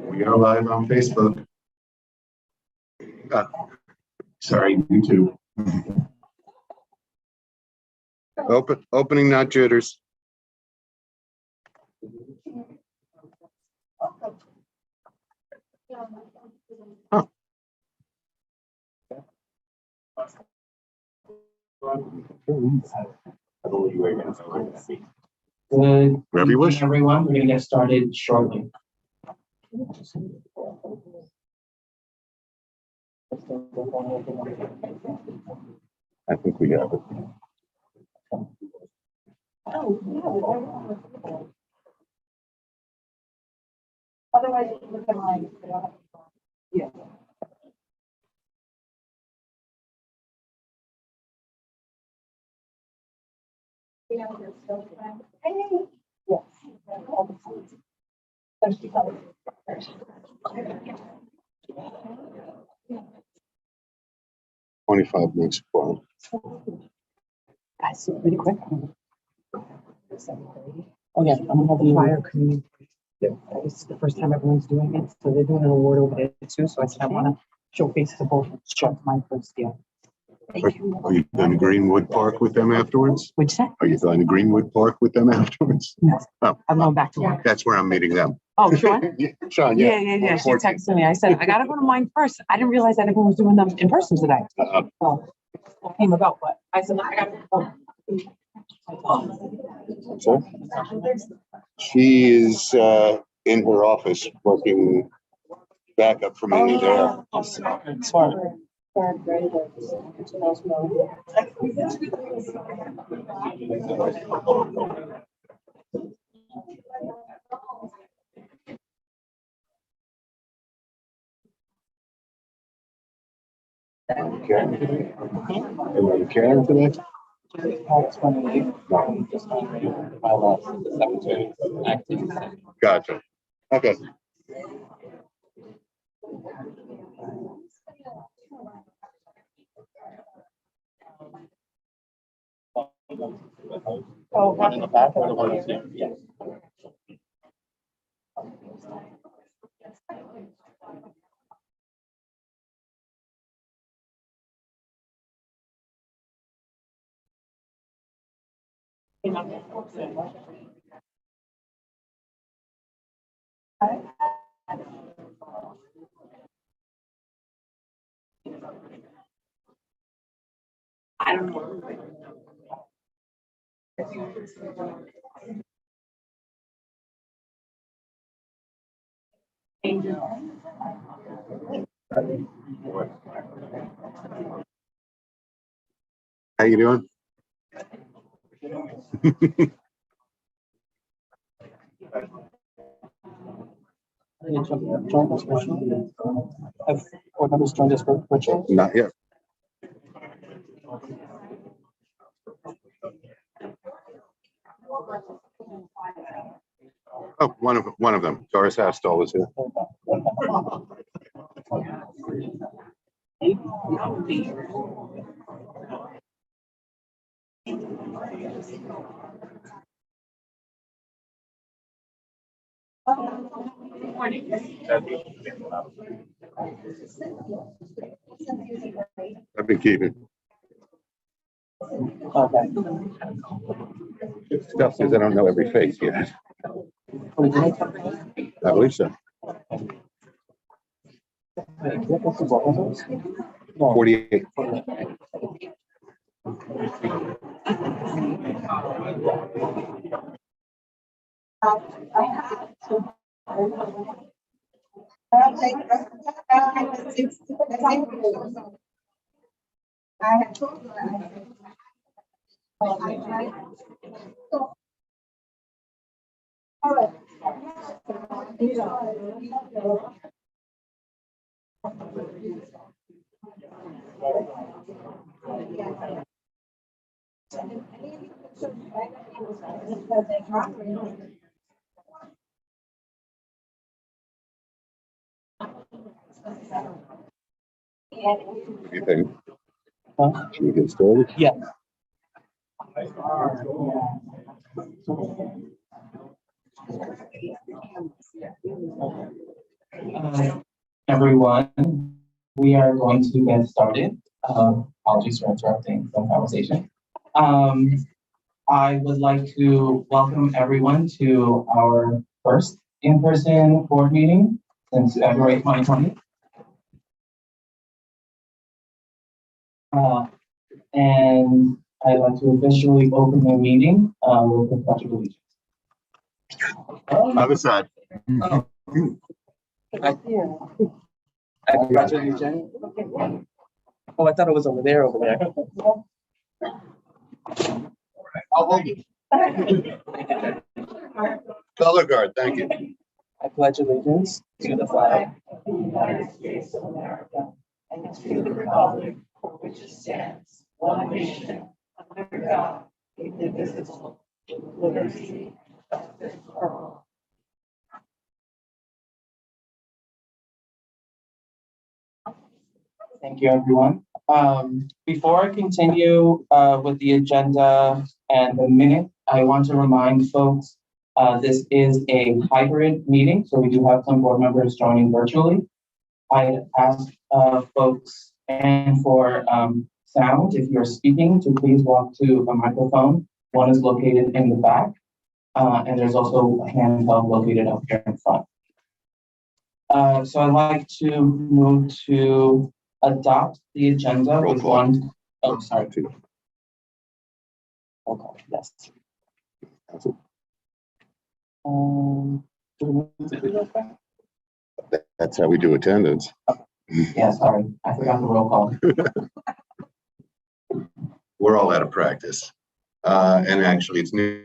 We are live on Facebook. Sorry, YouTube. Opening, not jitters. Huh. Good Wherever you wish. evening, everyone. We're going to get started shortly. I think we have it. Otherwise, you can look at mine. Yeah. Yes. 25 minutes for. That's pretty quick. Oh yeah, I'm gonna have the fire community. It's the first time everyone's doing it, so they're doing an award over there too. So I said I want to showcase the both. Show my first deal. Are you going to Greenwood Park with them afterwards? What'd you say? Are you going to Greenwood Park with them afterwards? Yes. Oh, I'm going back to work. that's where I'm meeting them. Oh, Sean? Yeah, Sean, Yeah. She texted me. I said, I gotta go to mine first. I didn't realize that everyone was doing them in person today. So what came about, but I said, I gotta go. So, she is in her office working backup for me there. Smart. Karen today? Are you Karen today? Gotcha. Okay. Oh, one in the back or the one that's here? Yes. I don't know. How you doing? Join us virtually. Have board members joined us virtually? Not yet. Oh, one of them. Doris Hastall is here. I've been keeping. Okay. Stuff because I don't know every face yet. I believe so. 48. Anything? Huh? Can you get started? Yeah. Everyone, we are going to get started. Apologies for interrupting the conversation. I would like to welcome everyone to our first in-person board meeting since February 2020. And I'd like to officially open the meeting with the pledge of allegiance. Other side. I pledge allegiance. Oh, I thought it was over there. I'll hold it. Color guard, thank you. I pledge allegiance to the flag of the United States of America and to the republic for which it stands, one nation, under God, indivisible, with liberty and justice for all. Thank you, everyone. Before I continue with the agenda and the minute, I want to remind folks this is a hybrid meeting, so we do have some board members joining virtually. I ask folks and for sound, if you're speaking, to please walk to a microphone. One is located in the back, and there's also a handheld located up here in front. So I'd like to move to adopt the agenda Roll with call. one. Oh, sorry. Okay, yes. Do we need to do that? That's how we do attendance. Yeah, sorry, I forgot the roll call. We're all out of practice. And actually, it's new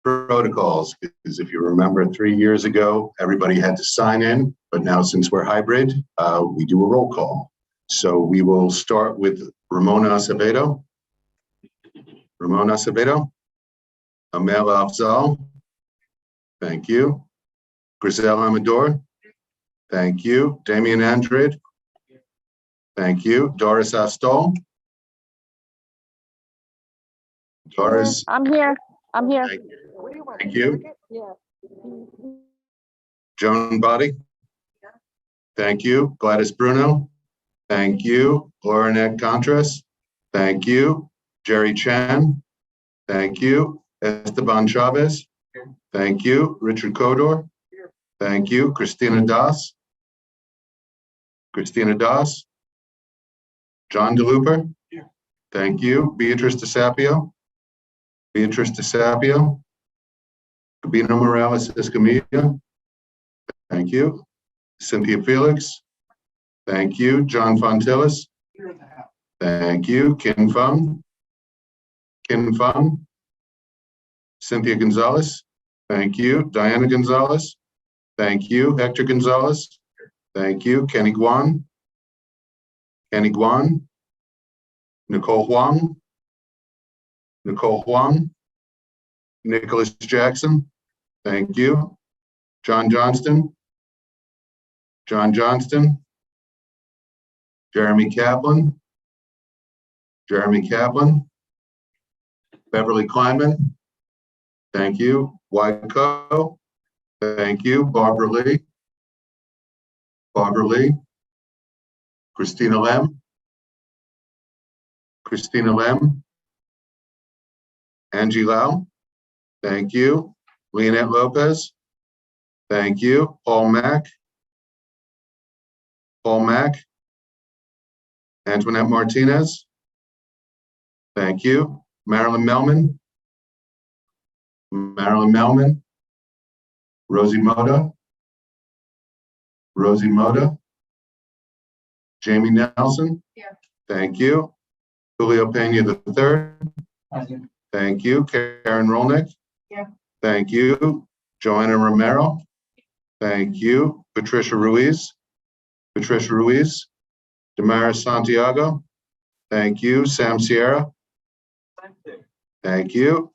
protocols, because if you remember 3 years ago, everybody had to sign in, but now since we're hybrid, we do a roll call. So we will start with Ramona Acevedo. Ramona Acevedo. Amel Afzal. Thank you. Griselle Amador. Thank you. Damian Andred. Thank you. Doris Astol. Doris. I'm here. I'm here. Thank you. Thank you. Joan Body. Thank you. Gladys Bruno. Thank you. Laurinette Contras. Thank you. Jerry Chan. Thank you. Esteban Chavez. Thank you. Richard Kodor. Thank you. Christina Das. Christina Das. John DeLuper. Thank you. Beatrice DeSapio. Beatrice DeSapio. Gabino Morales Escamilla. Thank you. Cynthia Felix. Thank you. John Fontillis. Thank you. Kin Fung. Kin Fung. Cynthia Gonzalez. Thank you. Diana Gonzalez. Thank you. Hector Gonzalez. Thank you. Kenny Guan. Kenny Guan. Nicole Huang. Nicole Huang. Nicholas Jackson. Thank you. John Johnston. John Johnston. Jeremy Kaplan. Jeremy Kaplan. Beverly Kleinman. Thank you. Wyco. Thank you. Barbara Lee. Barbara Lee. Christina Lem. Christina Lem. Angie Lau. Thank you. Leonette Lopez. Thank you. Paul Mack. Paul Mack. Antoinette Martinez. Thank you. Marilyn Melman. Marilyn Melman. Rosie Moda. Rosie Moda. Jamie Nelson. Here. Thank you. Julio Pena III. Thank you. Karen Rolnick. Here. Thank you. Joanna Romero. Thank you. Patricia Ruiz. Patricia Ruiz. Damaris Santiago. Thank you. Sam Sierra. Thank you.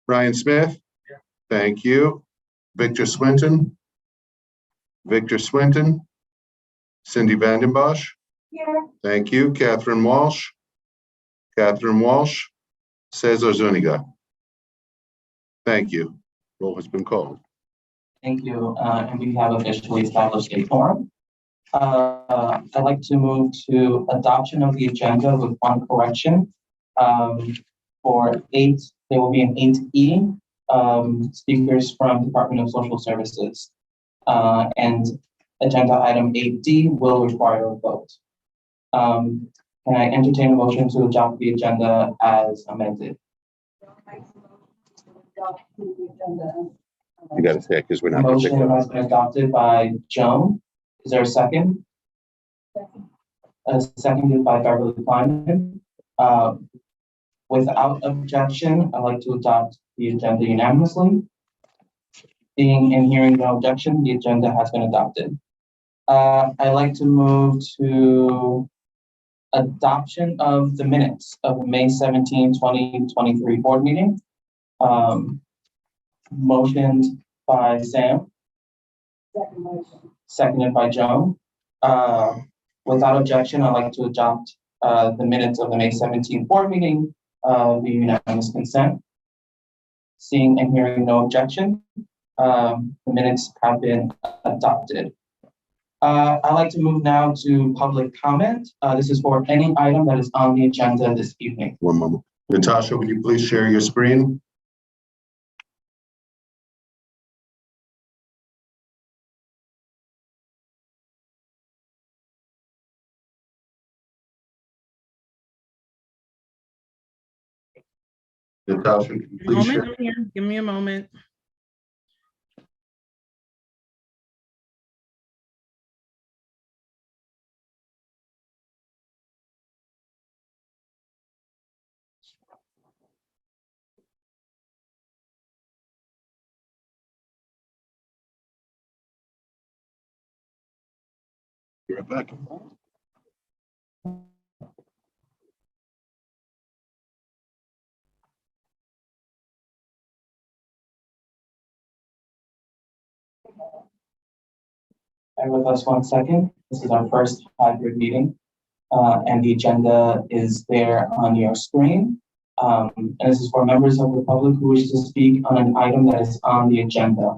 Ryan Smith. Thank you. Victor Swinton. Victor Swinton. Cindy Vandenbosch. Here. Thank you. Catherine Walsh. Catherine Walsh. Cesar Zuniga. Thank you. Roll has been called. Thank you, and we have officially established a forum. I'd like to move to adoption of the agenda with one correction. For 8, there will be an 8E, speakers from Department of Social Services. And agenda item 8D will require a vote. Can I entertain a motion to adopt the agenda as amended? You got to say because we're not going to pick Motion it has up. been adopted by Joan. Is there a second? Seconded by Beverly Kleiman. Without objection, I'd like to adopt the agenda unanimously. Seeing and hearing no objection, the agenda has been adopted. I'd like to move to adoption of the minutes of May 17, 2023 board meeting. Motioned by Sam. Seconded by Joan. Without objection, I'd like to adopt the minutes of the May 17th board meeting via unanimous consent. Seeing and hearing no objection, the minutes have been adopted. I'd like to move now to public comment. This is for any item that is on the agenda this evening. One moment. Natasha, would you please share your screen? Natasha, can you please share? Moment here. Give me a moment. Be right back. Bear with us 1 second. This is our first hybrid meeting, and the agenda is there on your screen. And this is for members of the public who wish to speak on an item that is on the agenda.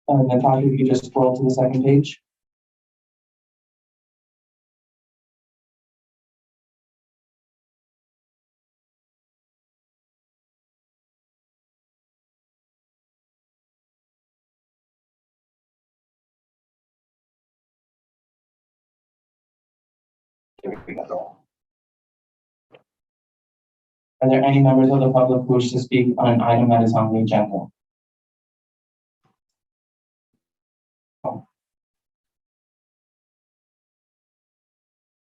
Natasha, if you just scroll to the second page. There we go. Are there any members of the public who wish to speak on an item that is on the agenda?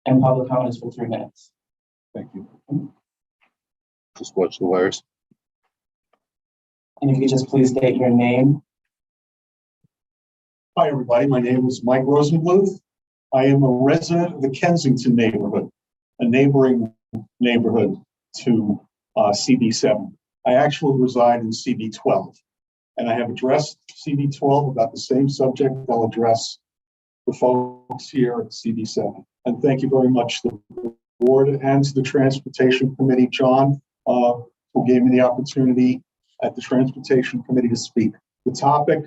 And public comment is for 3 minutes. Thank you. Just watch the wires. And if you could just please state your name. Hi, everybody. My name is Mike Rosenbluth. I am a resident of the Kensington neighborhood, a neighboring neighborhood to CB7. I actually reside in CB12, and I have addressed CB12 about the same subject I'll address the folks here at CB7. And thank you very much to the board and to the Transportation Committee, John, who gave me the opportunity at the Transportation Committee to speak. The topic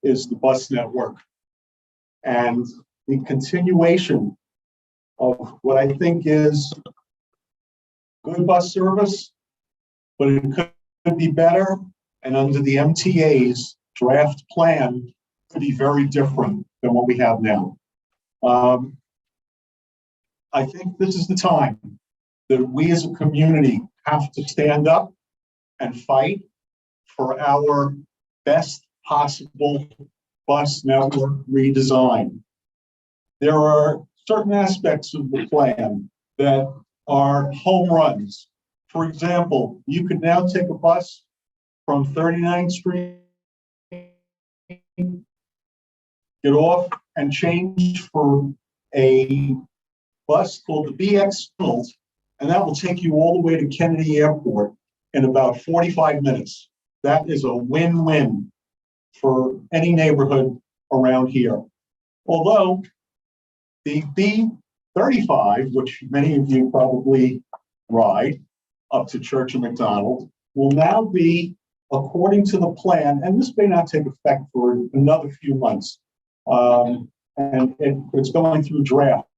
is the bus network and the continuation of what I think is good bus service, but it could be better. And under the MTA's draft plan, could be very different than what we have now. I think this is the time that we as a community have to stand up and fight for our best possible bus network redesign. There are certain aspects of the plan that are home runs. For example, you could now take a bus from 39th Street, get off and change for a bus called the BX Field, and that will take you all the way to Kennedy Airport in about 45 minutes. That is a win-win for any neighborhood around here. Although the B35, which many of you probably ride up to Church and McDonald, will now be, according to the plan, and this may not take effect for another few months, and it's going through draft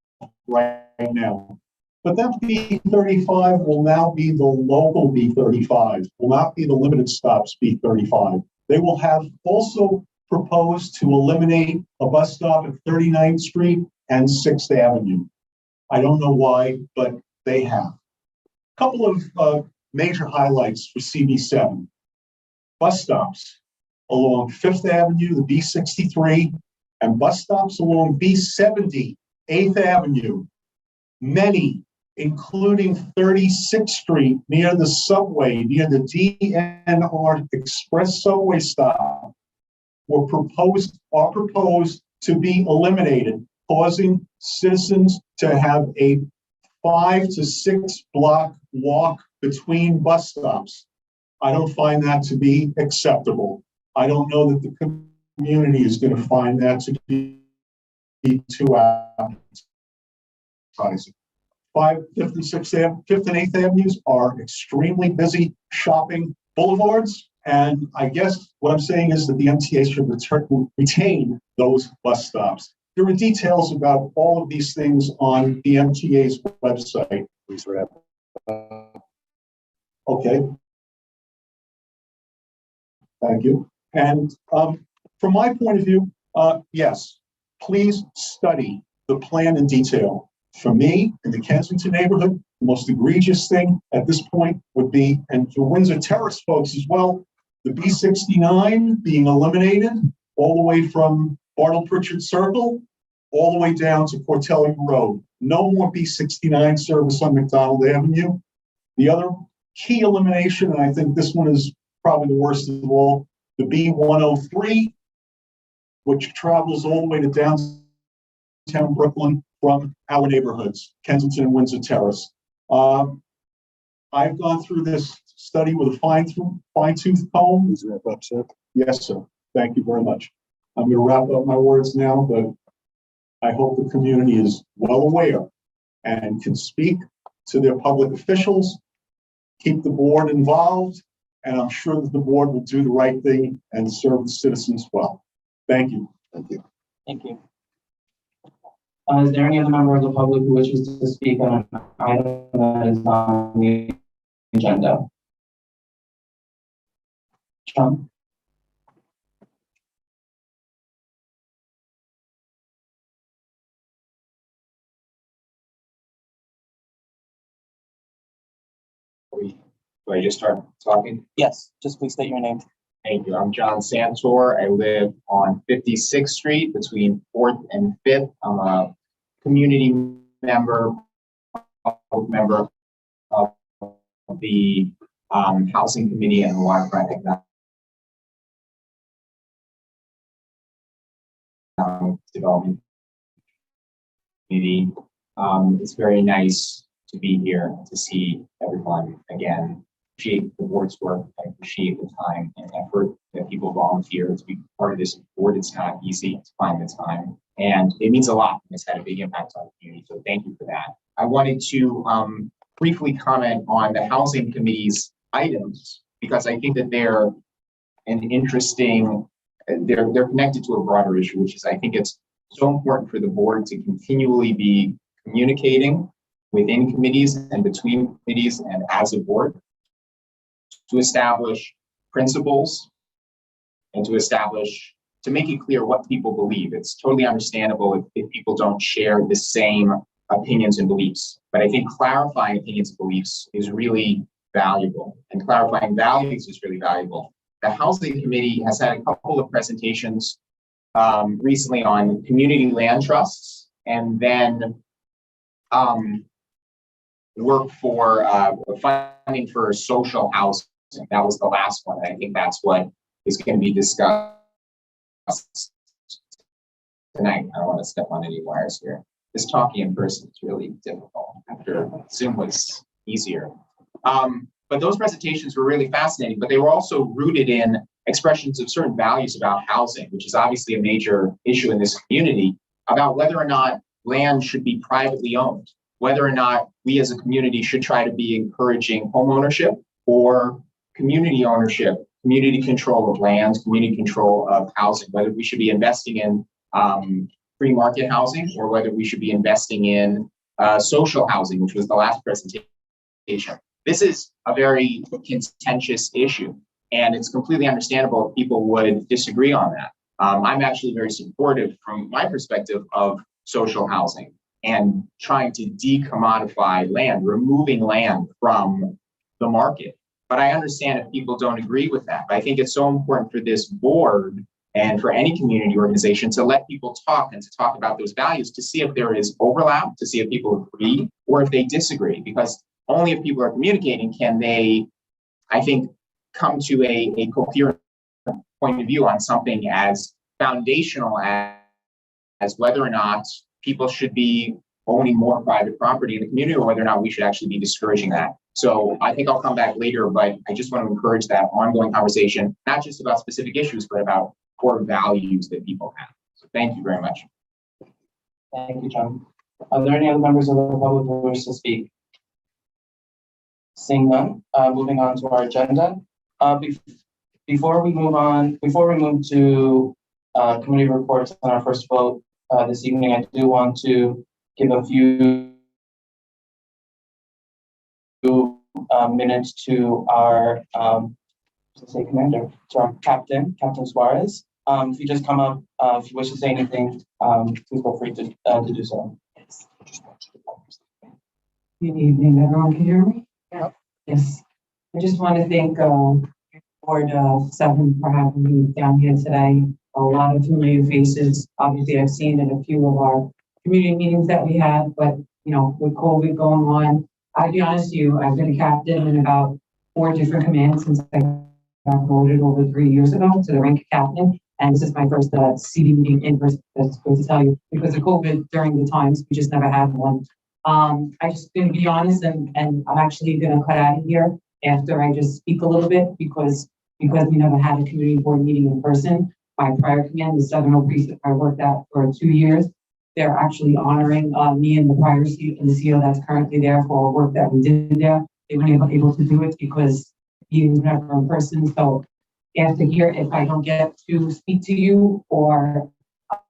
right now. But that B35 will now be the local B35, will not be the limited stops B35. They will have also proposed to eliminate a bus stop at 39th Street and 6th Avenue. I don't know why, but they have. A couple of major highlights for CB7. Bus stops along 5th Avenue, the B63, and bus stops along B70, 8th Avenue. Many, including 36th Street, near the subway, near the DNR Express subway stop, are proposed to be eliminated, causing citizens to have a 5 to 6 block walk between bus stops. I don't find that to be acceptable. I don't know that the community is going to find that to be too appetizing. 5th and 6th, 5th and 8th Avenues are extremely busy shopping boulevards. And I guess what I'm saying is that the MTA should retain those bus stops. There are details about all of these things on the MTA's website. Please wrap up. Okay. Thank you. And from my point of view, yes, please study the plan in detail. For me, in the Kensington neighborhood, the most egregious thing at this point would be, and for Windsor Terrace folks as well, the B69 being eliminated all the way from Bartle Pritchard Circle, all the way down to Portelli Road. No more B69 service on McDonald Avenue. The other key elimination, and I think this one is probably the worst of all, the B103, which travels all the way to downtown Brooklyn from our neighborhoods, Kensington and Windsor Terrace. I've gone through this study with a fine-tooth comb. Please wrap up, sir. Yes, sir. Thank you very much. I'm going to wrap up my words now, but I hope the community is well aware and can speak to their public officials, keep the board involved, and I'm sure that the board will do the right thing and serve the citizens well. Thank you. Thank you. Thank you. Is there any other member of the public who wishes to speak on an item that is on the agenda? Sean? Do I just start talking? Yes, just please state your name. Thank you. I'm John Santor. I live on 56th Street between 4th and 5th. I'm a community member, public member of the Housing Committee and the Waterfront Economic Development Committee. It's very nice to be here, to see everyone again. Appreciate the board's work. I appreciate the time and effort that people volunteer to be part of this board. It's not easy to find the time, and it means a lot. It's had a big impact on the community, so thank you for that. I wanted to briefly comment on the Housing Committee's items, because I think that they're an interesting, they're connected to a broader issue, which is I think it's so important for the board to continually be communicating within committees and between committees and as a board, to establish principles and to make it clear what people believe. It's totally understandable if people don't share the same opinions and beliefs, but I think clarifying opinions and beliefs is really valuable, and clarifying values is really valuable. The Housing Committee has had a couple of presentations recently on community land trusts, and then work for funding for social housing. That was the last one. I think that's what is going to be discussed tonight. I don't want to step on any wires here. This talking in person is really difficult. After Zoom was easier. But those presentations were really fascinating, but they were also rooted in expressions of certain values about housing, which is obviously a major issue in this community, about whether or not land should be privately owned, whether or not we as a community should try to be encouraging home ownership or community ownership, community control of lands, community control of housing, whether we should be investing in free market housing or whether we should be investing in social housing, which was the last presentation. This is a very contentious issue, and it's completely understandable if people would disagree on that. I'm actually very supportive from my perspective of social housing and trying to decommodify land, removing land from the market. But I understand if people don't agree with that. But I think it's so important for this board and for any community organization to let people talk and to talk about those values, to see if there is overlap, to see if people agree or if they disagree, because only if people are communicating can they, I think, come to a coherent point of view on something as foundational as whether or not people should be owning more private property in the community or whether or not we should actually be discouraging that. So I think I'll come back later, but I just want to encourage that ongoing conversation, not just about specific issues, but about core values that people have. So thank you very much. Thank you, John. Are there any other members of the public who wish to speak? Seeing none, moving on to our agenda. Before we move to committee reports on our first vote this evening, I do want to give a few minutes to our commander, to our Captain Suarez. If you just come up, if you wish to say anything, please feel free to do so. Good evening, everyone. Can you hear me? Yep. Yes. I just want to thank Board 7 for having me down here today. A lot of familiar faces. Obviously, I've seen in a few of our community meetings that we had, but you know, with COVID going on, I'll be honest with you, I've been a captain in about 4 different commands since I got promoted over 3 years ago to the rank of captain. And this is my first CB meeting in person. That's good to tell you, because of COVID during the times, we just never had one. I just going to be honest, and I'm actually going to cut out of here after I just speak a little bit because we never had a community board meeting in person. My prior command, the 7 precinct I worked at for 2 years, they're actually honoring me and the prior CEO and the CEO that's currently there for work that we did there. They weren't able to do it because he was never in person. So after here, if I don't get to speak to you or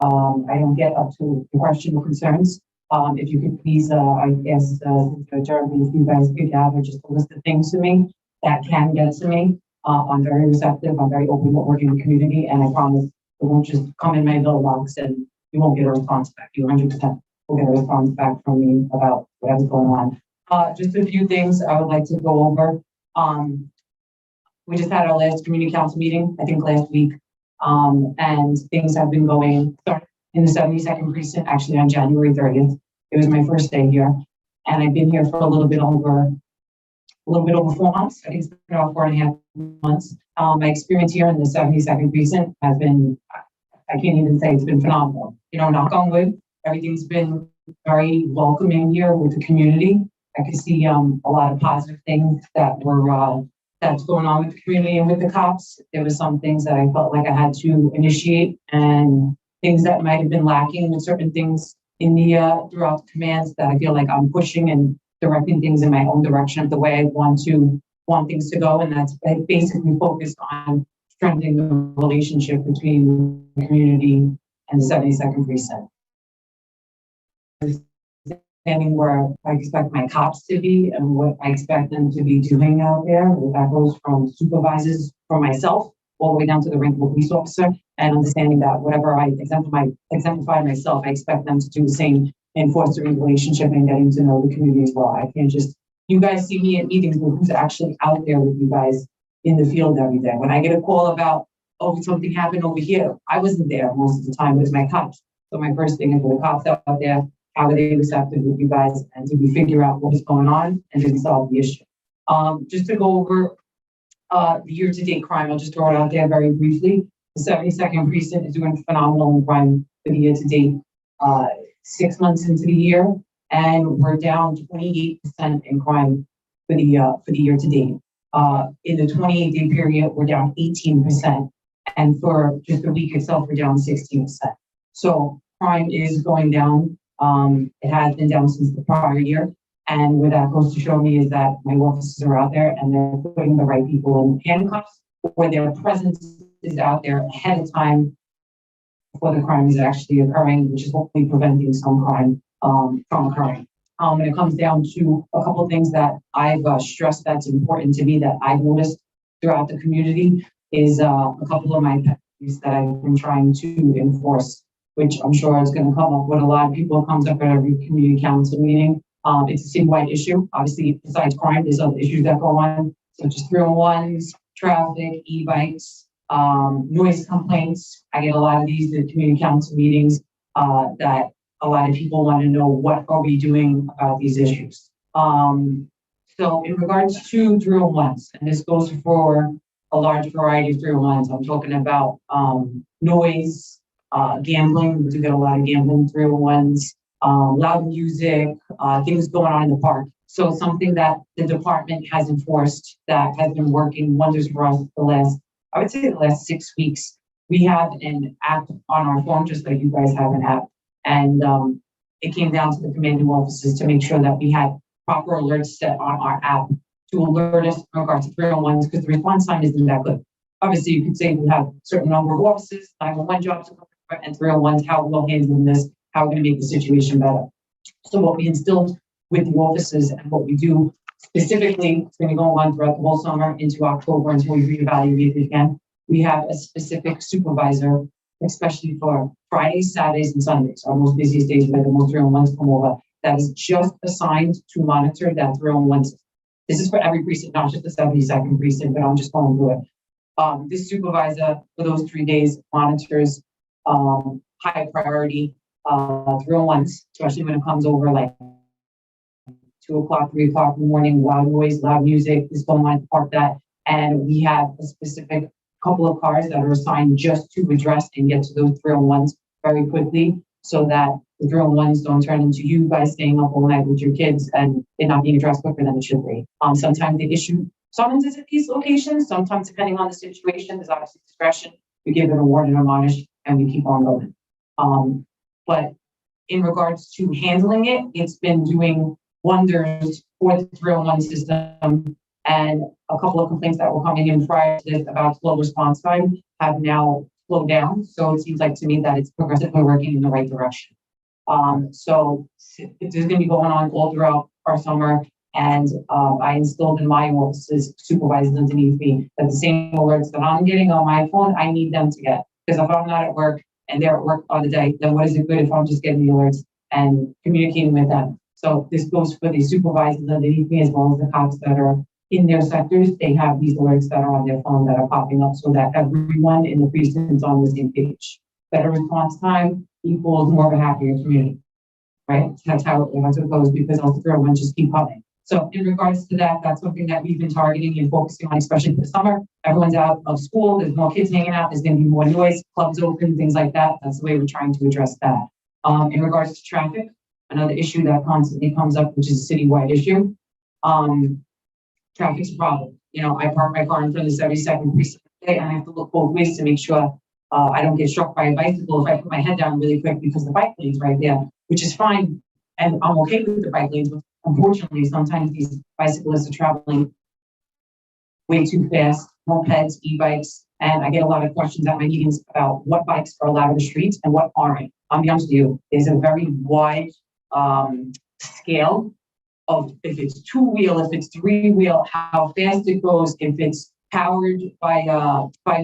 I don't get up to the question or concerns, if you could please, I ask Jeremy, if you guys could gather just a list of things to me that can get to me. I'm very receptive. I'm very open to working in the community, and I promise it won't just come in my mailbox and you won't get a response back. You 100% will get a response back from me about whatever's going on. Just a few things I would like to go over. We just had our last community council meeting, I think last week, and things have been going in the 72nd precinct, actually on January 30th. It was my first day here, and I've been here for a little bit over 4 months. I think it's been about 4.5 months. My experience here in the 72nd precinct has been, I can't even say it's been phenomenal. You know, knock on wood, everything's been very welcoming here with the community. I could see a lot of positive things that were that's going on with the community and with the cops. There were some things that I felt like I had to initiate, and things that might have been lacking with certain things in the throughout the commands that I feel like I'm pushing and directing things in my own direction of the way I want things to go. And that's basically focused on strengthening the relationship between the community and the 72nd precinct. Understanding where I expect my cops to be and what I expect them to be doing out there. That goes from supervisors for myself all the way down to the rank of a police officer, and understanding that whatever I exemplify myself, I expect them to do the same in fostering relationship and getting to know the community as well. I can't just, you guys see me at meetings, but who's actually out there with you guys in the field every day? When I get a call about, oh, something happened over here, I wasn't there most of the time with my cops. So my first thing is with the cops out there, how are they receptive with you guys, and did we figure out what was going on and did we solve the issue? Just to go over the year-to-date crime, I'll just throw it out there very briefly. The 72nd precinct is doing phenomenal in crime for the year-to-date. 6 months into the year, and we're down 28% in crime for the year-to-date. In the 28-day period, we're down 18%. And for just the week itself, we're down 16%. So crime is going down. It has been down since the prior year. And what that goes to show me is that my officers are out there and they're putting the right people in handcuffs, where their presence is out there ahead of time before the crime is actually occurring, which is hopefully preventing some crime from occurring. When it comes down to a couple of things that I've stressed that's important to me that I've noticed throughout the community is a couple of my pet peeves that I've been trying to enforce, which I'm sure is going to come up with a lot of people. It comes up at every community council meeting. It's a citywide issue. Obviously, besides crime, there's other issues that go on, such as 301s, traffic, e-bikes, noise complaints. I get a lot of these at community council meetings that a lot of people want to know what are we doing about these issues. So in regards to 301s, and this goes for a large variety of 301s, I'm talking about noise, gambling. We do get a lot of gambling 301s, loud music, things going on in the park. So something that the department has enforced that has been working wonders for us the last, I would say the last 6 weeks. We have an app on our phone, just like you guys have an app. And it came down to the commanding officers to make sure that we had proper alerts set on our app to alert us in regards to 301s, because the response time isn't that good. Obviously, you could say we have a certain number of officers, 911 jobs, and 301s, how we'll handle this, how we're going to make the situation better. So what we instilled with the officers and what we do specifically, it's going to go on throughout the whole summer into October until we reevaluate it again. We have a specific supervisor, especially for Fridays, Saturdays, and Sundays, our most busiest days where the most 301s come over, that is just assigned to monitor that 301s. This is for every precinct, not just the 72nd precinct, but I'm just going through it. This supervisor for those 3 days monitors high priority 301s, especially when it comes over like 2 o'clock, 3 o'clock in the morning, loud noise, loud music is going on, park that. And we have a specific couple of cars that are assigned just to address and get to those 301s very quickly, so that the 301s don't turn into you guys staying up all night with your kids and it not being addressed quicker than it should be. Sometimes they issue summonses at these locations. Sometimes, depending on the situation, there's obviously discretion. We give it a warning and admonish, and we keep on going. But in regards to handling it, it's been doing wonders for the 301 system. And a couple of complaints that were coming in prior to this about slow response time have now slowed down. So it seems like to me that it's progressively working in the right direction. So it's going to be going on all throughout our summer. And I instilled in my offices, supervisors underneath me, that the same alerts that I'm getting on my phone, I need them to get. Because if I'm not at work and they're at work on the day, then what is it good if I'm just getting the alerts and communicating with them? So this goes for the supervisors underneath me as well as the cops that are in their sectors. They have these alerts that are on their phone that are popping up so that everyone in the precinct is on the same page. Better response time equals more of a happier community, right? That's how it goes, because all the 301s just keep coming. So in regards to that, that's something that we've been targeting and focusing on, especially for the summer. Everyone's out of school. There's more kids hanging out. There's going to be more noise, clubs open, things like that. That's the way we're trying to address that. In regards to traffic, another issue that constantly comes up, which is a citywide issue. Traffic's a problem. You know, I park my car in front of the 72nd precinct today, and I have to look both ways to make sure I don't get struck by a bicycle if I put my head down really quick, because the bike lane's right there, which is fine. And I'm okay with the bike lanes, but unfortunately, sometimes these bicyclists are traveling way too fast, mopeds, e-bikes, and I get a lot of questions at my meetings about what bikes are allowed in the streets and what aren't. I'll be honest with you, there's a very wide scale of if it's two-wheel, if it's three-wheel, how fast it goes, if it's powered by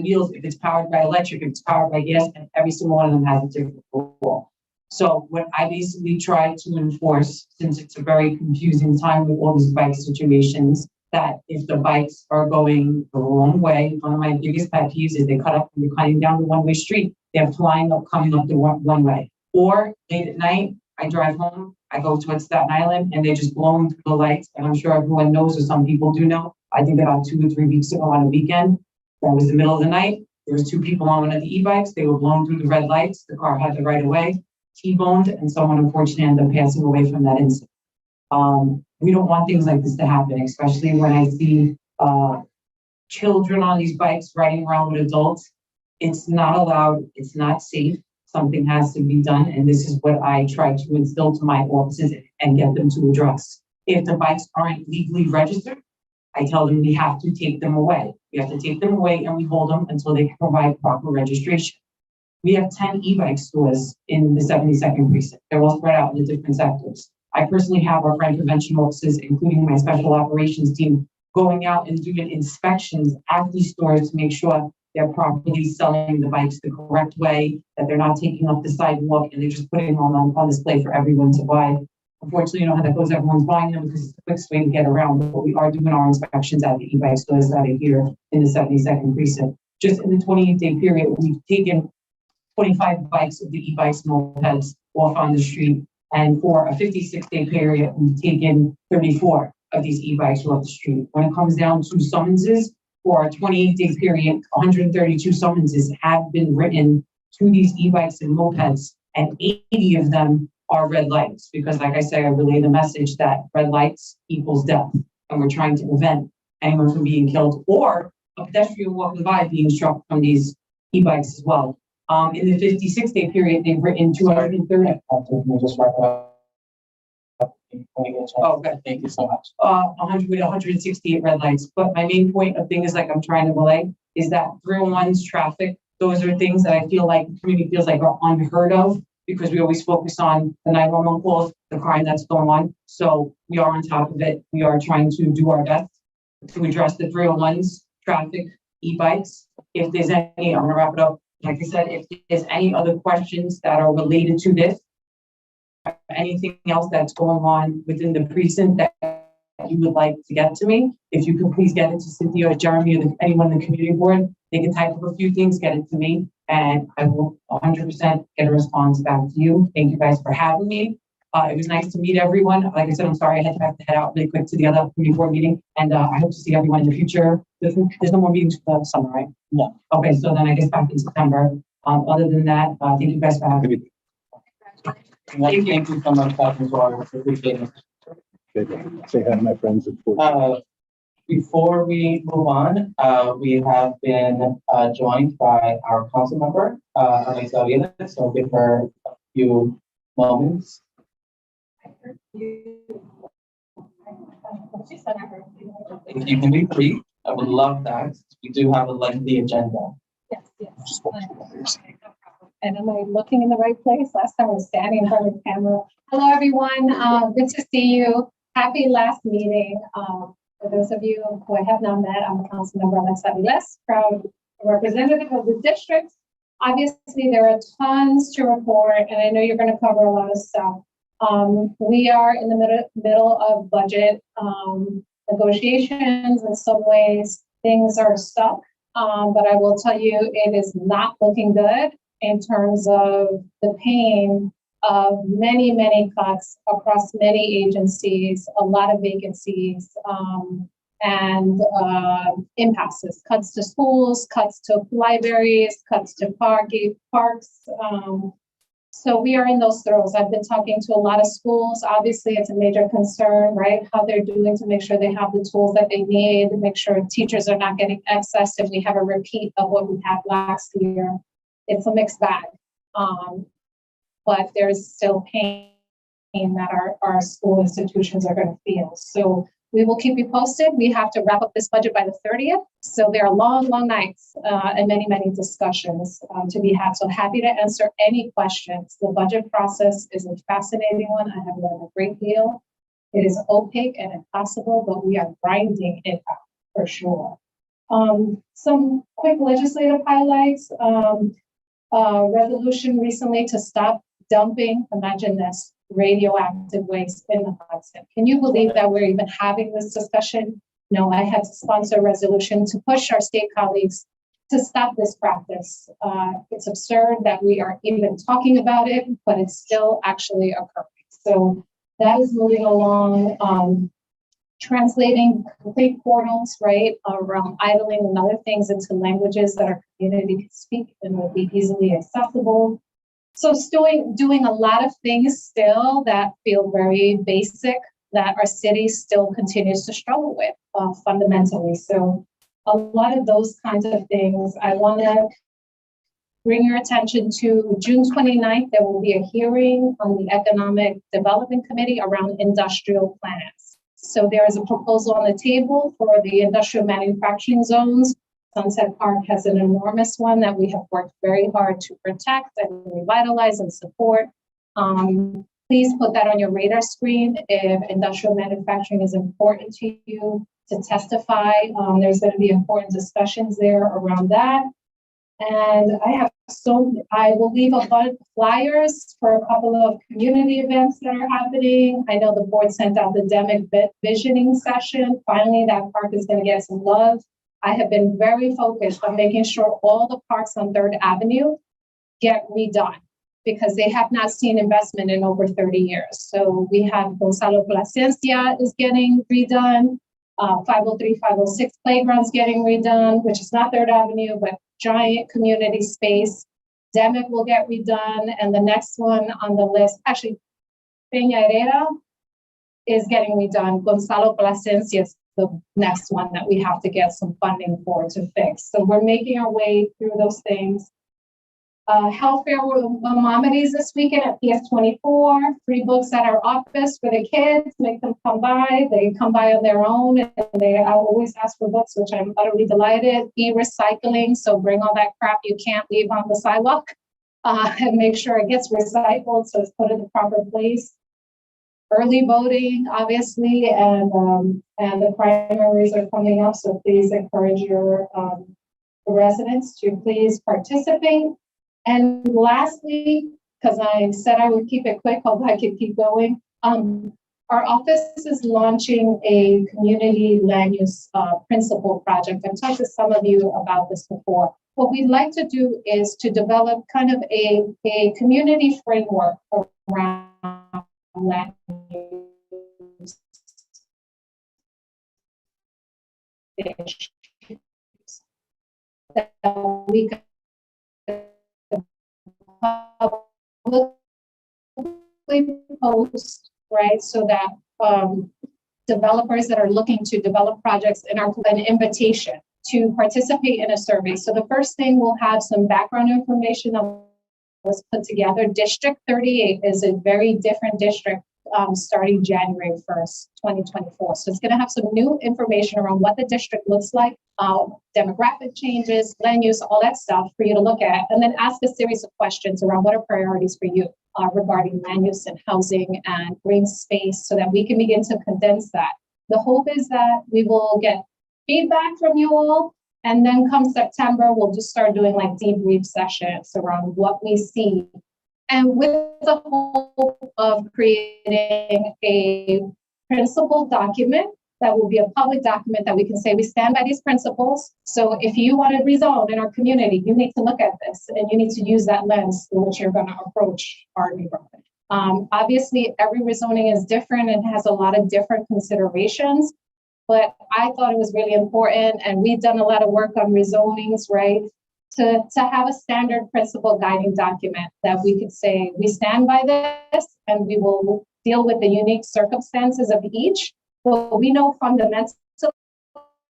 wheels, if it's powered by electric, if it's powered by gas, and every single one of them has a different rule. So what I basically try to enforce, since it's a very confusing time with all these bike situations, that if the bikes are going the wrong way, one of my biggest pet peeves is they cut up and they're cutting down the one-way street. They're flying up, coming up the one way. Or late at night, I drive home, I go towards Staten Island, and they're just blowing through the lights. And I'm sure everyone knows, or some people do know. I think about 2 or 3 weeks ago on a weekend, that was the middle of the night. There was 2 people on one of the e-bikes. They were blown through the red lights. The car had the right of way, T-boned, and someone unfortunately ended up passing away from that incident. We don't want things like this to happen, especially when I see children on these bikes riding around with adults. It's not allowed, it's not safe. Something has to be done, and this is what I try to instill to my officers and get them to address. If the bikes aren't legally registered, I tell them we have to take them away. We have to take them away and we hold them until they can provide proper registration. We have 10 e-bike stores in the 72nd precinct. They're all spread out in the different sectors. I personally have our crime prevention officers, including my special operations team, going out and doing inspections at these stores to make sure they're properly selling the bikes the correct way, that they're not taking off the sidewalk and they're just putting them on display for everyone to buy. Unfortunately, you know how that goes, everyone's buying them because it's the quickest way to get around, but we are doing our inspections at the e-bike stores that are here in the 72nd precinct. Just in the 28-day period, we've taken 25 bikes of the e-bikes and mopeds off on the street. And for a 56-day period, we've taken 34 of these e-bikes off the street. When it comes down to summonses, for a 28-day period, 132 summonses have been written to these e-bikes and mopeds, and 80 of them are red lights. Because like I say, I relay the message that red lights equals death. And we're trying to prevent anyone from being killed or a pedestrian walking by being struck from these e-bikes as well. In the 56-day period, they've written 230. Just wrap it up. Oh, okay. Thank you so much. 168 red lights. But my main point of thing is like I'm trying to relay is that 301's traffic. Those are things that I feel like the community feels like are unheard of because we always focus on the 911 calls, the crime that's going on. So we are on top of it. We are trying to do our best to address the 301's traffic, e-bikes. If there's any, I'm gonna wrap it up. Like I said, if there's any other questions that are related to this, anything else that's going on within the precinct that you would like to get to me, if you could please get it to Cynthia or Jeremy or anyone in the community board, they can type up a few things, get it to me, and I will 100% get a response back to you. Thank you guys for having me. It was nice to meet everyone. Like I said, I'm sorry I had to have to head out really quick to the other community board meeting, and I hope to see everyone in the future. There's no more meetings for the summer, right? No. Okay, so then I guess back in September. Other than that, thank you guys for having me. Thank you so much, Dr. Zora. I appreciate it. Say hi to my friends at Fort. Before we move on, we have been joined by our council member, Anita Aviles, so I'll give her a few moments. If you can be brief, I would love that. We do have a lengthy agenda. Yes, yes. And am I looking in the right place? Last time I was standing in front of the camera. Hello, everyone. Good to see you. Happy last meeting. For those of you who I have not met, I'm Councilmember Alexa Aviles, proud representative of the district. Obviously, there are tons to report, and I know you're going to cover a lot of stuff. We are in the middle of budget negotiations. In some ways, things are stuck, but I will tell you, it is not looking good in terms of the pain of many, many cuts across many agencies, a lot of vacancies, and impasses, cuts to schools, cuts to libraries, cuts to parks. So we are in those throes. I've been talking to a lot of schools. Obviously, it's a major concern, right? How they're doing to make sure they have the tools that they need, to make sure teachers are not getting excess if we have a repeat of what we had last year. It's a mixed bag. But there's still pain that our school institutions are going to feel. So we will keep you posted. We have to wrap up this budget by the 30th. So there are long, long nights and many, many discussions to be had. So happy to answer any questions. The budget process is a fascinating one. I have learned a great deal. It is opaque and impossible, but we are grinding it out for sure. Some quick legislative highlights. Resolution recently to stop dumping, imagine this, radioactive waste in the Hudson. Can you believe that we're even having this discussion? No, I had to sponsor a resolution to push our state colleagues to stop this practice. It's absurd that we are even talking about it, but it's still actually occurring. So that is moving along. Translating complete portals, right, around idling and other things into languages that our community can speak and will be easily accessible. So doing a lot of things still that feel very basic, that our city still continues to struggle with fundamentally. So a lot of those kinds of things. I want to bring your attention to June 29th. There will be a hearing on the Economic Development Committee around industrial plants. So there is a proposal on the table for the industrial manufacturing zones. Sunset Park has an enormous one that we have worked very hard to protect and revitalize and support. Please put that on your radar screen if industrial manufacturing is important to you to testify. There's going to be important discussions there around that. And I will leave a bunch of flyers for a couple of community events that are happening. I know the board sent out the Demic visioning session. Finally, that park is going to get some love. I have been very focused on making sure all the parks on 3rd Avenue get redone because they have not seen investment in over 30 years. So we have Gonzalo Plasencia is getting redone. 503, 506 playgrounds getting redone, which is not 3rd Avenue, but giant community space. Demic will get redone. And the next one on the list, actually, Peña Herrera is getting redone. Gonzalo Plasencia is the next one that we have to get some funding for to fix. So we're making our way through those things. Health fair mammalities this weekend at PS24. Free books at our office for the kids. Make them come by. They come by on their own, and they always ask for books, which I'm utterly delighted. E-recycling, so bring all that crap you can't leave on the sidewalk, and make sure it gets recycled so it's put in the proper place. Early voting, obviously, and the primaries are coming up, so please encourage your residents to please participate. And lastly, because I said I would keep it quick, although I could keep going, our office is launching a community land use principle project. I've talked to some of you about this before. What we'd like to do is to develop kind of a community framework around land use issues that we can publicly post, right, so that developers that are looking to develop projects in our an invitation to participate in a survey. So the first thing, we'll have some background information that was put together. District 38 is a very different district starting January 1st, 2024. So it's going to have some new information around what the district looks like, demographic changes, land use, all that stuff for you to look at, and then ask a series of questions around what are priorities for you regarding land use and housing and green space so that we can begin to condense that. The hope is that we will get feedback from you all, and then come September, we'll just start doing like debrief sessions around what we see. And with the hope of creating a principle document that will be a public document that we can say we stand by these principles. So if you want to rezone in our community, you need to look at this and you need to use that lens through which you're going to approach our neighborhood. Obviously, every rezoning is different and has a lot of different considerations, but I thought it was really important, and we've done a lot of work on rezonings, right? To have a standard principle guiding document that we could say, we stand by this and we will deal with the unique circumstances of each. But we know fundamentally,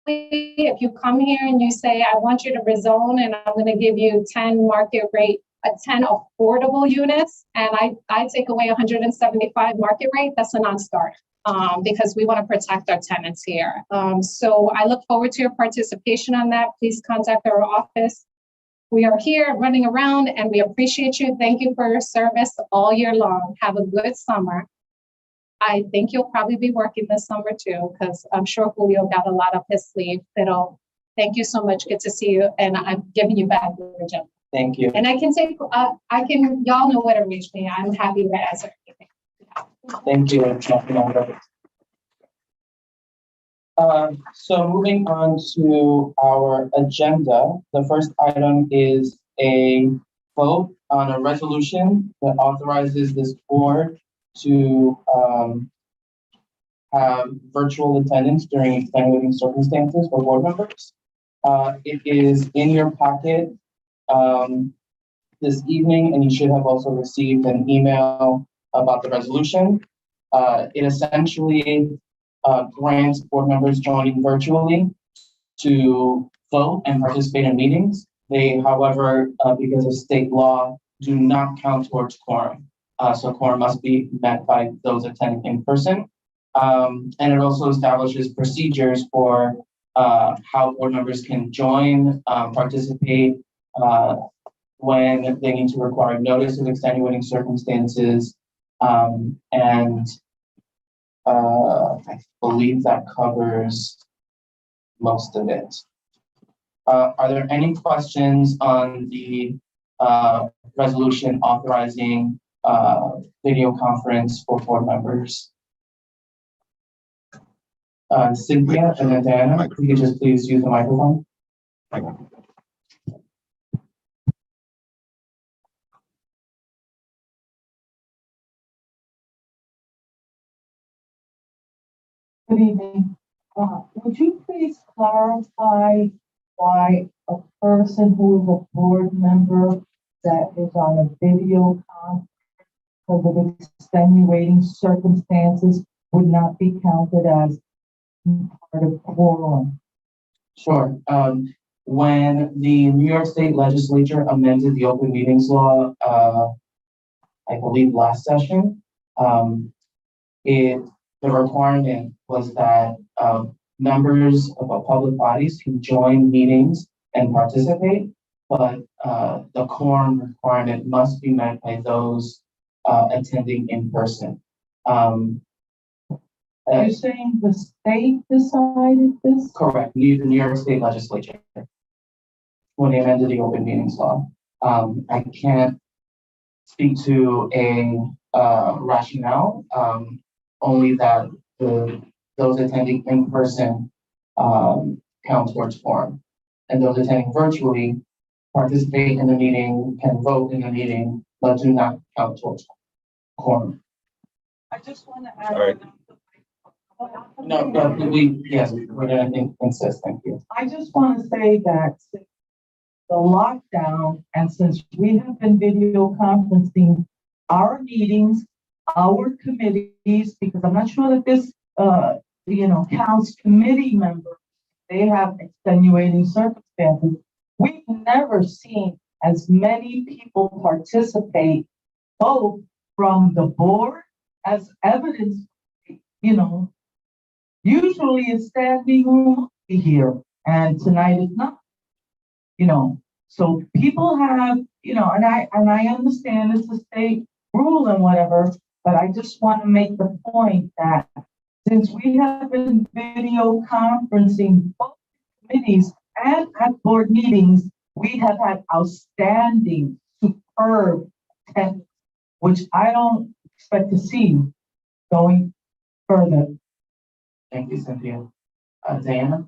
if you come here and you say, I want you to rezone and I'm going to give you 10 market rate, 10 affordable units, and I take away 175 market rate, that's a non-starter. Because we want to protect our tenants here. So I look forward to your participation on that. Please contact our office. We are here running around and we appreciate you. Thank you for your service all year long. Have a good summer. I think you'll probably be working this summer too, because I'm sure Julio got a lot up his sleeve. Thank you so much. Good to see you. And I'm giving you back the agenda. Thank you. And y'all know where to reach me. I'm happy to answer anything. Thank you. So moving on to our agenda, the first item is a vote on a resolution that authorizes this board to have virtual attendance during extenuating circumstances for board members. It is in your packet this evening, and you should have also received an email about the resolution. It essentially grants board members joining virtually to vote and participate in meetings. They, however, because of state law, do not count towards quorum. So quorum must be met by those attending in person. And it also establishes procedures for how board members can join, participate, when they need to require notice of extenuating circumstances. And I believe that covers most of it. Are there any questions on the resolution authorizing video conference for board members? Cynthia and then Diana, if you could just please use the microphone. Good evening. Would you please clarify why a person who is a board member that is on a video conference because of extenuating circumstances would not be counted as part of quorum? Sure. When the New York State Legislature amended the open meetings law, I believe last session, the requirement was that members of public bodies can join meetings and participate, but the quorum requirement must be met by those attending in person. Are you saying the state decided this? Correct, the New York State Legislature, when they amended the open meetings law. I can't speak to a rationale, only that those attending in person count towards quorum. And those attending virtually participate in the meeting, can vote in the meeting, but do not count towards quorum. I just want to add. All right. No, yes, we're gonna insist, thank you. I just want to say that since the lockdown and since we have been video conferencing our meetings, our committees, because I'm not sure that this, counts committee members, they have extenuating circumstances. We've never seen as many people participate, both from the board as evidence, usually it's standing room here, and tonight is not. So people have, and I understand it's a state rule and whatever, but I just want to make the point that since we have been video conferencing both committees and at board meetings, we have had outstanding, superb attendance, which I don't expect to see going further. Thank you, Cynthia. Diana?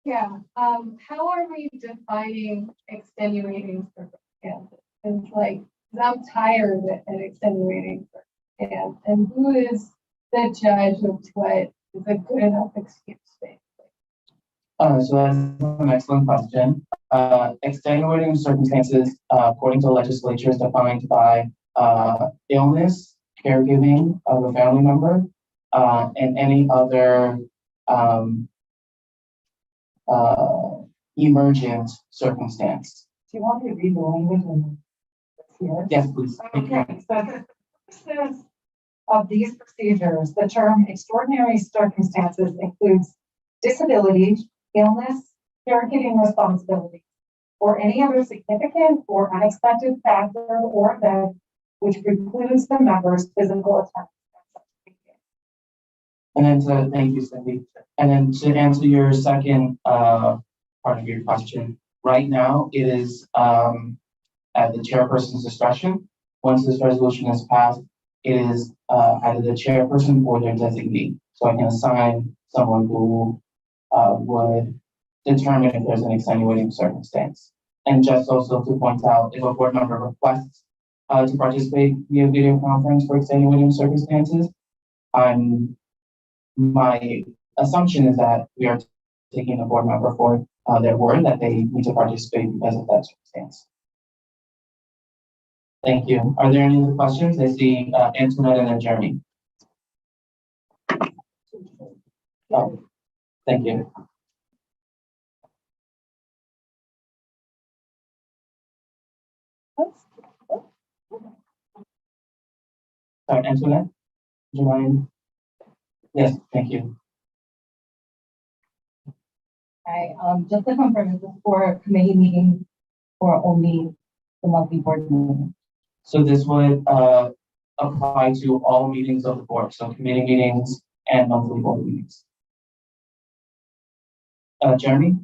Yeah, how are we defining extenuating circumstances? It's like, 'cause I'm tired of an extenuating circumstance, and who is the judge of what is a good enough excuse? So that's an excellent question. Extenuating circumstances, according to the legislature, is defined by illness, caregiving of a family member, and any other emergent circumstance. Do you want me to read the language here? Yes, please. Okay, so the purposes of these procedures, the term extraordinary circumstances includes disability, illness, caregiving responsibility, or any other significant or unexpected factor or event which precludes the member's physical attendance. And then thank you, Cindy. And then to answer your second part of your question, right now it is at the chairperson's discretion. Once this resolution is passed, it is either the chairperson or their designee. So I can assign someone who would determine if there's an extenuating circumstance. And just also to point out, if a board member requests to participate via video conference for extenuating circumstances, my assumption is that we are taking a board member for their word that they need to participate because of that circumstance. Thank you. Are there any other questions? I see Antoinette and then Jeremy. Oh, thank you. Sorry, Antoinette, do you mind? Yes, thank you. Hi, just to confirm, is this for committee meeting or only the monthly board meeting? So this would apply to all meetings of the board, so committee meetings and monthly board meetings. Jeremy?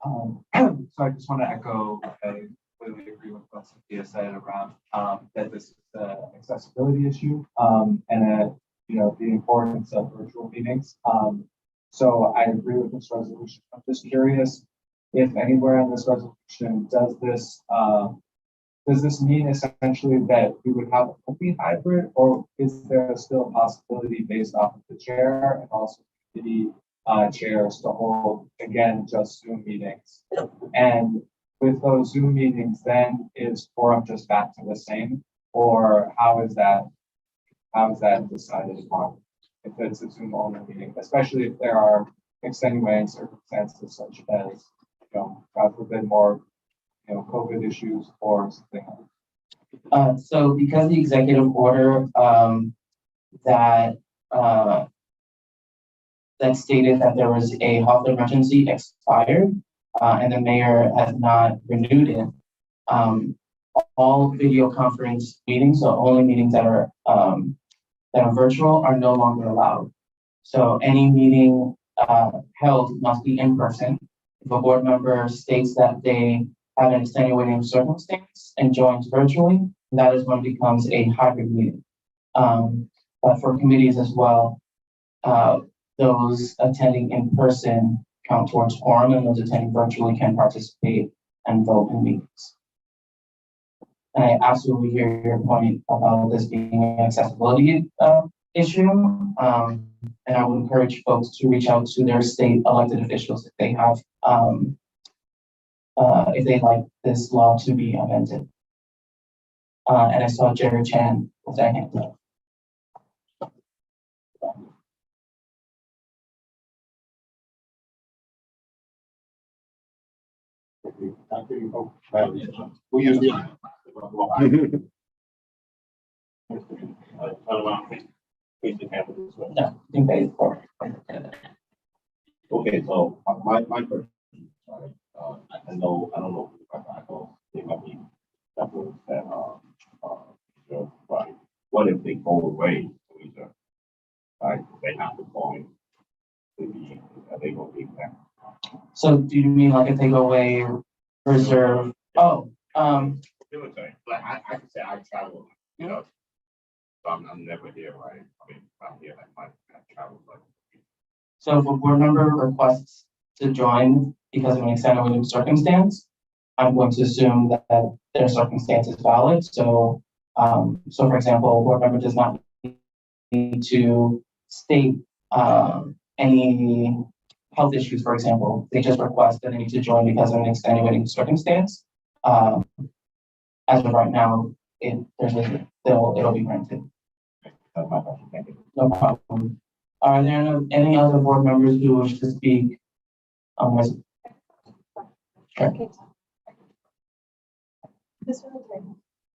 So I just want to echo, I completely agree with what Cynthia said around that this is an accessibility issue and the importance of virtual meetings. So I agree with this resolution. I'm just curious if anywhere in this resolution does this mean essentially that we would have a complete hybrid, or is there still a possibility based off of the chair and also the chairs to hold, again, just Zoom meetings? And with those Zoom meetings, then is quorum just back to the same, or how is that decided upon if it's a Zoom only meeting, especially if there are extenuating circumstances such as, God forbid, more, COVID issues or something else? So because the executive order that that stated that there was a health emergency expired and the mayor has not renewed it, all video conference meetings, so only meetings that are virtual, are no longer allowed. So any meeting held must be in person. If a board member states that they have an extenuating circumstance and joins virtually, that is when it becomes a hybrid meeting. But for committees as well, those attending in person count towards quorum, and those attending virtually can participate and vote in meetings. And I absolutely hear your point about this being an accessibility issue. And I would encourage folks to reach out to their state elected officials if they have, if they'd like this law to be amended. And I saw Jerry Chan with that hand up. We use the. No, in phase 4. Okay, so my question, sorry, I don't know if I know, it might be that was that, but what if they go away, either, like, they have to point to be, are they gonna be back? So do you mean like if they go away, reserve? Oh, Military, like, I can say I travel, so I'm never here, right? I mean, I'm here, I travel, but. so if a board member requests to join because of an extenuating circumstance, I'm going to assume that their circumstance is valid. So, so for example, a board member does not need to state any health issues, for example. They just request that they need to join because of an extenuating circumstance. As of right now, it'll be granted. That's my question, thank you. No problem. Are there any other board members who wish to speak on this? Sure. This is okay.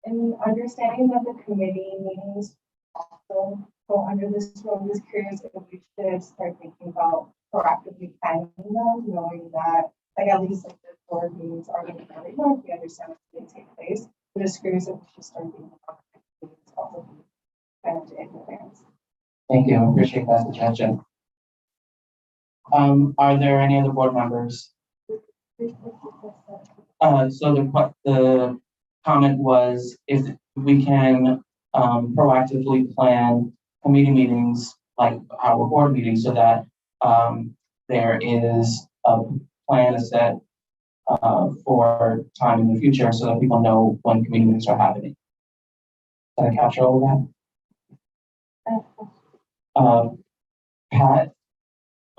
And understanding that the committee meetings also go under this rule, I'm just curious if we should start thinking about proactively planning them, knowing that, like, at least like the board meetings are going to be every month, we understand what's going to take place. I'm just curious if we should start thinking about meetings also kind of in advance. Thank you. Appreciate that suggestion. Are there any other board members? So the comment was if we can proactively plan committee meetings like our board meetings so that there is a plan set for time in the future so that people know when committee meetings are happening. Did I capture all of that? Pat,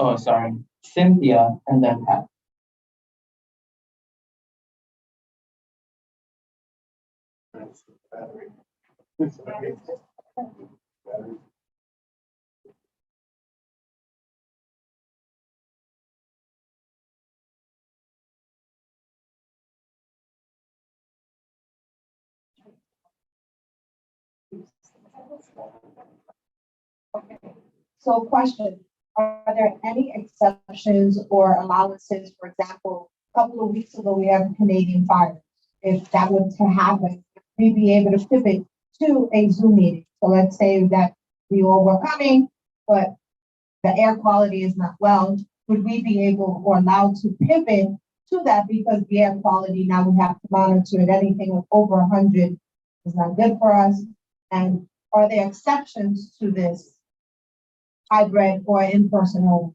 oh, sorry, Cynthia, and then Pat. Okay, so question, are there any exceptions or allowances? For example, a couple of weeks ago, we had a Canadian fire. If that were to happen, we'd be able to pivot to a Zoom meeting. So let's say that we all were coming, but the air quality is not well. Would we be able or allowed to pivot to that because the air quality now we have to monitor it? Anything over 100 is not good for us. And are there exceptions to this hybrid or in-person only?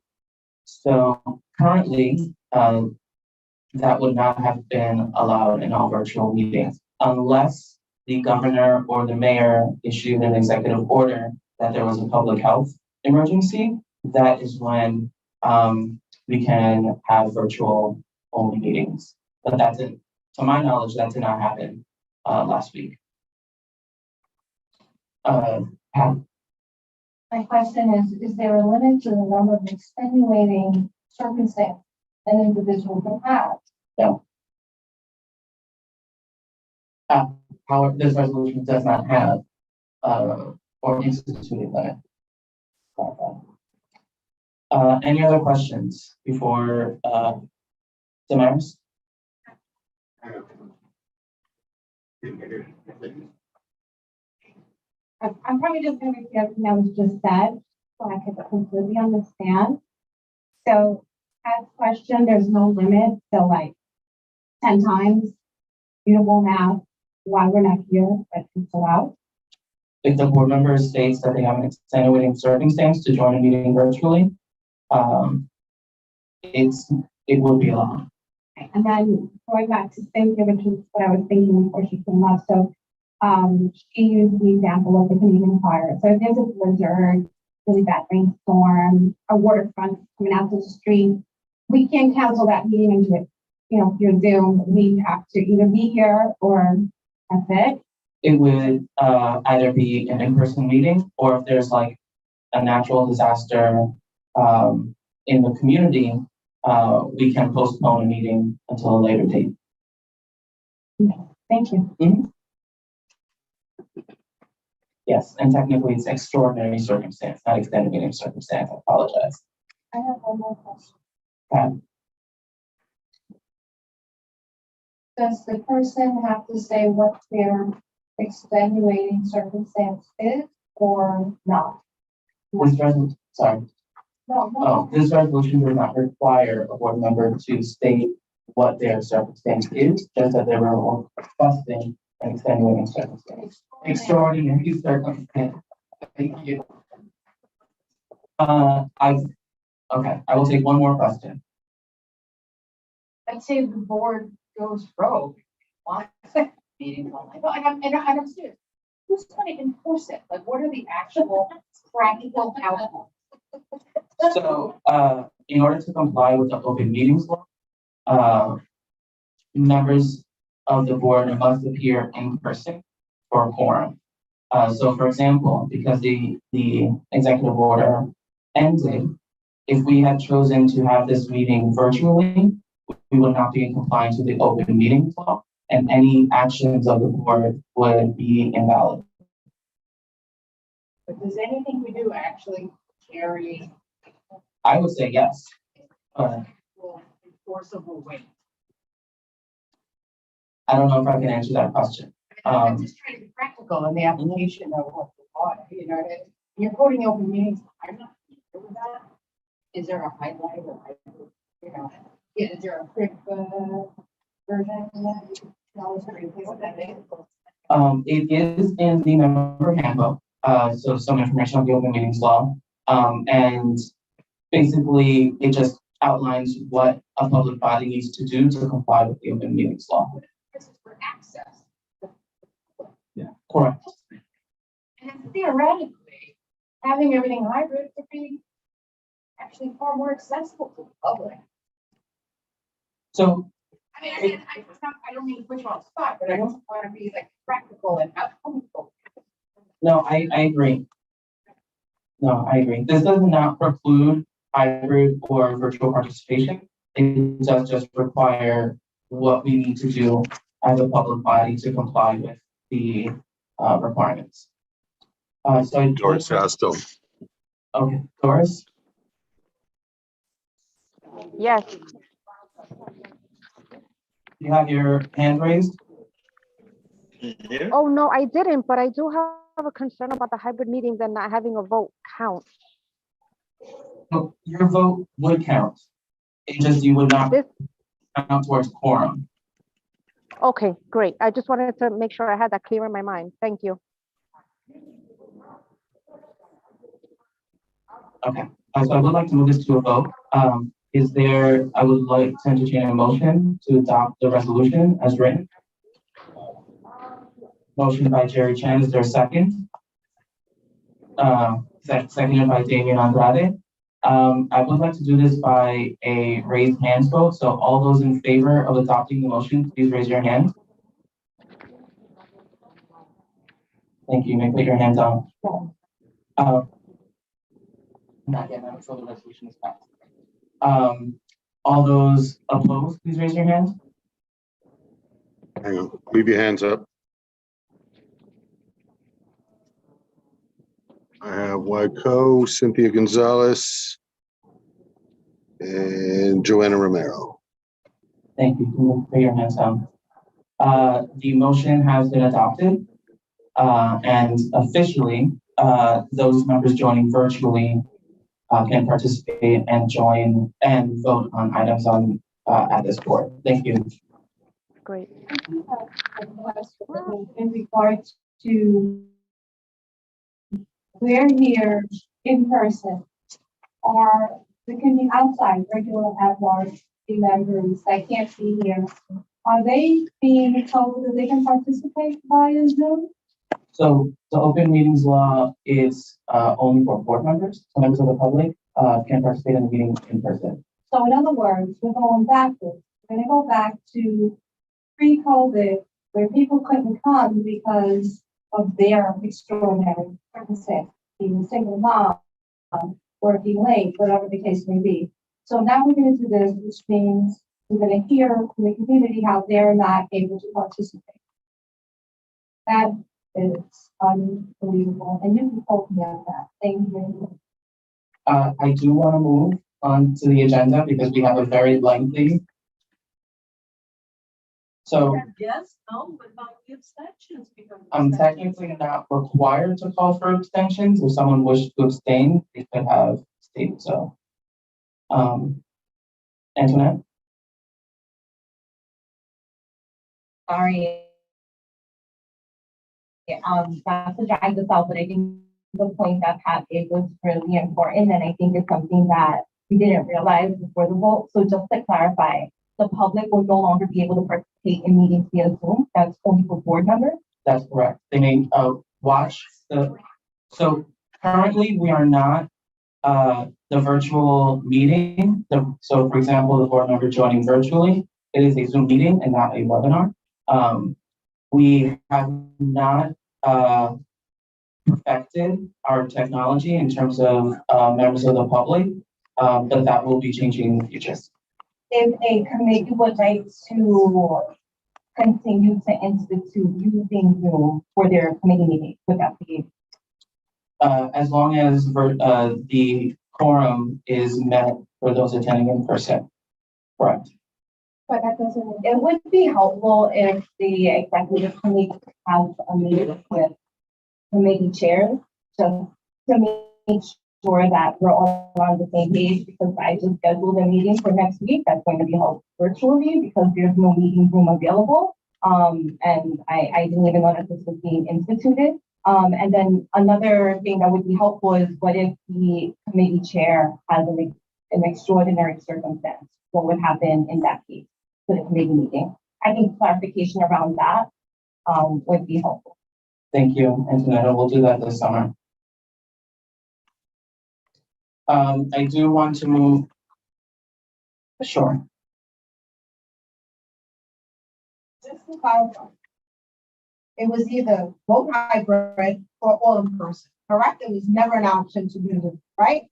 So currently, that would not have been allowed in all virtual meetings unless the governor or the mayor issued an executive order that there was a public health emergency. That is when we can have virtual only meetings. But that didn't, to my knowledge, that did not happen last week. Pat? My question is there a limit to the number of extenuating circumstances an individual can have? No. However, this resolution does not have or institute limit. Any other questions before Damaris? I'm probably just going to repeat everything that was just said, so I could completely understand. So, as question, there's no limit, so like 10 times, beautiful math, why we're not here, but it's allowed. If the board member states that they have an extenuating circumstance to join a meeting virtually, it will be allowed. And then going back to Cynthia, which is what I was thinking before she came up. So she used the example of the Canadian fire. So if there's a blizzard, really bad rainstorm, a waterfront coming out to the street, we can't cancel that meeting and do it, through Zoom. We have to either be here or that's it. It would either be an in-person meeting, or if there's like a natural disaster in the community, we can postpone a meeting until a later date. Thank you. Mm-hmm. Yes, and technically it's extraordinary circumstance, not extenuating circumstance. I apologize. I have one more question. Okay. Does the person have to say what their extenuating circumstance is or not? Sorry. No. Oh, this resolution does not require a board member to state what their circumstance is, just that they were requesting an extenuating circumstance. Extraordinary circumstance. Thank you. Okay, I will take one more question. Let's say the board goes rogue, wants meetings online. No, and I'm serious. Who's going to enforce it? Like, what are the actual practical outcomes? So, in order to comply with the open meetings law, members of the board must appear in person for a quorum. So, for example, because the executive order ended, if we had chosen to have this meeting virtually, we would not be in compliance with the open meetings law, and any actions of the board would be invalid. But does anything we do actually carry I would say yes. enforceable weight? I don't know if I can answer that question. I'm just trying to be practical in the application of what the law, you're quoting open meetings. I'm not sure with that. Is there a highlight or, is there a quick version of that? You can tell us what that is. It is in the member handbook, so some information on the open meetings law. And basically it just outlines what a public body needs to do to comply with the open meetings law. This is for access. Yeah, correct. And theoretically, having everything hybrid could be actually far more accessible to the public. So I don't mean to put you on the spot, but I also want to be like practical and helpful. No, I agree. No, I agree. This does not preclude hybrid or virtual participation. It does just require what we need to do as a public body to comply with the requirements. So Doris Sasto. Okay, Doris, Yes. you have your hand raised. Oh, no, I didn't, but I do have a concern about the hybrid meetings and not having a vote count. So your vote would count. It just you would not This, count towards quorum. okay, great. I just wanted to make sure I had that clear in my mind. Thank you. Okay, so I would like to move this to a vote. I would like to entertain a motion to adopt the resolution as written. Motion by Jerry Chen, is there a second? Seconded by Damian Andrade. I would like to do this by a raised hands vote. So all those in favor of adopting the motion, please raise your hand. Thank you. You may put your hands on. Not yet, until the resolution is passed. All those opposed, please raise your hand. Hang on, leave your hands up. I have Wyco, Cynthia Gonzalez, and Joanna Romero. Thank you. You may put your hands down. The motion has been adopted. And officially, those members joining virtually can participate and join and vote on items on at this board. Thank you. Great. In regards to we're here in person, or we can be outside, regular at-large members that can't be here. Are they being told that they can participate via Zoom? So the open meetings law is only for board members. So members of the public can participate in the meeting in person. So in other words, we're going backwards. We're gonna go back to pre-COVID, where people couldn't come because of their extraordinary circumstance, being a single mom, working late, whatever the case may be. So now we're gonna do this, which means we're gonna hear from the community how they're not able to participate. That is unbelievable, and you can quote me on that. Thank you. I do want to move on to the agenda because we have a very lengthy. So Yes, no, but about the abstentions. I'm technically not required to call for abstentions. If someone wished to abstain, they could have stated so. Antoinette? Sorry. Not to drag this out, but I think the point that Pat made was really important, and I think it's something that we didn't realize before the vote. So just to clarify, the public will no longer be able to participate in meetings via Zoom. That's only for board members. That's correct. They may watch the, so currently we are not the virtual meeting. So for example, the board member joining virtually, it is a Zoom meeting and not a webinar. We have not perfected our technology in terms of members of the public, but that will be changing in the future. If a committee would like to continue to institute using Zoom for their committee meetings, would that be? As long as the quorum is met for those attending in person. Correct. But that doesn't, it would be helpful if the executive committee has a meeting with committee chairs, just to make sure that we're all on the same page, because I just scheduled a meeting for next week that's going to be held virtually because there's no meeting room available. And I didn't even know that this was being instituted. And then another thing that would be helpful is what if the committee chair has an extraordinary circumstance? What would happen in that case for the committee meeting? I think clarification around that would be helpful. Thank you, Antonetta. We'll do that this summer. I do want to move. Sure. to clarify. It was either vote hybrid or all in person, correct? It was never an option to do this, right?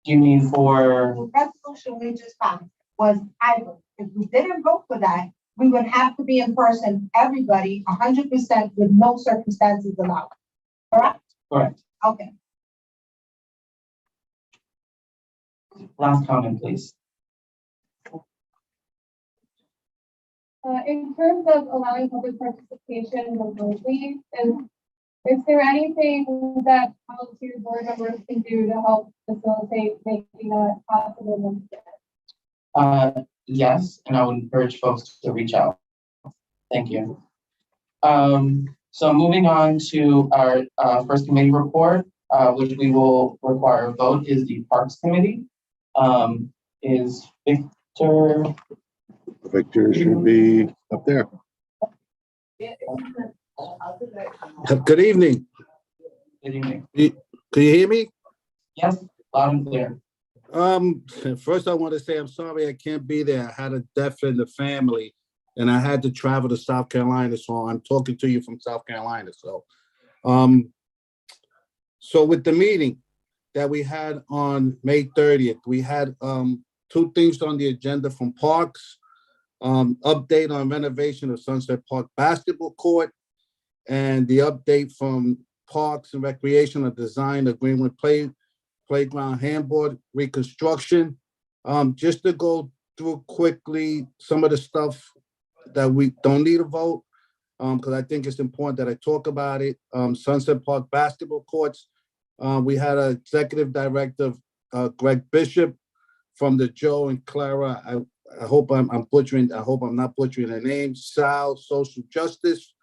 Do you mean for, The resolution we just passed was hybrid. If we didn't vote for that, we would have to be in person, everybody, 100% with no circumstances allowed, correct? correct, Okay. last comment, please. In terms of allowing public participation remotely, is there anything that volunteer board members can do to help facilitate making that possible? Yes, and I would encourage folks to reach out. Thank you. So moving on to our first committee report, which we will require a vote, is the Parks Committee. Is Victor? Victor should be up there. Good evening. Good evening. Can you hear me? Yes, loud and clear. First I want to say I'm sorry I can't be there. I had a death in the family and I had to travel to South Carolina. So I'm talking to you from South Carolina. So with the meeting that we had on May 30th, we had two things on the agenda from Parks. Update on renovation of Sunset Park basketball court, and the update from Parks and Recreation of design of Greenwood Playground handboard reconstruction. Just to go through quickly some of the stuff that we don't need a vote, because I think it's important that I talk about it. Sunset Park basketball courts. We had an executive director, Greg Bishop, from the Joe and Clara. I hope I'm not butchering their name. Sal Social Justice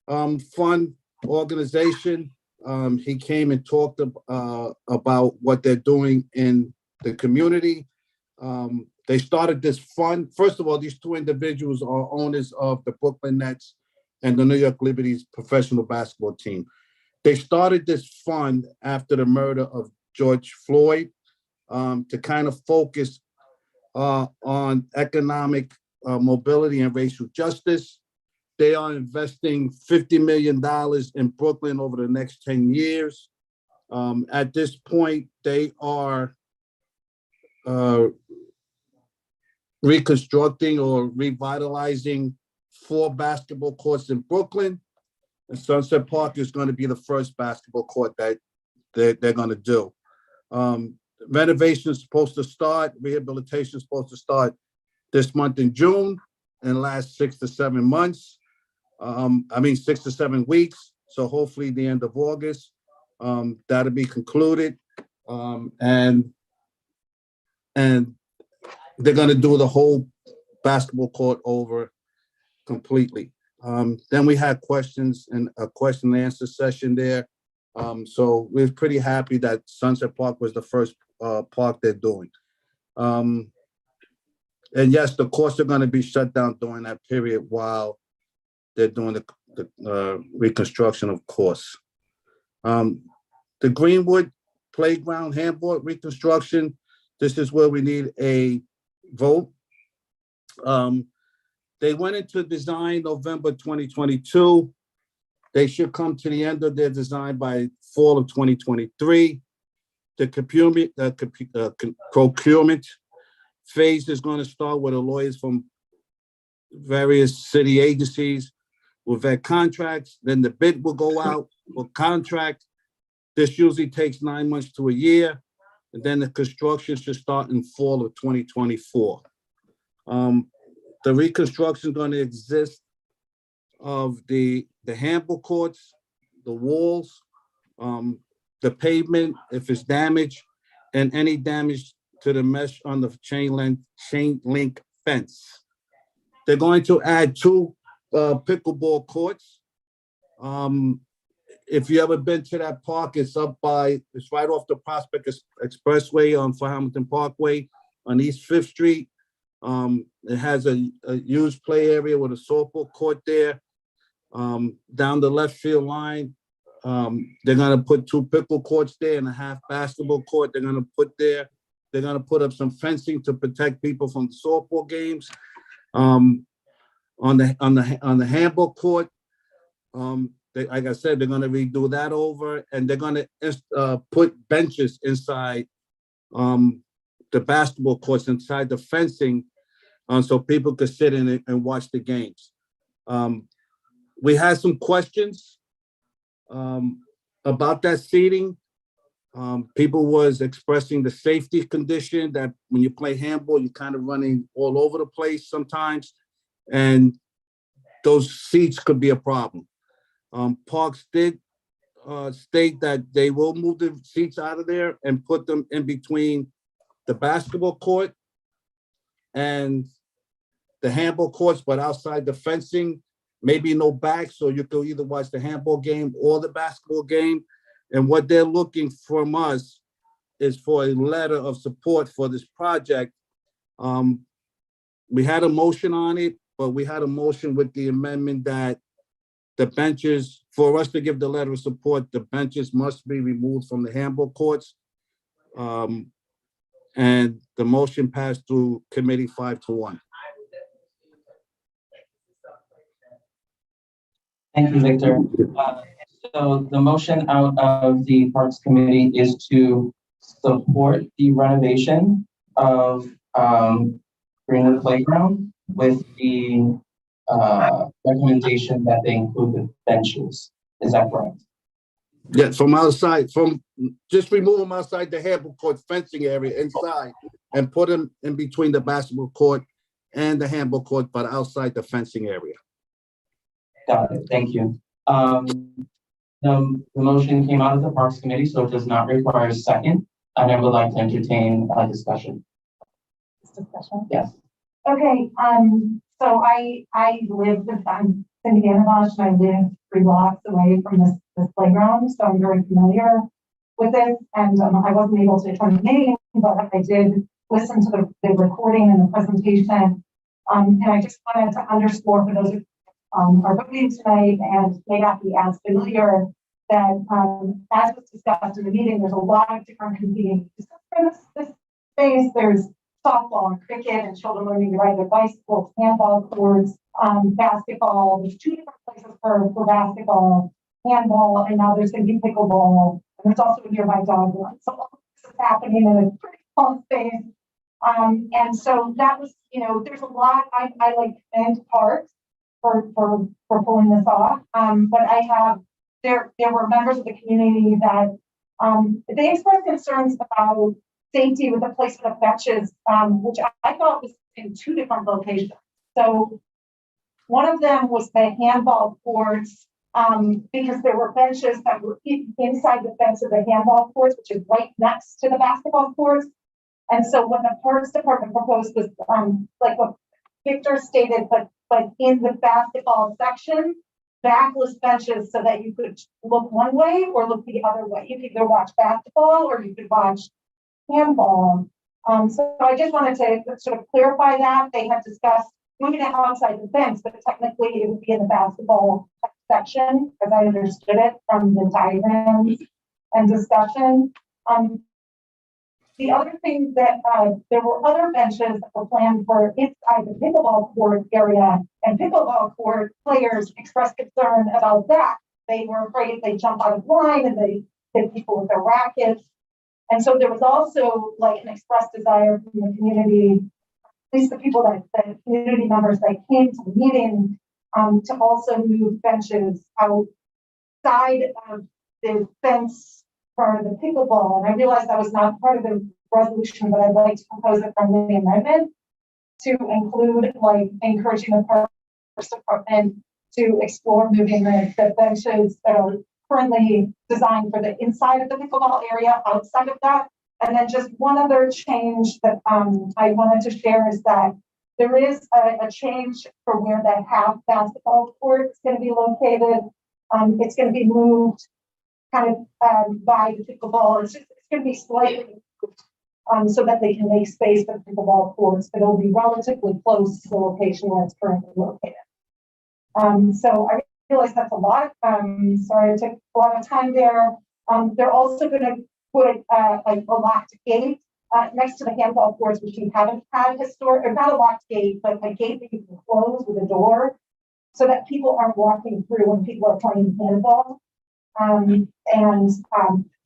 Fund organization. He came and talked about what they're doing in the community. They started this fund. First of all, these two individuals are owners of the Brooklyn Nets and the New York Liberty's professional basketball team. They started this fund after the murder of George Floyd to kind of focus on economic mobility and racial justice. They are investing $50 million in Brooklyn over the next 10 years. At this point, they are reconstructing or revitalizing 4 basketball courts in Brooklyn. And Sunset Park is going to be the first basketball court that they're going to do. Renovation is supposed to start, rehabilitation is supposed to start this month in June and last 6 to 7 months. 6 to 7 weeks. So hopefully the end of August, that'll be concluded. And they're going to do the whole basketball court over completely. Then we had questions and a question and answer session there. So we're pretty happy that Sunset Park was the first park they're doing. And yes, the courts are going to be shut down during that period while they're doing the reconstruction, of course. The Greenwood Playground handboard reconstruction, this is where we need a vote. They went into design November 2022. They should come to the end of their design by fall of 2023. The procurement phase is going to start with the lawyers from various city agencies will vet contracts. Then the bid will go out for contract. This usually takes 9 months to a year. And then the construction should start in fall of 2024. The reconstruction is going to exist of the handball courts, the walls, the pavement, if it's damaged, and any damage to the mesh on the chain link fence. They're going to add 2 pickleball courts. If you ever been to that park, it's right off the Prospect Expressway on for Hamilton Parkway on East 5th Street. It has a used play area with a softball court there. Down the left field line, they're going to put 2 pickle courts there and a half basketball court they're going to put there. They're going to put up some fencing to protect people from the softball games. On the handball court, like I said, they're gonna redo that over, and they're gonna put benches inside the basketball courts, inside the fencing, so people could sit in it and watch the games. We had some questions about that seating. People was expressing the safety condition that when you play handball, you're kind of running all over the place sometimes, and those seats could be a problem. Parks did state that they will move the seats out of there and put them in between the basketball court and the handball courts, but outside the fencing, maybe no back, so you could either watch the handball game or the basketball game. And what they're looking from us is for a letter of support for this project. We had a motion on it, but we had a motion with the amendment that the benches, for us to give the letter of support, the benches must be removed from the handball courts. And the motion passed through committee 5-1. Thank you, Victor. So the motion out of the Parks Committee is to support the renovation of Greenwood Playground with the recommendation that they include the benches. Is that correct? Yeah, from outside, just remove them outside the handball court fencing area inside and put them in between the basketball court and the handball court, but outside the fencing area. Got it. Thank you. The motion came out of the Parks Committee, so it does not require a second. And I would like to entertain a discussion. Discussion? Yes. Okay, so I live with, I'm Cindy Anavash, and I live 3 blocks away from this playground, so I'm very familiar with it. And I wasn't able to attend the meeting, but I did listen to the recording and the presentation. And I just wanted to underscore for those who are voting tonight and may not be as familiar that as was discussed in the meeting, there's a lot of different competing uses for this space. There's softball and cricket and children learning to ride their bicycles, handball courts, basketball. There's 2 different places for basketball, handball, and now there's going to be pickleball. And there's also a nearby dog run. So all this is happening in a pretty small space. And so that was, there's a lot. I like commend Parks for pulling this off. But there were members of the community that they expressed concerns about safety with the placement of benches, which I thought was in 2 different locations. So one of them was the handball courts, because there were benches that were inside the fence of the handball courts, which is right next to the basketball courts. And so what the Parks Department proposed was like what Victor stated, but in the basketball section, backless benches so that you could look one way or look the other way. You could either watch basketball or you could watch handball. So I just wanted to sort of clarify that. They had discussed moving it outside the fence, but technically it would be in the basketball section, as I understood it from the diagrams and discussion. The other thing that there were other benches that were planned for inside the pickleball court area, and pickleball court players expressed concern about that. They were afraid they jump out of line and they hit people with their rackets. And so there was also like an expressed desire from the community, at least the people that community members that came to the meeting, to also move benches outside of the fence for the pickleball. And I realized that was not part of the resolution, but I'd like to propose a friendly amendment to include like encouraging the Parks Department to explore moving the benches that are currently designed for the inside of the pickleball area outside of that. And then just one other change that I wanted to share is that there is a change for where the half basketball court is going to be located. It's going to be moved kind of by the pickleball. It's going to be slightly moved, so that they can make space for the pickleball courts, but it'll be relatively close to the location where it's currently located. So I realize that's a lot. Sorry, I took a lot of time there. They're also going to put like a locked gate next to the handball courts, which we haven't had historic, or not a locked gate, but a gate that you can close with a door so that people aren't walking through when people are playing handball.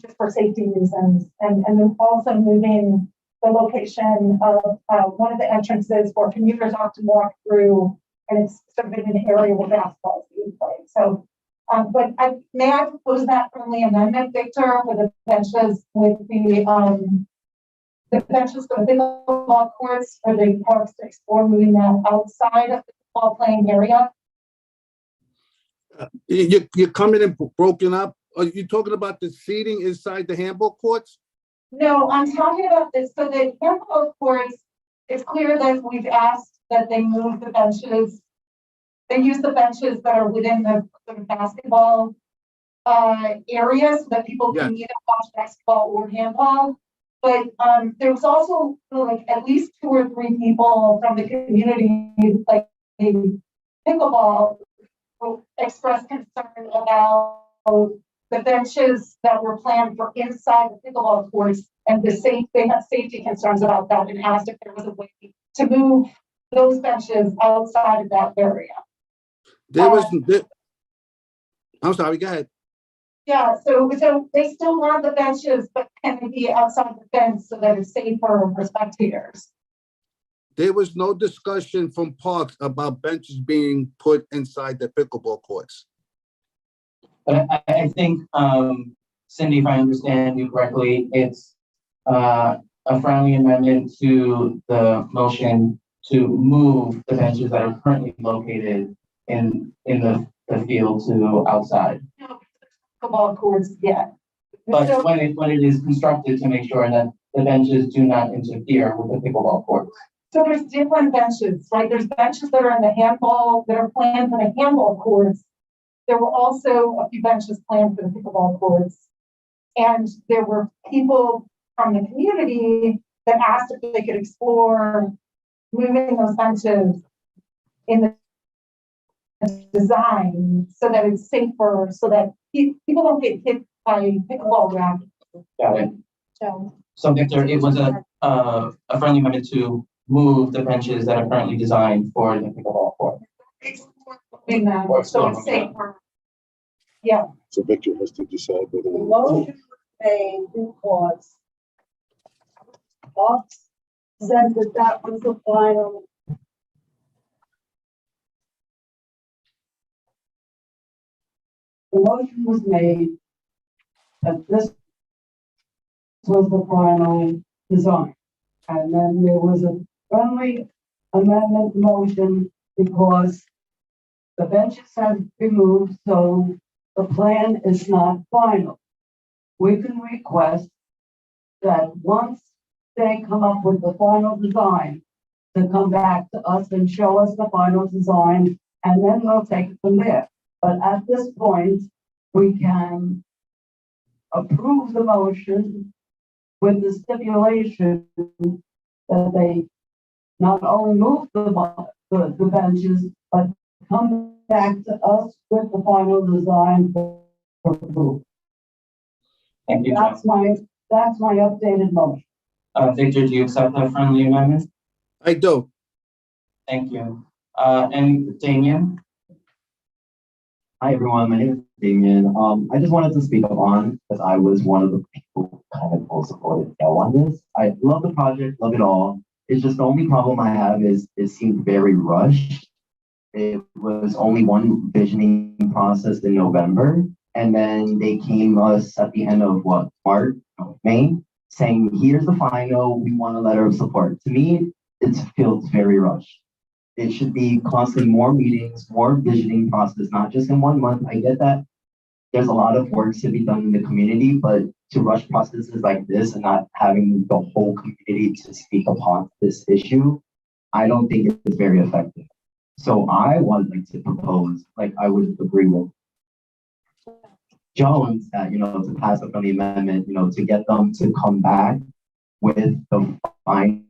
Just for safety reasons, and then also moving the location of one of the entrances for commuters often walk through, and it's sort of in an area where basketball is being played. So, may I propose that friendly amendment, Victor, for the benches with the benches for the pickleball courts for the parks to explore, moving that outside of the ball playing area? You're coming in broken up. Are you talking about the seating inside the handball courts? No, I'm talking about this. So the handball courts, it's clear that we've asked that they move the benches. They use the benches that are within the sort of basketball area so that people can either watch basketball or handball. But there was also like at least 2 or 3 people from the community, like pickleball, who expressed concern about the benches that were planned for inside the pickleball courts, and they had safety concerns about that and asked if there was a way to move those benches outside of that area. I'm sorry, go ahead. Yeah, so they still want the benches, but can they be outside the fence so that it's safer for spectators? There was no discussion from Parks about benches being put inside the pickleball courts. But I think, Cindy, if I understand you correctly, it's a friendly amendment to the motion to move the benches that are currently located in the field to outside. Pickleball courts, yeah. But So, when it is constructed, to make sure that the benches do not interfere with the pickleball courts. so there's different benches, right? There's benches that are in the handball, that are planned for the handball courts. There were also a few benches planned for the pickleball courts. And there were people from the community that asked if they could explore moving those benches in the design so that it's safer, so that people don't get hit by pickleball rackets. Got it. So Victor, it was a friendly amendment to move the benches that are currently designed for the pickleball court. In that, so it's safer. Yeah. So Victor has to decide whether. The motion made because Fox said that was the final. The motion was made that this was the final design. And then there was a friendly amendment motion because the benches have been moved, so the plan is not final. We can request that once they come up with the final design, to come back to us and show us the final design, and then we'll take it from there. But at this point, we can approve the motion with the stipulation that they not only move the benches, but come back to us with the final design for approval. Thank you, That's my updated motion. Victor, do you accept that friendly amendment? I do. Thank you. And Damien? Hi, everyone. My name is Damien. I just wanted to speak up on, because I was one of the people who kind of full supported on this. I love the project, love it all. It's just the only problem I have is it seemed very rushed. It was only one visioning process in November, and then they came us at the end of May, saying, here's the final, we want a letter of support. To me, it feels very rushed. It should be constantly more meetings, more visioning process, not just in 1 month. I get that there's a lot of work to be done in the community, but to rush processes like this and not having the whole community to speak upon this issue, I don't think it's very effective. So I would like to propose, like I would agree with Jones, that, to pass up on the amendment, to get them to come back with the final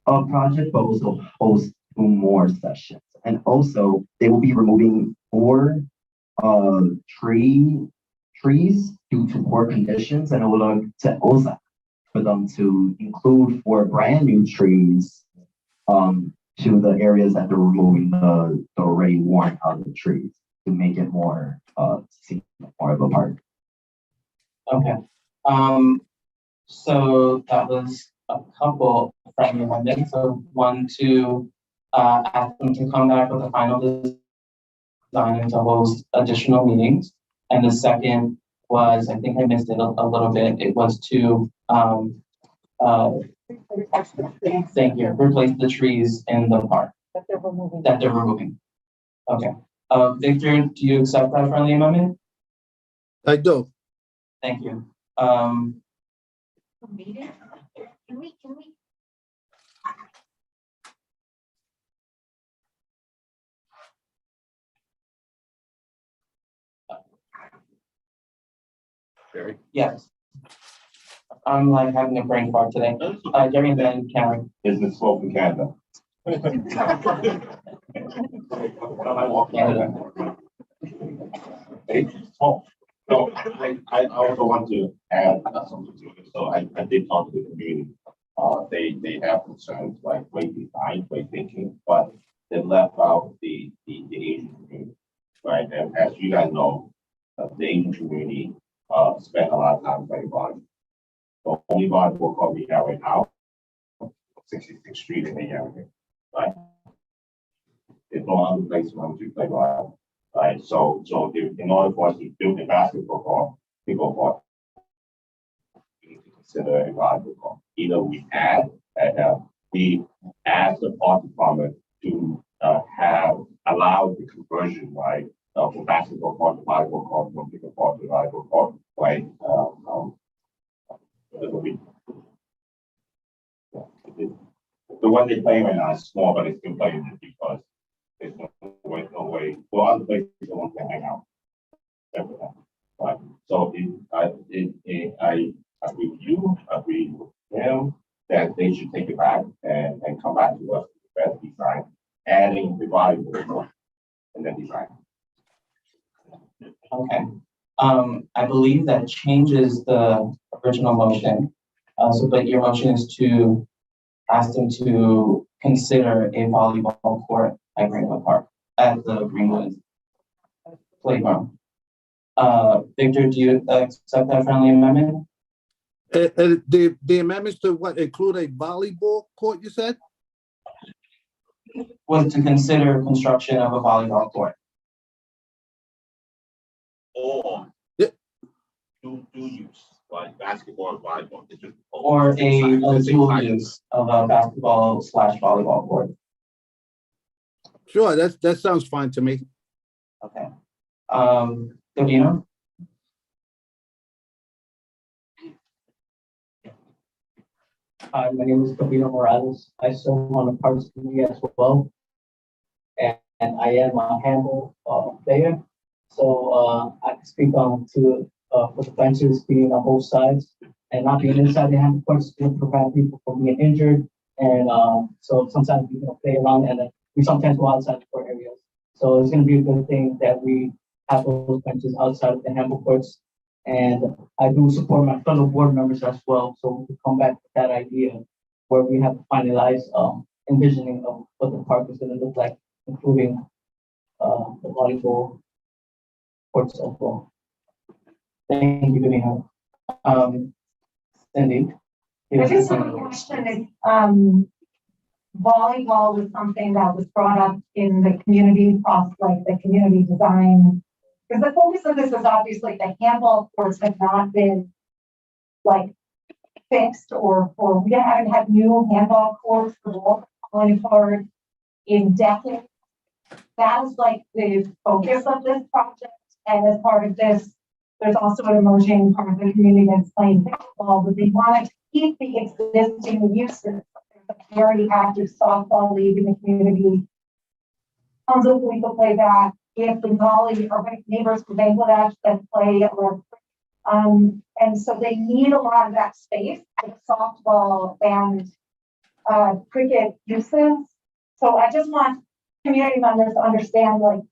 project, but also host 2 more sessions. And also they will be removing 4 trees due to poor conditions, and it will also for them to include for brand new trees to the areas that they're removing the already worn out trees to make it more seem more of a park. Okay. So that was a couple friendly amendments. So one to ask them to come back with a final design and to host additional meetings. And the second was, I think I missed it a little bit. It was to thank you, replace the trees in the park That they're removing. that they're removing. Okay. Victor, do you accept that friendly amendment? I do. Thank you. Meeting? Can we? Jerry? Yes. I'm like having a brain fart today. Jerry and then Karen. Business flow from Canada. Canada. Hey, oh, no, I also want to add something to it. So I did talk to the community. They have concerns like way design, way thinking, but they left out the Asian community, right? And as you guys know, the Asian community spend a lot of time playing volleyball. The only volleyball court we have right now, 66th Street in the area, right? There's no other place for them to play volleyball. Right, so in order for us to build a basketball court, pickleball court, we need to consider a volleyball court. Either we ask the park department to allow the conversion, right, from basketball court to volleyball court, from pickleball court to volleyball court, right? The one they play right now is small, but it's still playing it because there's no way. Well, other places don't want to hang out. Right. So I agree with you, I agree with him that they should take it back and come back to us with the best design, adding the volleyball and then design. Okay. I believe that changes the original motion. But your motion is to ask them to consider a volleyball court at Greenwood Park, at the Greenwood playground. Victor, do you accept that friendly amendment? The amendments to what include a volleyball court, you said? Was to consider construction of a volleyball court. Or Yeah. do use like basketball and volleyball. Or a dual use of a basketball/volleyball court. Sure, that sounds fine to me. Okay. Gavino? Hi, my name is Gavino Morales. I serve on the Parks Committee as well. And I am a handball player. So I can speak on for the fences being on both sides and not being inside the handball courts to prevent people from being injured. And so sometimes we play around and we sometimes go outside the court areas. So it's going to be a good thing that we have those benches outside of the handball courts. And I do support my fellow board members as well. So we can come back with that idea where we have to finalize envisioning of what the park is going to look like, including the volleyball courts as well. Thank you, Gavino. Cindy? I just have a question. Volleyball was something that was brought up in the community process, like the community design. Because the focus of this is obviously the handball courts have not been like fixed or we haven't had new handball courts for falling apart in decades. That is like the focus of this project. And as part of this, there's also an emerging part of the community that's playing basketball, but they wanted to keep the existing uses. There's a very active softball league in the community. Tons of people play that. If Bengali or neighbors from Bangladesh that play or and so they need a lot of that space, like softball and cricket uses. So I just want community members to understand, like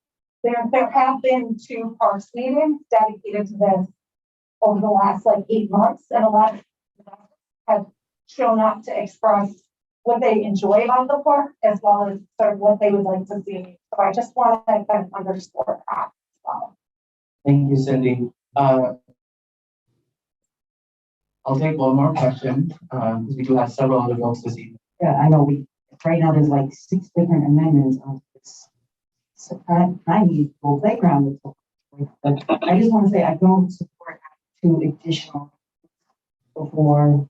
there have been 2 parks meetings dedicated to this over the last like 8 months, and a lot of had shown up to express what they enjoy about the park as well as sort of what they would like to see. So I just want to kind of underscore that as well. Thank you, Cindy. I'll take one more question, because we do have several other folks this evening. Yeah, I know right now there's like 6 different amendments on this. So I need full playground. I just want to say I don't support 2 additional before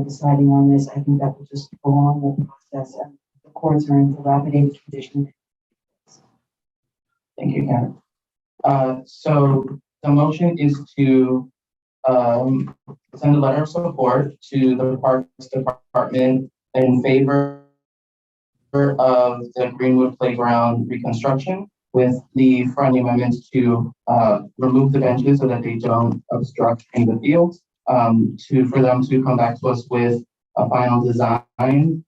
deciding on this. I think that will just prolong the process and the courts are in dilapidated condition. Thank you, Karen. So the motion is to send a letter of support to the Parks Department in favor of the Greenwood Playground reconstruction with the friendly amendments to remove the benches so that they don't obstruct in the fields, for them to come back to us with a final design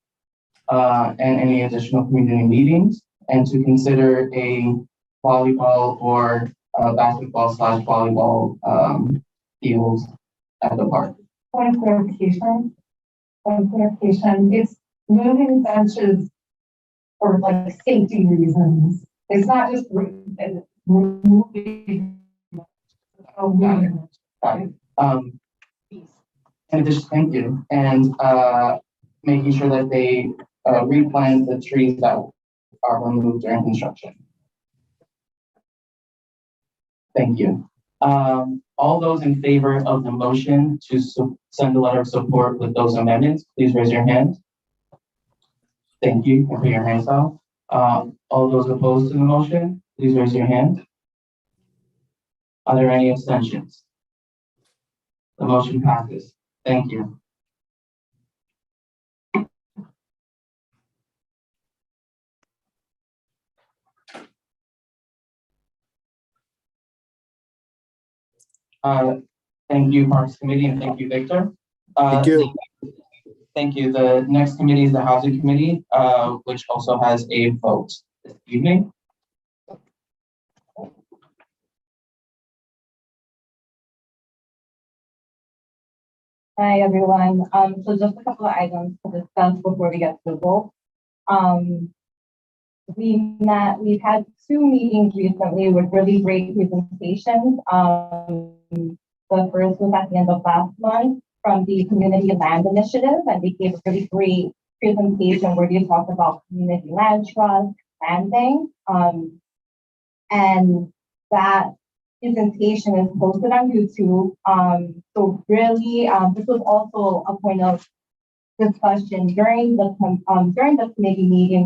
and any additional community meetings, and to consider a volleyball or basketball/volleyball fields at the park. Point of clarification. It's moving benches for like safety reasons. It's not just removing. Got it. And just thank you, and making sure that they replant the trees that are removed during construction. Thank you. All those in favor of the motion to send a letter of support with those amendments, please raise your hand. Thank you, and put your hands up. All those opposed to the motion, please raise your hand. Are there any abstentions? The motion passes. Thank you. Thank you, Parks Committee, and thank you, Victor. Thank you. Thank you. The next committee is the Housing Committee, which also has a vote this evening. Hi, everyone. So just a couple of items to discuss before we get to the vote. We've had 2 meetings recently with really great presentations. The first was at the end of last month from the Community Land Initiative, and they gave a really great presentation where they talked about community land trust, land bank. And that presentation is posted on YouTube. So really, this was also a point of discussion during the committee meeting.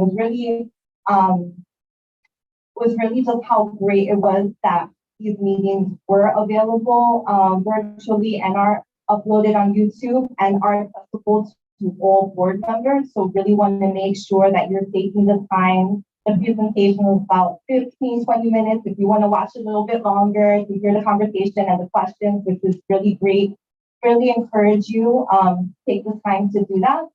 Was really just how great it was that these meetings were available virtually and are uploaded on YouTube and are accessible to all board members. So really want to make sure that you're taking the time. The presentation was about 15, 20 minutes. If you want to watch a little bit longer to hear the conversation and the questions, which is really great, really encourage you take the time to do that.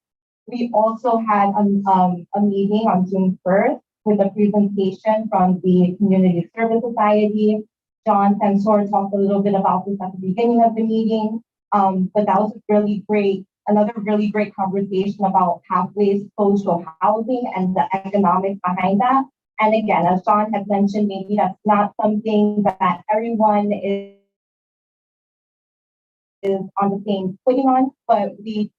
We also had a meeting on June 1st with a presentation from the Community Service Society. John Tensor talked a little bit about this at the beginning of the meeting, but that was really great. Another really great conversation about pathways to social housing and the economics behind that. And again, as John had mentioned, maybe that's not something that everyone is on the same footing on, but the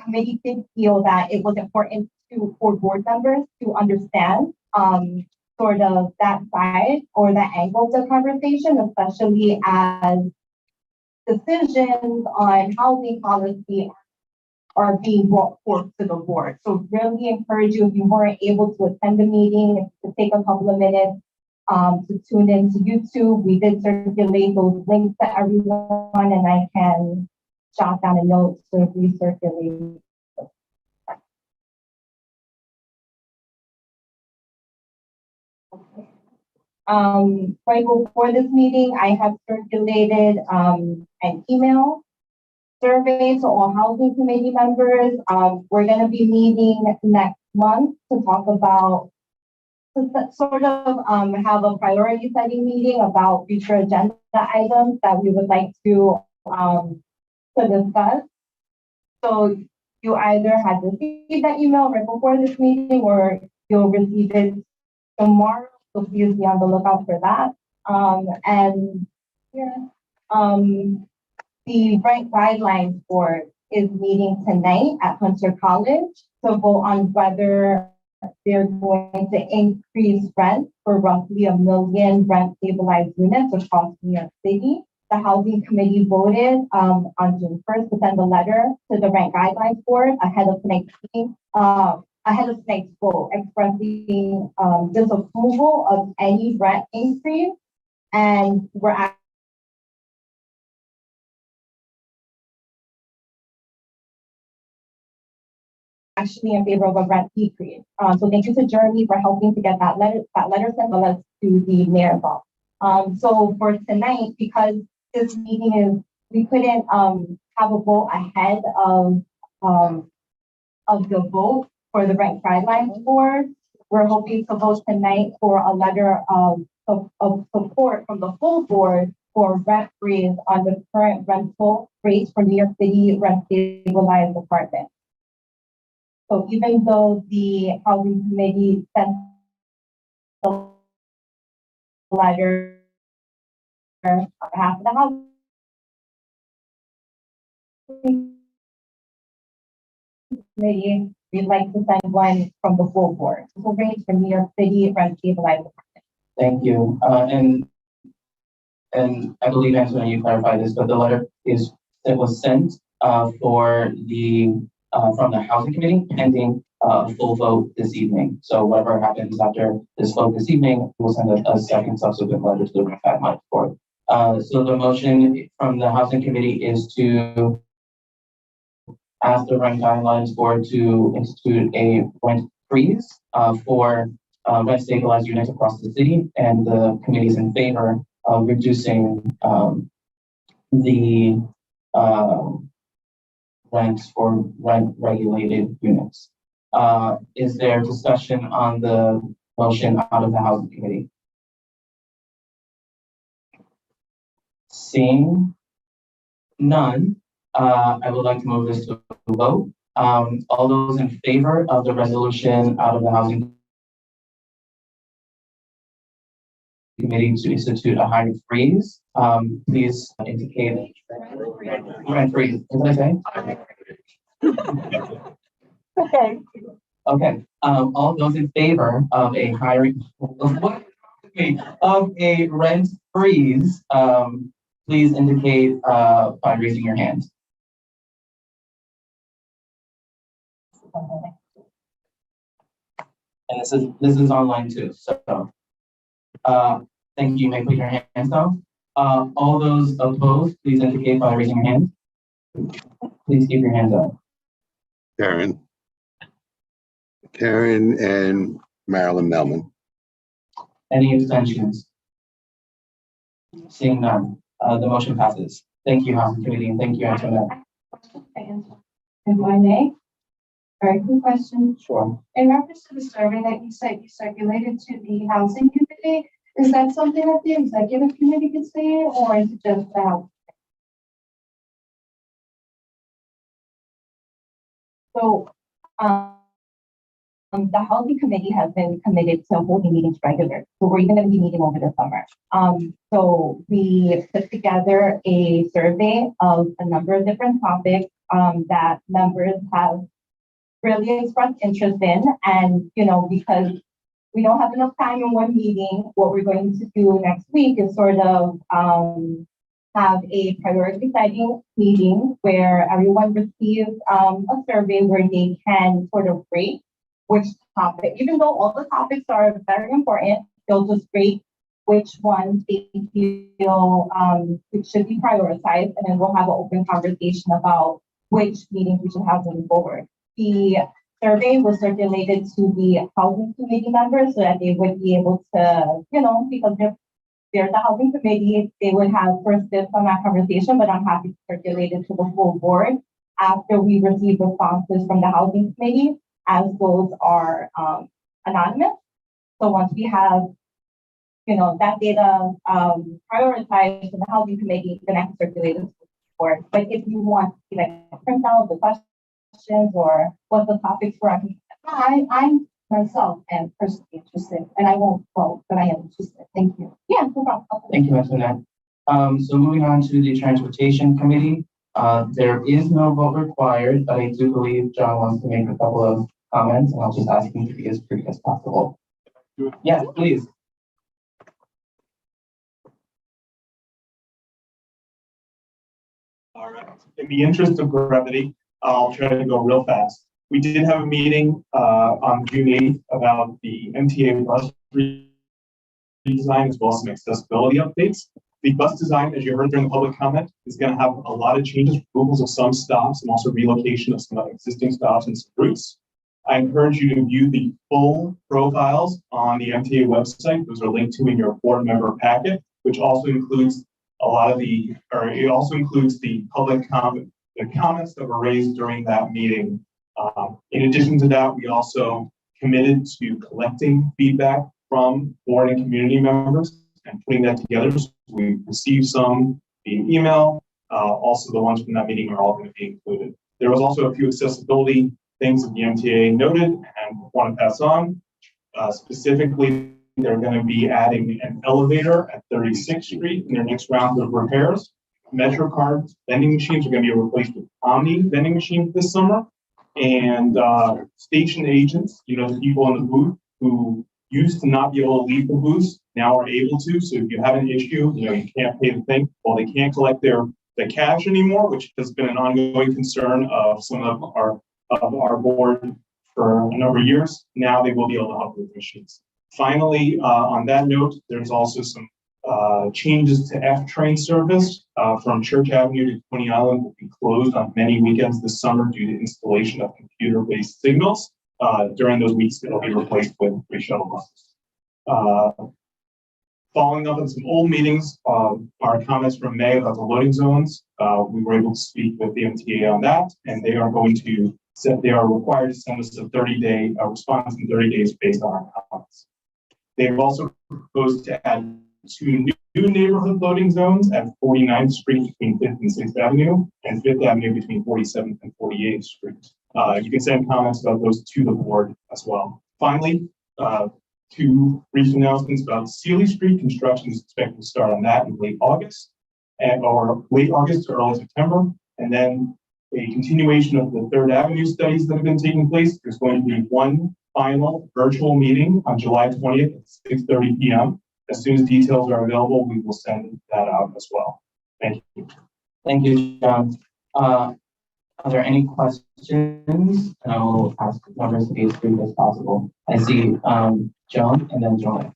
committee did feel that it was important for board members to understand sort of that side or that angle of the conversation, especially as decisions on housing policy are being brought forth to the board. So really encourage you, if you weren't able to attend the meeting, to take a couple of minutes to tune into YouTube. We did circulate those links to everyone, and I can jot down a note to recirculate. Right before this meeting, I have circulated an email survey to all housing committee members. We're going to be meeting next month to talk about, have a priority setting meeting about future agenda items that we would like to discuss. So you either had received that email right before this meeting or you'll receive it tomorrow. So please be on the lookout for that. And here, the Rent Guidelines Board is meeting tonight at Hunter College to vote on whether they're going to increase rent for roughly 1 million rent stabilized units across New York City. The Housing Committee voted on June 1st to send a letter to the Rent Guidelines Board ahead of tonight's meeting, ahead of tonight's vote, expressing disapproval of any rent increase. And we're actually in favor of a rent decrease. So thank you to Jeremy for helping to get that letter sent to the mayor's office. So for tonight, because this meeting is, we couldn't have a vote ahead of the vote for the Rent Guidelines Board. We're hoping to vote tonight for a letter of support from the full board for rent freeze on the current rental rates for New York City rent stabilized apartments. So even though the Housing Committee sent the letter on behalf of the Housing Committee, we'd like to send one from the full board. So rates for New York City rent stabilized apartments. Thank you. And I believe, Anthony, you clarified this, but the letter was sent for the from the Housing Committee pending full vote this evening. So whatever happens after this vote this evening, we'll send a second subsequent letter to the Rent Guidelines Board. So the motion from the Housing Committee is to ask the Rent Guidelines Board to institute a rent freeze for rent stabilized units across the city, and the committee is in favor of reducing the rents for rent regulated units. Is there discussion on the motion out of the Housing Committee? Seeing none, I would like to move this to a vote. All those in favor of the resolution out of the Housing Committee to institute a hiring freeze, please indicate. Rent freeze. What did I say? Okay. Okay. All those in favor of a hiring of a rent freeze, please indicate by raising your hand. And this is online too. So thank you. You may put your hands down. All those opposed, please indicate by raising your hand. Please keep your hands up. Karen and Marilyn Melman. Any abstentions? Seeing none, the motion passes. Thank you, Housing Committee, and thank you, Antoinette. If I may, very quick question. Sure. In reference to the survey that you said you circulated to the Housing Committee, is that something that the Executive Committee could see, or is it just the House? So, the Housing Committee has been committed to holding meetings regularly. So we're even going to be meeting over the summer. So we put together a survey of a number of different topics that members have really expressed interest in. And, you know, because we don't have enough time in one meeting, what we're going to do next week is sort of have a priority setting meeting where everyone receives a survey where they can sort of rate which topic, even though all the topics are very important, they'll just rate which ones they feel which should be prioritized, and then we'll have an open conversation about which meetings we should have moving forward. The survey was circulated to the Housing Committee members so that they would be able to, you know, because they're the Housing Committee, they would have first dibs on that conversation, but I'm happy to circulate it to the full board after we receive responses from the Housing Committee, as those are anonymous. So once we have, you know, that data prioritized to the Housing Committee, then I can circulate it to the board. But if you want to see like a printout of the questions questions or what the topics were. I myself am personally interested, and I won't vote, but I am interested. Thank you. Yeah, no problem. Thank you, Ms. Burnett. So moving on to the Transportation Committee, there is no vote required, but I do believe John wants to make a couple of comments, and I'll just ask him to be as brief as possible. Yes, please. All right. In the interest of brevity, I'll try to go real fast. We did have a meeting on June 8th about the MTA bus redesign as well as some accessibility updates. The bus design, as you heard during the public comment, is going to have a lot of changes, removals of some stops, and also relocation of some existing stops and some routes. I encourage you to view the full profiles on the MTA website. Those are linked to in your board member packet, which also includes it also includes the public comment, the comments that were raised during that meeting. In addition to that, we also committed to collecting feedback from board and community members and putting that together. So we received some via email. Also, the ones from that meeting are all going to be included. There was also a few accessibility things that the MTA noted and want to pass on. Specifically, they're going to be adding an elevator at 36th Street in their next round of repairs. Metro cards, vending machines are going to be replaced with Omni vending machines this summer. And station agents, you know, the people in the booth who used to not be able to leave the booth now are able to. So if you have an issue, you know, you can't pay the thing, well, they can't collect the cash anymore, which has been an ongoing concern of some of our board for a number of years. Now they will be able to upload the machines. Finally, on that note, there's also some changes to F train service from Church Avenue to Coney Island will be closed on many weekends this summer due to installation of computer-based signals. During those weeks, it'll be replaced with free shuttle buses. Following up on some old meetings, our comments from May about the loading zones, we were able to speak with the MTA on that, and they are required to send us a 30-day response in 30 days based on our comments. They've also proposed to add 2 new neighborhood loading zones at 49th Street between 5th and 6th Avenue and 5th Avenue between 47th and 48th Street. You can send comments about those to the board as well. Finally, 2 brief announcements about Sealy Street. Construction is expected to start on that in late August or late August to early September. And then a continuation of the 3rd Avenue studies that have been taking place. There's going to be one final virtual meeting on July 20th at 6:30 p.m. As soon as details are available, we will send that out as well. Thank you. Thank you, John. Are there any questions? I will ask members to be as brief as possible. I see Joan and then Joanne.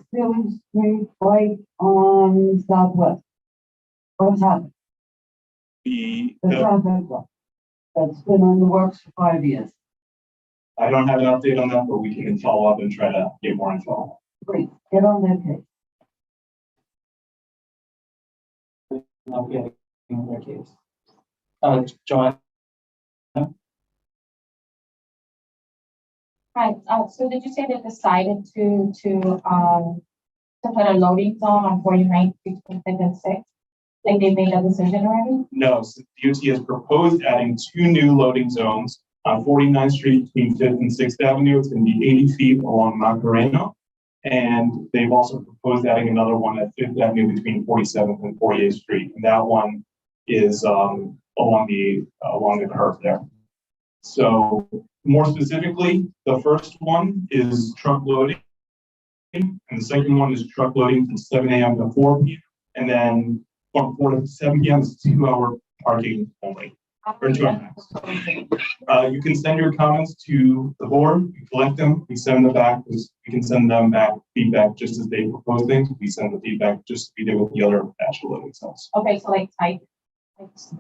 Sealy Street, right on Southwest. What's happening? The traffic light that's been in the works for 5 years. I don't have an update on that, but we can follow up and try to get more info. Great, get on that case. Not getting their case. Joanne. Right, so did you say they decided to put a loading zone on 49th between 5th and 6th? Like they made a decision already? No, so DOT has proposed adding 2 new loading zones on 49th Street between 5th and 6th Avenue. It's going to be 80 feet along Macarena. And they've also proposed adding another one at 5th Avenue between 47th and 48th Street. And that one is along the curve there. So more specifically, the first one is truck loading, and the second one is truck loading from 7 a.m. to 4 p.m. And then from 4 to 7 p.m. is 2-hour parking only. Or 2 hours. You can send your comments to the board, we collect them, we send them back, we can send them back feedback just as they propose things. We send the feedback just as we did with the other batch of loading cells. Okay, so like type.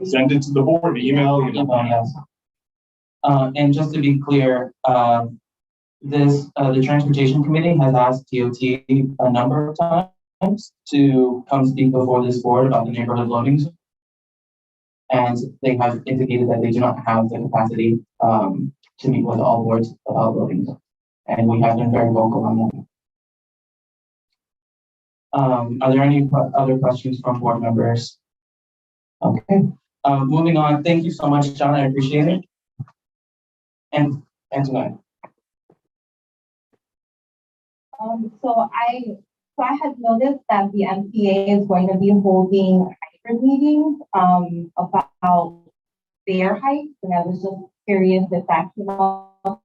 Send it to the board, email, Yes. And just to be clear, the Transportation Committee has asked DOT a number of times to come speak before this board about the neighborhood loading zone. And they have indicated that they do not have the capacity to meet with all boards about loading zones. And we have been very vocal on that. Are there any other questions from board members? Okay, moving on. Thank you so much, John. I appreciate it. And Antoinette. So I had noticed that the MTA is going to be holding hybrid meetings, about fair hikes, and I was just curious if that came up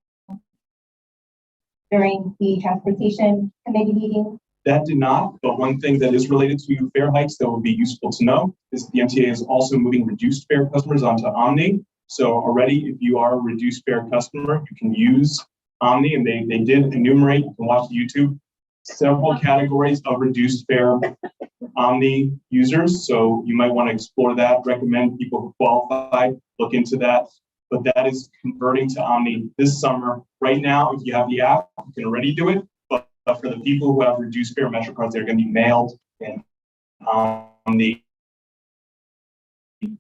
during the transportation committee meeting. That did not, but one thing that is related to fare hikes that would be useful to know is the MTA is also moving reduced fare customers onto Omni. So already, if you are a reduced fare customer, you can use Omni, and they did enumerate, you can watch YouTube, several categories of reduced fare Omni users. So you might want to explore that, recommend people who qualify, look into that. But that is converting to Omni this summer. Right now, if you have the app, you can already do it. But for the people who have reduced fare Metro cards, they're going to be mailed an Omni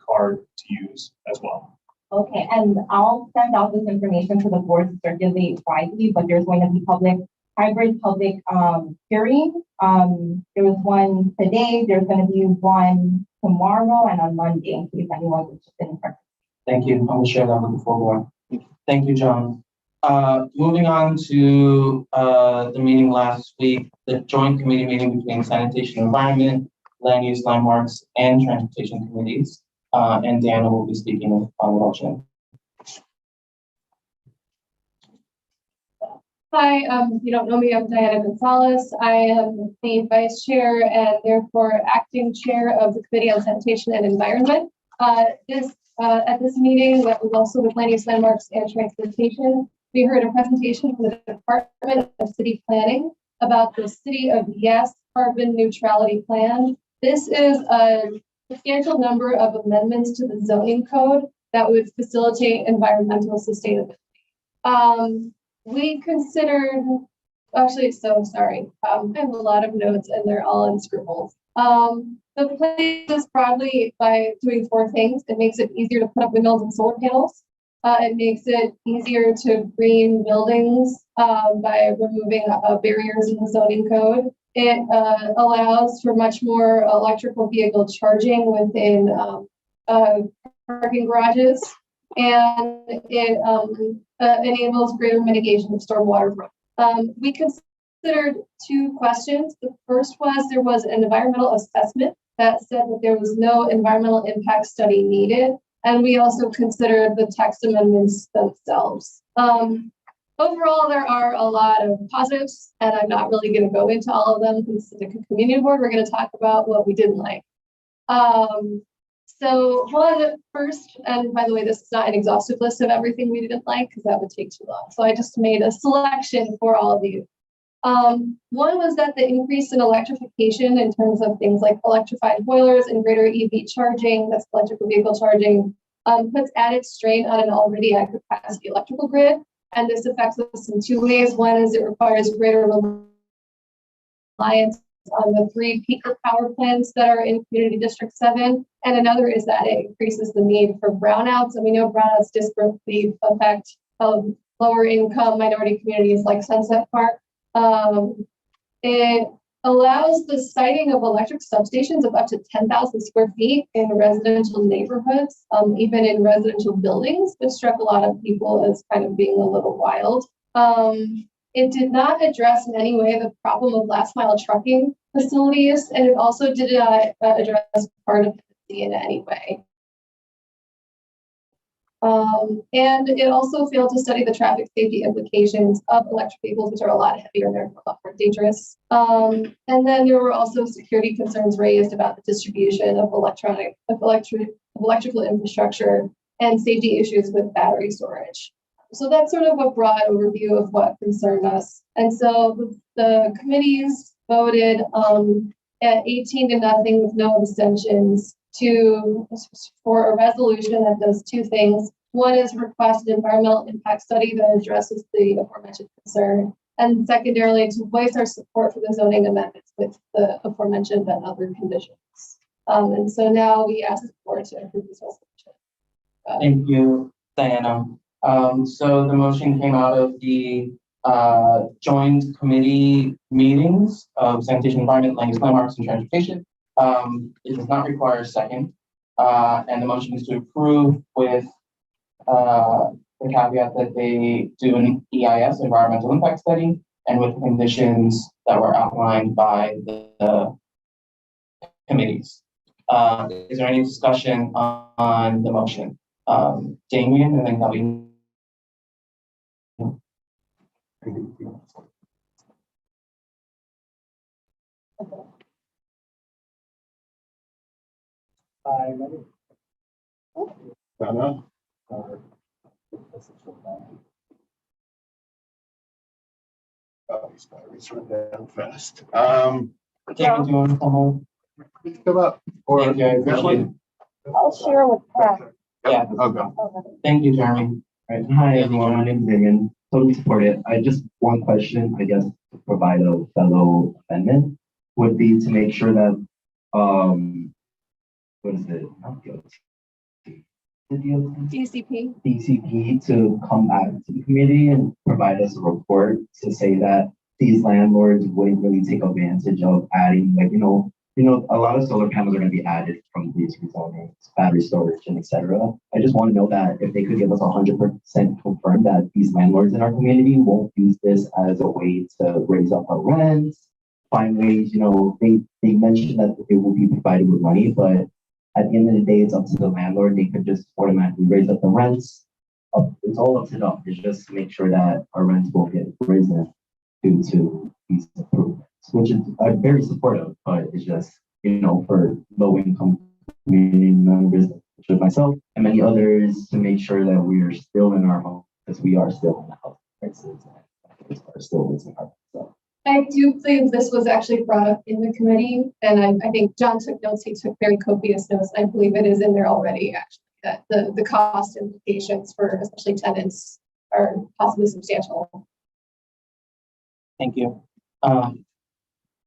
card to use as well. Okay, and I'll send out this information to the board to circulate widely, but there's going to be hybrid public hearing. There was one today, there's going to be one tomorrow and on Monday, in case anyone's interested in participation. Thank you. I will share that with the full board. Thank you, John. Moving on to the meeting last week, the joint committee meeting between Sanitation and Environment, Land Use, Landmarks, and Transportation Committees. And Diana will be speaking on the motion. Hi, if you don't know me, I'm Diana Gonzalez. I am the vice chair and therefore acting chair of the Committee on Sanitation and Environment. At this meeting, that was also with Land Use, Landmarks, and Transportation, we heard a presentation from the Department of City Planning about the City of Yes Carbon Neutrality Plan. This is a substantial number of amendments to the zoning code that would facilitate environmental sustainability. We considered, actually, so sorry, I have a lot of notes and they're all in scribbles. The plan is broadly by doing four things. It makes it easier to put up windmills and solar panels. It makes it easier to green buildings by removing barriers in the zoning code. It allows for much more electrical vehicle charging within parking garages, and it enables greater mitigation of stormwater runoff. We considered two questions. The first was there was an environmental assessment that said that there was no environmental impact study needed, and we also considered the text amendments themselves. Overall, there are a lot of positives, and I'm not really going to go into all of them because it's a community board. We're going to talk about what we didn't like. So one first, and by the way, this is not an exhaustive list of everything we didn't like because that would take too long. So I just made a selection for all of you. One was that the increase in electrification in terms of things like electrified boilers and greater EV charging, that's electrical vehicle charging, puts added strain on an already at capacity electrical grid. And this affects us in two ways. One is it requires greater reliance on the 3 peaker power plants that are in Community District 7. And another is that it increases the need for brownouts. And we know brownouts disproportionately affect lower income minority communities like Sunset Park. It allows the siting of electric substations of up to 10,000 square feet in residential neighborhoods, even in residential buildings, which struck a lot of people as kind of being a little wild. It did not address in any way the problem of last mile trucking facilities, and it also did not address part of it in any way. And it also failed to study the traffic safety implications of electric vehicles, which are a lot heavier and therefore a lot more dangerous. And then there were also security concerns raised about the distribution of electrical infrastructure and safety issues with battery storage. So that's sort of a broad overview of what concerned us. And so the committees voted at 18-0 with no abstentions for a resolution that does two things. One is request an environmental impact study that addresses the aforementioned concern, and secondarily to voice our support for the zoning amendments with the aforementioned and other conditions. And so now we ask the board to approve this resolution. Thank you, Diana. So the motion came out of the joint committee meetings of sanitation, environment, land use, landmarks, and transportation. It does not require a second. And the motion is to approve with the caveat that they do an EIS, environmental impact study, and with the conditions that were outlined by the committees. Is there any discussion on the motion? Damien, and then Kelly. Donna? Oh, he's run down fast. Damien, do you want to come on? Come up. Or Thank you, I appreciate it. I'll share with Pat. Yeah, okay. thank you, Jeremy. Right. Hi, everyone. My name is Damien. Totally support it. I just one question, I guess, to provide a fellow amendment would be to make sure that, what is it? Not DOT. DCP. DCP to come back to the committee and provide us a report to say that these landlords wouldn't really take advantage of adding, like, a lot of solar panels are going to be added from these rezonings, battery storage, and etc. I just want to know that if they could give us 100% confirm that these landlords in our community won't use this as a way to raise up our rents, find ways, they mentioned that it will be provided with money, but at the end of the day, it's up to the landlord. They could just automatically raise up the rents. It's all up to them. It's just to make sure that our rents won't get risen due to these improvements, which is very supportive, but it's just, for low income community members, such as myself and many others, to make sure that we are still in our home, because we are still in the house prices and are still losing our so. I do believe this was actually brought up in the committee, and I think John took notes. He took very copious notes. I believe it is in there already, actually, that the cost implications for especially tenants are possibly substantial. Thank you.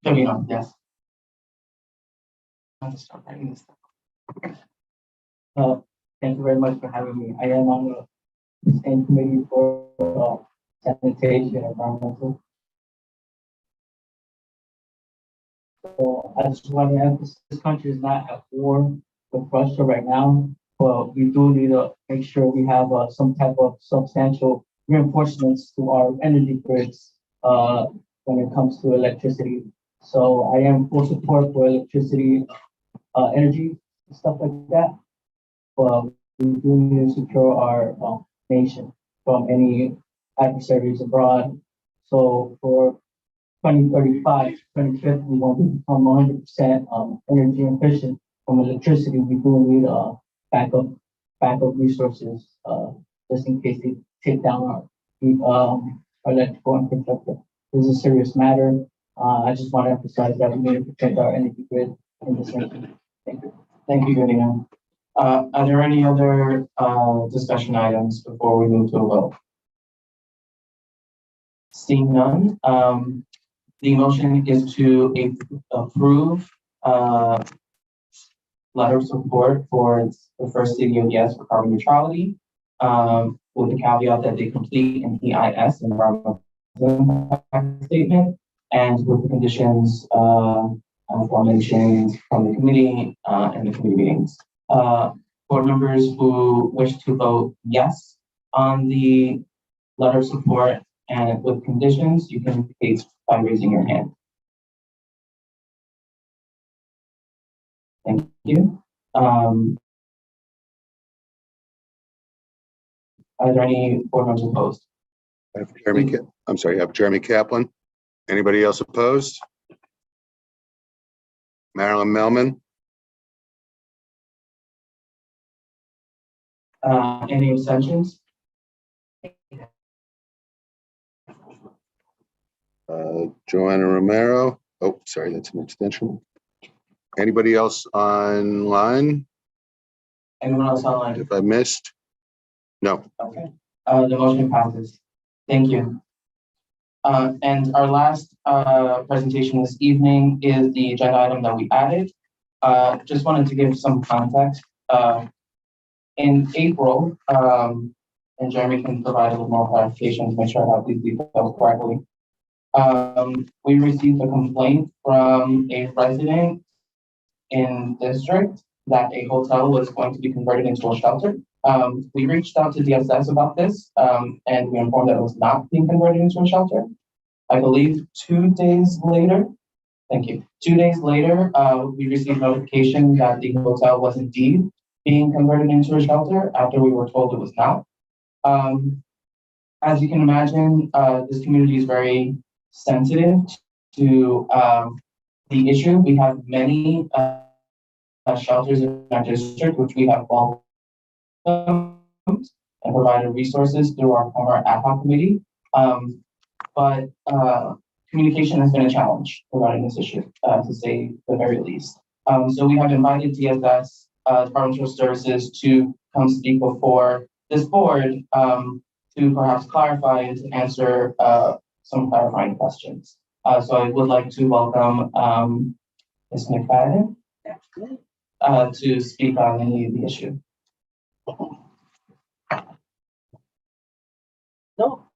Yes. I'll just start writing this down. Thank you very much for having me. I am on the same committee for sanitation and environmental. So I just want to emphasize this country is not at war with Russia right now, but we do need to make sure we have some type of substantial reinforcements to our energy grids when it comes to electricity. So I am full support for electricity, energy, stuff like that. But we do need to secure our nation from any adversaries abroad. So for 2035, 2050, we want to become 100% energy efficient from electricity. We do need backup resources just in case they take down our electrical infrastructure. This is a serious matter. I just want to emphasize that we need to protect our energy grid in this nation. Thank you. Thank you, Vivian. Are there any other discussion items before we move to a vote? Seeing none, the motion is to approve letter of support for the first city of yes for carbon neutrality, with the caveat that they complete an EIS, environmental impact statement, and with the conditions aforementioned from the committee and the committee meetings. Board members who wish to vote yes on the letter of support and with conditions, you can indicate by raising your hand. Thank you. Are there any board members opposed? I have Jeremy Kaplan. Anybody else opposed? Marilyn Melman? Any abstentions? Joanna Romero. Oh, sorry, that's an extension. Anybody else online? Anyone else online? If I missed? No. Okay. The motion passes. Thank you. And our last presentation this evening is the agenda item that we added. Just wanted to give some context. In April, and Jeremy can provide a little more clarification to make sure I have these details correctly. We received a complaint from a resident in district that a hotel was going to be converted into a shelter. We reached out to DSS about this, and we informed that it was not being converted into a shelter. I believe 2 days later, thank you. 2 days later, we received notification that the hotel was indeed being converted into a shelter after we were told it was not. As you can imagine, this community is very sensitive to the issue. We have many shelters in our district, which we have welcomed and provided resources through our former ad hoc committee. But communication has been a challenge regarding this issue, to say the very least. So we have invited DSS, Department of Social Services, to come speak before this board to perhaps clarify and to answer some clarifying questions. So I would like to welcome Ms. McFadden to speak on any of the issue. No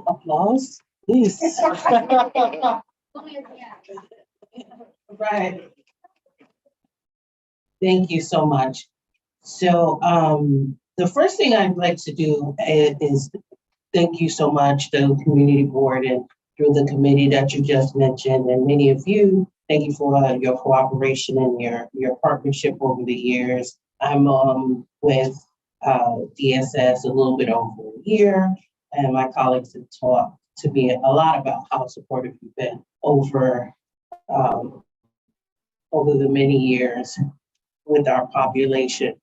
applause, please. Right. Thank you so much. So the first thing I'd like to do is thank you so much, the community board and through the committee that you just mentioned, and many of you, thank you for your cooperation and your partnership over the years. I'm with DSS a little bit over a year, and my colleagues have talked to me a lot about how supportive you've been over the many years with our population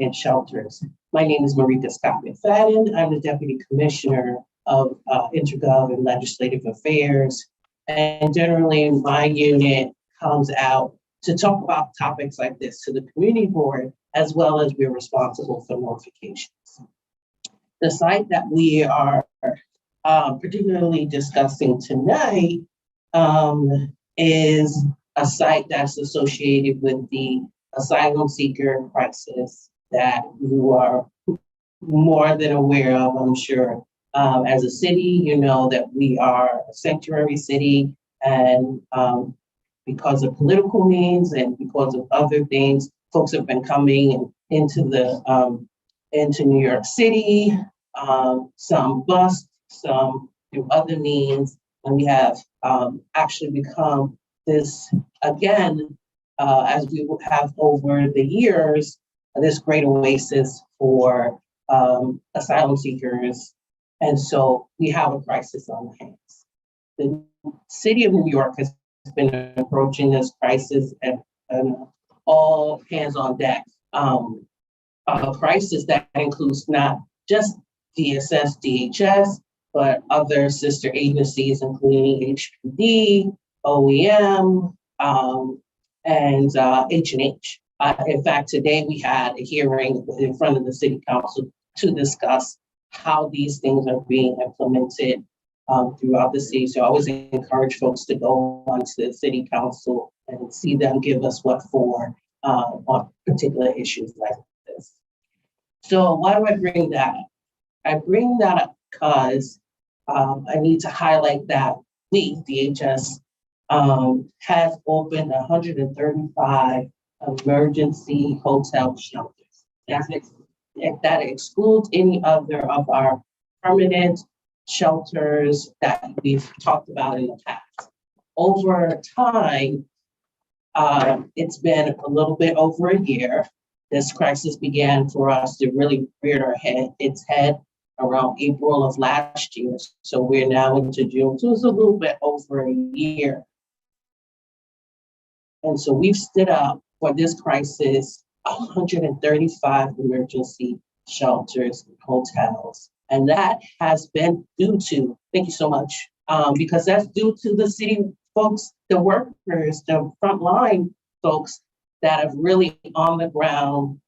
in shelters. My name is Marika Scott McFadden. I'm the Deputy Commissioner of Intergov and Legislative Affairs. And generally my unit comes out to talk about topics like this to the community board, as well as we're responsible for notifications. The site that we are particularly discussing tonight is a site that's associated with the asylum seeker crisis that you are more than aware of, I'm sure. As a city, you know that we are a sanctuary city, and because of political means and because of other things, folks have been coming into New York City, some bus, some through other means, and we have actually become this, again, as we have over the years, this great oasis for asylum seekers. And so we have a crisis on our hands. The city of New York has been approaching this crisis at all hands on deck. A crisis that includes not just DSS, DHS, but other sister agencies, including HPD, OEM, and H&H. In fact, today we had a hearing in front of the City Council to discuss how these things are being implemented throughout the city. So I always encourage folks to go onto the City Council and see them give us what for on particular issues like this. So why do I bring that up? I bring that up because I need to highlight that we, DHS, has opened 135 emergency hotel shelters. That excludes any other of our permanent shelters that we've talked about in the past. Over time, it's been a little bit over a year. This crisis began for us to really rear its head around April of last year. So we're now into June, so it's a little bit over a year. And so we've stood up for this crisis 135 emergency shelters and hotels. And that has been due to, thank you so much, because that's due to the city folks, the workers, the frontline folks that have really on the ground,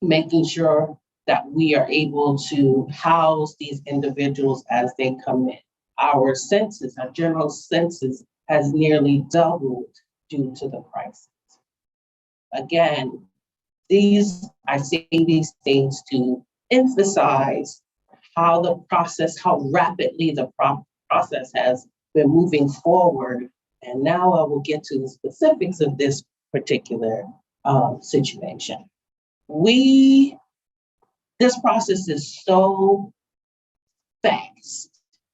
making sure that we are able to house these individuals as they come in. Our census, our general census has nearly doubled due to the crisis. Again, I say these things to emphasize how the process, how rapidly the process has been moving forward. And now I will get to the specifics of this particular situation. This process is so fast,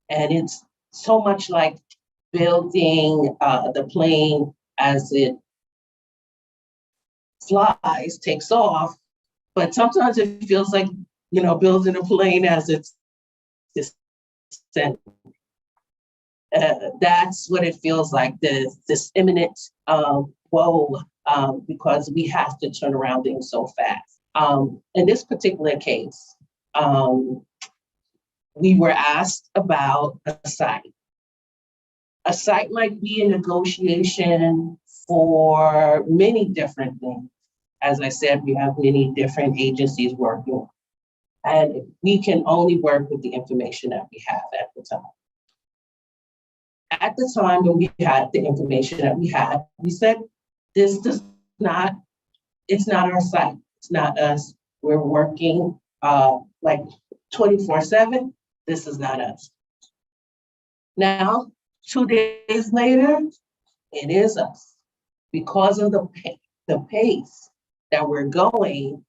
and it's so much like building the plane as it flies, takes off, but sometimes it feels like, building a plane as it's descending. That's what it feels like, this imminent woe, because we have to turn around things so fast. In this particular case, we were asked about a site. A site might be in negotiation for many different things. As I said, we have many different agencies working, and we can only work with the information that we have at the time. At the time when we had the information that we had, we said, it's not our site, it's not us. We're working like 24/7, this is not us. Now, 2 days later, it is us. Because of the pace that we're going,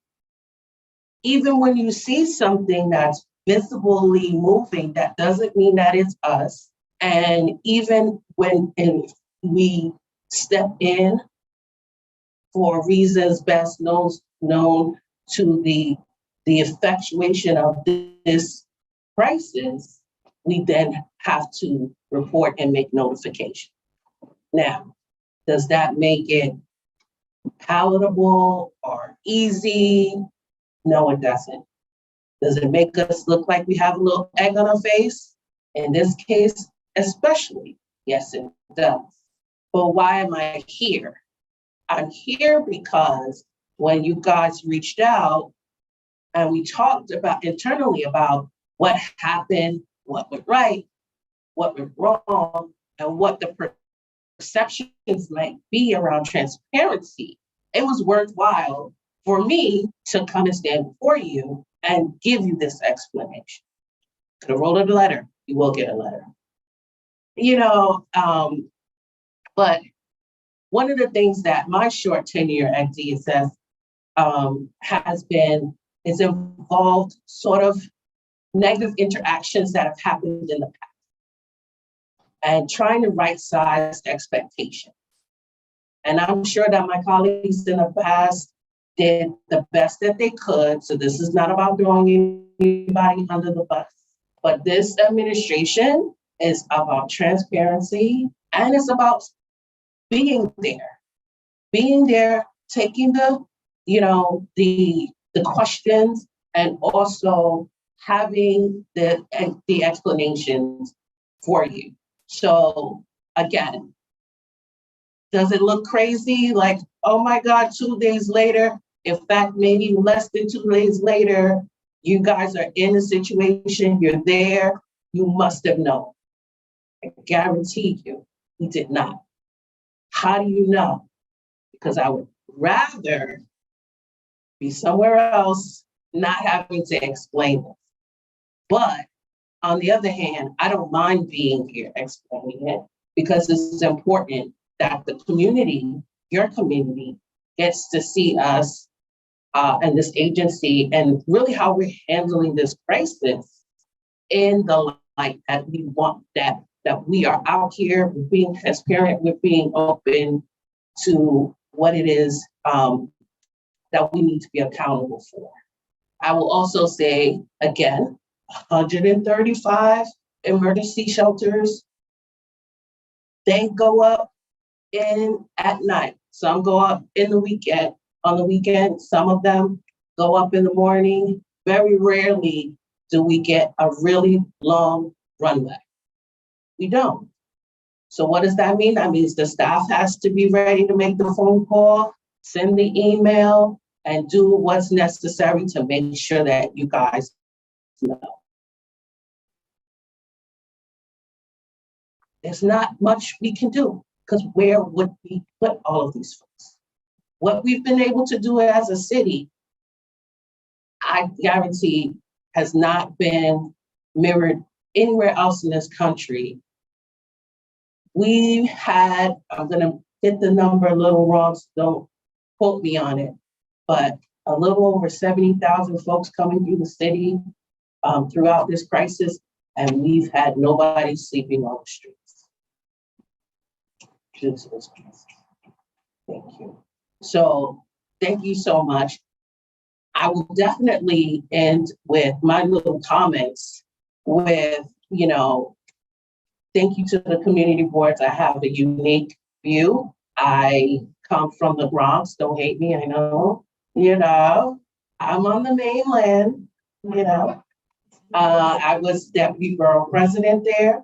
even when you see something that's visibly moving, that doesn't mean that it's us. And even when we step in for reasons best known to the effectuation of this crisis, we then have to report and make notification. Now, does that make it palatable or easy? No, it doesn't. Does it make us look like we have a little egg on our face? In this case, especially, yes, it does. But why am I here? I'm here because when you guys reached out and we talked about internally about what happened, what went right, what went wrong, and what the perceptions might be around transparency, it was worthwhile for me to come and stand before you and give you this explanation. Could have wrote a letter, you will get a letter. But one of the things that my short tenure at DSS has been, is involved sort of negative interactions that have happened in the past and trying to right size expectations. And I'm sure that my colleagues in the past did the best that they could. So this is not about throwing anybody under the bus, but this administration is about transparency, and it's about being there, taking the questions, and also having the explanations for you. So again, does it look crazy? Like, oh my God, 2 days later, in fact, maybe less than 2 days later, you guys are in a situation, you're there, you must have known. I guarantee you, we did not. How do you know? Because I would rather be somewhere else, not having to explain this. But on the other hand, I don't mind being here explaining it, because it's important that the community, your community, gets to see us and this agency and really how we're handling this crisis in the light that we want, that we are out here, we're being transparent, we're being open to what it is that we need to be accountable for. I will also say, again, 135 emergency shelters, they go up at night. Some go up on the weekend, some of them go up in the morning. Very rarely do we get a really long runway. We don't. So what does that mean? That means the staff has to be ready to make the phone call, send the email, and do what's necessary to make sure that you guys know. There's not much we can do, because where would we put all of these folks? What we've been able to do as a city, I guarantee, has not been mirrored anywhere else in this country. We had, I'm gonna get the number a little wrong, so don't quote me on it, but a little over 70,000 folks coming through the city throughout this crisis, and we've had nobody sleeping on the streets. Thank you. So thank you so much. I will definitely end with my little comments with, you know, thank you to the community boards. I have a unique view. I come from the Bronx. Don't hate me, I know. You know, I'm on the mainland, you know. I was deputy borough president there.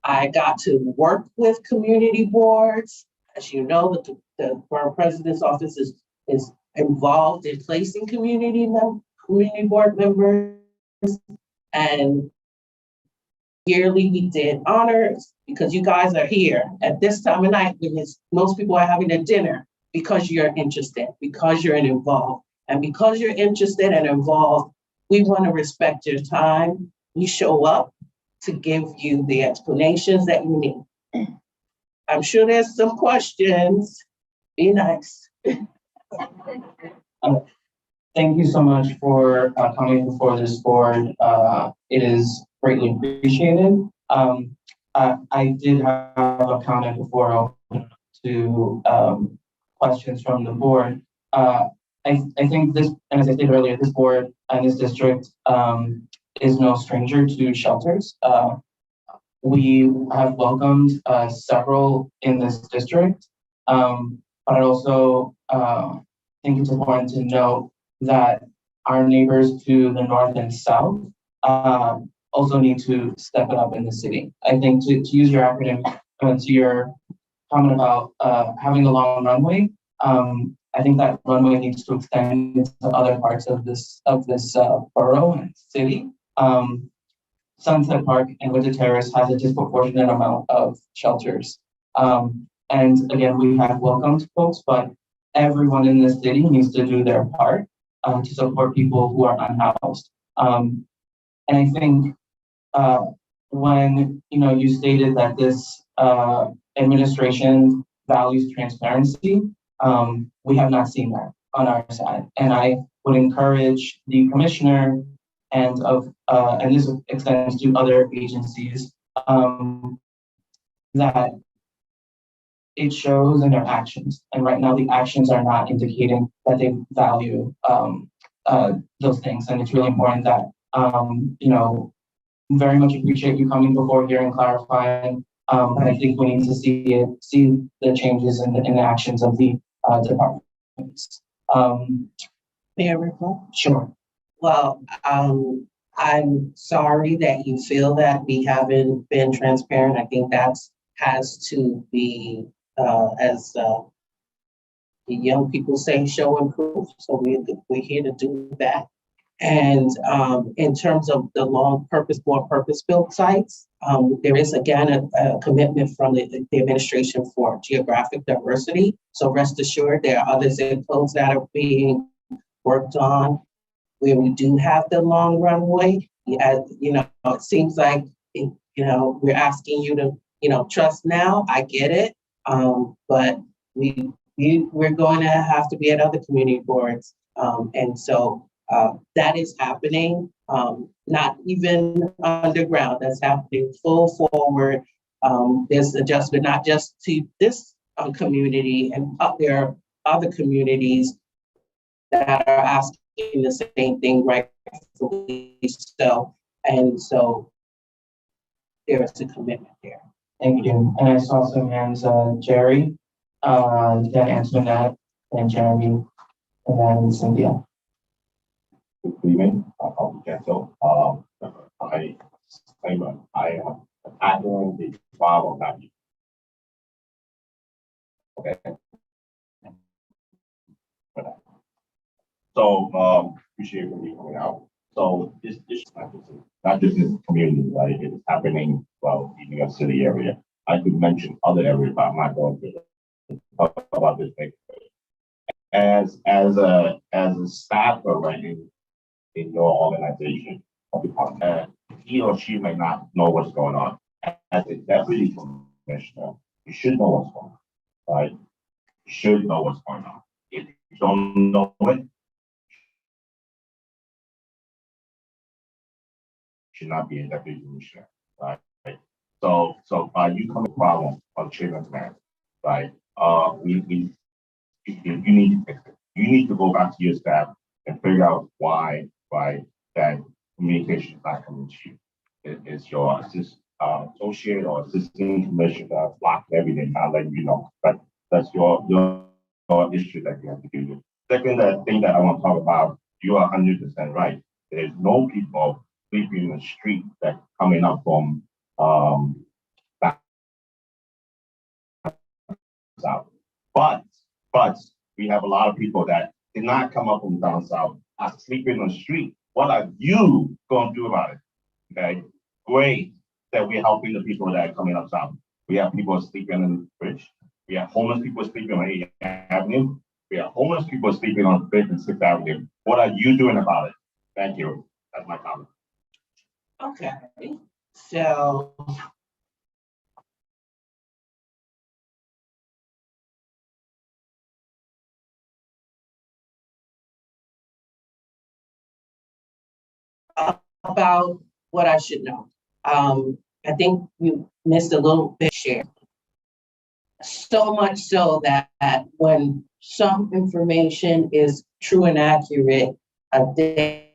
I got to work with community boards. As you know, the borough president's office is involved in placing community board members. And yearly we did honors because you guys are here at this time of night because most people are having a dinner because you're interested, because you're involved. And because you're interested and involved, we want to respect your time. We show up to give you the explanations that you need. I'm sure there's some questions. Be nice. Thank you so much for coming before this board. It is greatly appreciated. I did have a comment before to questions from the board. I think this, and as I stated earlier, this board and this district is no stranger to shelters. We have welcomed several in this district, but I also think it's important to note that our neighbors to the north and south also need to step it up in the city. I think to use your acronym, to your comment about having a long runway, I think that runway needs to extend into other parts of this borough and city. Sunset Park and Winter Terrace has a disproportionate amount of shelters. And again, we have welcomed folks, but everyone in the city needs to do their part to support people who are unhoused. And I think when you stated that this administration values transparency, we have not seen that on our side. And I would encourage the commissioner and this extends to other agencies, that it shows in their actions. And right now the actions are not indicating that they value those things. And it's really important that, very much appreciate you coming before here and clarifying. But I think we need to see the changes in the actions of the departments. May I reply? Sure. Well, I'm sorry that you feel that we haven't been transparent. I think that has to be, as the young people say, show and prove. So we're here to do that. And in terms of the long purpose-built sites, there is again a commitment from the administration for geographic diversity. So rest assured, there are other zip codes that are being worked on where we do have the long runway. It seems like we're asking you to trust now. I get it, but we're going to have to be at other community boards, and so. That is happening, not even underground, that's happening full forward. There's adjustment, not just to this community, and there are other communities that are asking the same thing rightfully so. And so there is a commitment there. Thank you. And I saw some hands, Jerry, then Antoinette, and Jeremy, and then Cynthia. Good evening. I'm Gentle. I am adding the file of that. Okay. So appreciate you coming out. So this is not just in this community, right? It's happening well in New York City area. I could mention other areas, but I'm not going to talk about this thing. As a staffer, right? In your organization or department, he or she may not know what's going on. As a deputy commissioner, you should know what's going on, right? You should know what's going on. If you don't know it, you should not be a deputy commissioner, right? So you come a problem on children's marriage, right? You need to fix it. You need to go back to your staff and figure out why that communication is not coming to you. It's your associate or assistant commissioner blocking everything, not letting you know. But that's your issue that you have to deal with. Second thing that I want to talk about, you are 100% right. There's no people sleeping in the street that coming up from south. But we have a lot of people that did not come up from down south are sleeping on the street. What are you going to do about it? Okay, great that we're helping the people that are coming up south. We have people sleeping on the bridge. We have homeless people sleeping on 8th Avenue. We have homeless people sleeping on 5th and 6th Avenue. What are you doing about it? Thank you. That's my comment. Okay, so about what I should know. I think you missed a little bit share. So much so that when some information is true and accurate, a day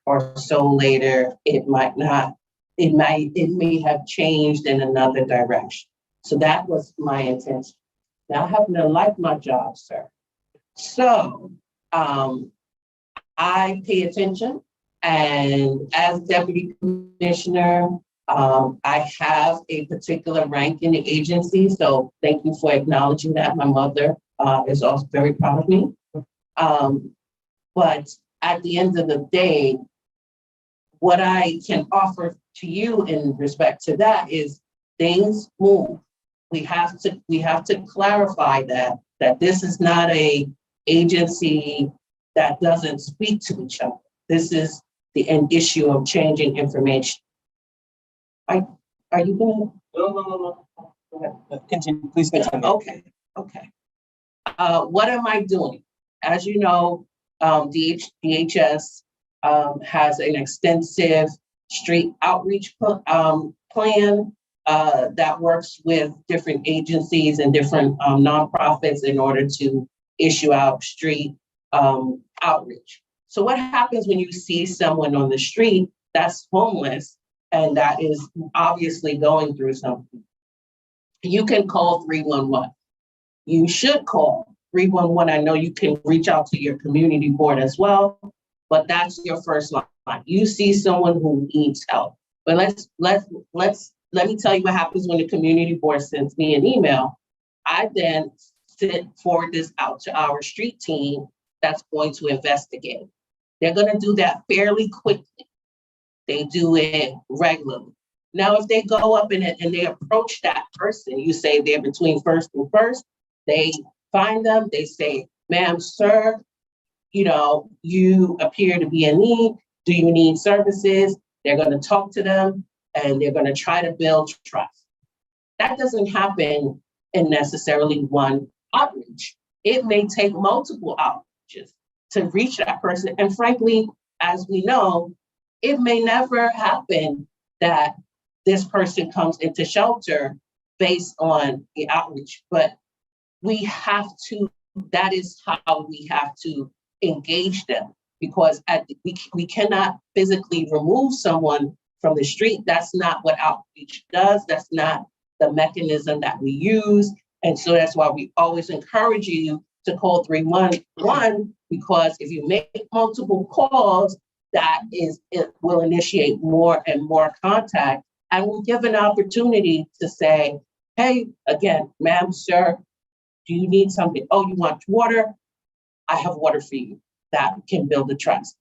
or so later, it may have changed in another direction. So that was my intention. Now I happen to like my job, sir. So I pay attention, and as deputy commissioner, I have a particular rank in the agency. So thank you for acknowledging that. My mother is also very proud of me. But at the end of the day, what I can offer to you in respect to that is things move. We have to clarify that this is not a agency that doesn't speak to each other. This is an issue of changing information. Are you going to? No. Go ahead. Continue, please continue. Okay. What am I doing? As you know, DHS has an extensive street outreach plan that works with different agencies and different nonprofits in order to issue out street outreach. So what happens when you see someone on the street that's homeless and that is obviously going through something? You can call 311. You should call 311. I know you can reach out to your community board as well, but that's your first line. You see someone who needs help. But let me tell you what happens when the community board sends me an email. I then forward this out to our street team that's going to investigate. They're going to do that fairly quickly. They do it regularly. Now, if they go up and they approach that person, you say they're between first and first, they find them, they say, ma'am, sir, you appear to be in need. Do you need services? They're going to talk to them and they're going to try to build trust. That doesn't happen in necessarily one outreach. It may take multiple outreaches to reach that person. And frankly, as we know, it may never happen that this person comes into shelter based on the outreach, but that is how we have to engage them, because we cannot physically remove someone from the street. That's not what outreach does. That's not the mechanism that we use. And so that's why we always encourage you to call 311, because if you make multiple calls, it will initiate more and more contact and will give an opportunity to say, hey, again, ma'am, sir, do you need something? Oh, you want water? I have water for you. That can build the trust.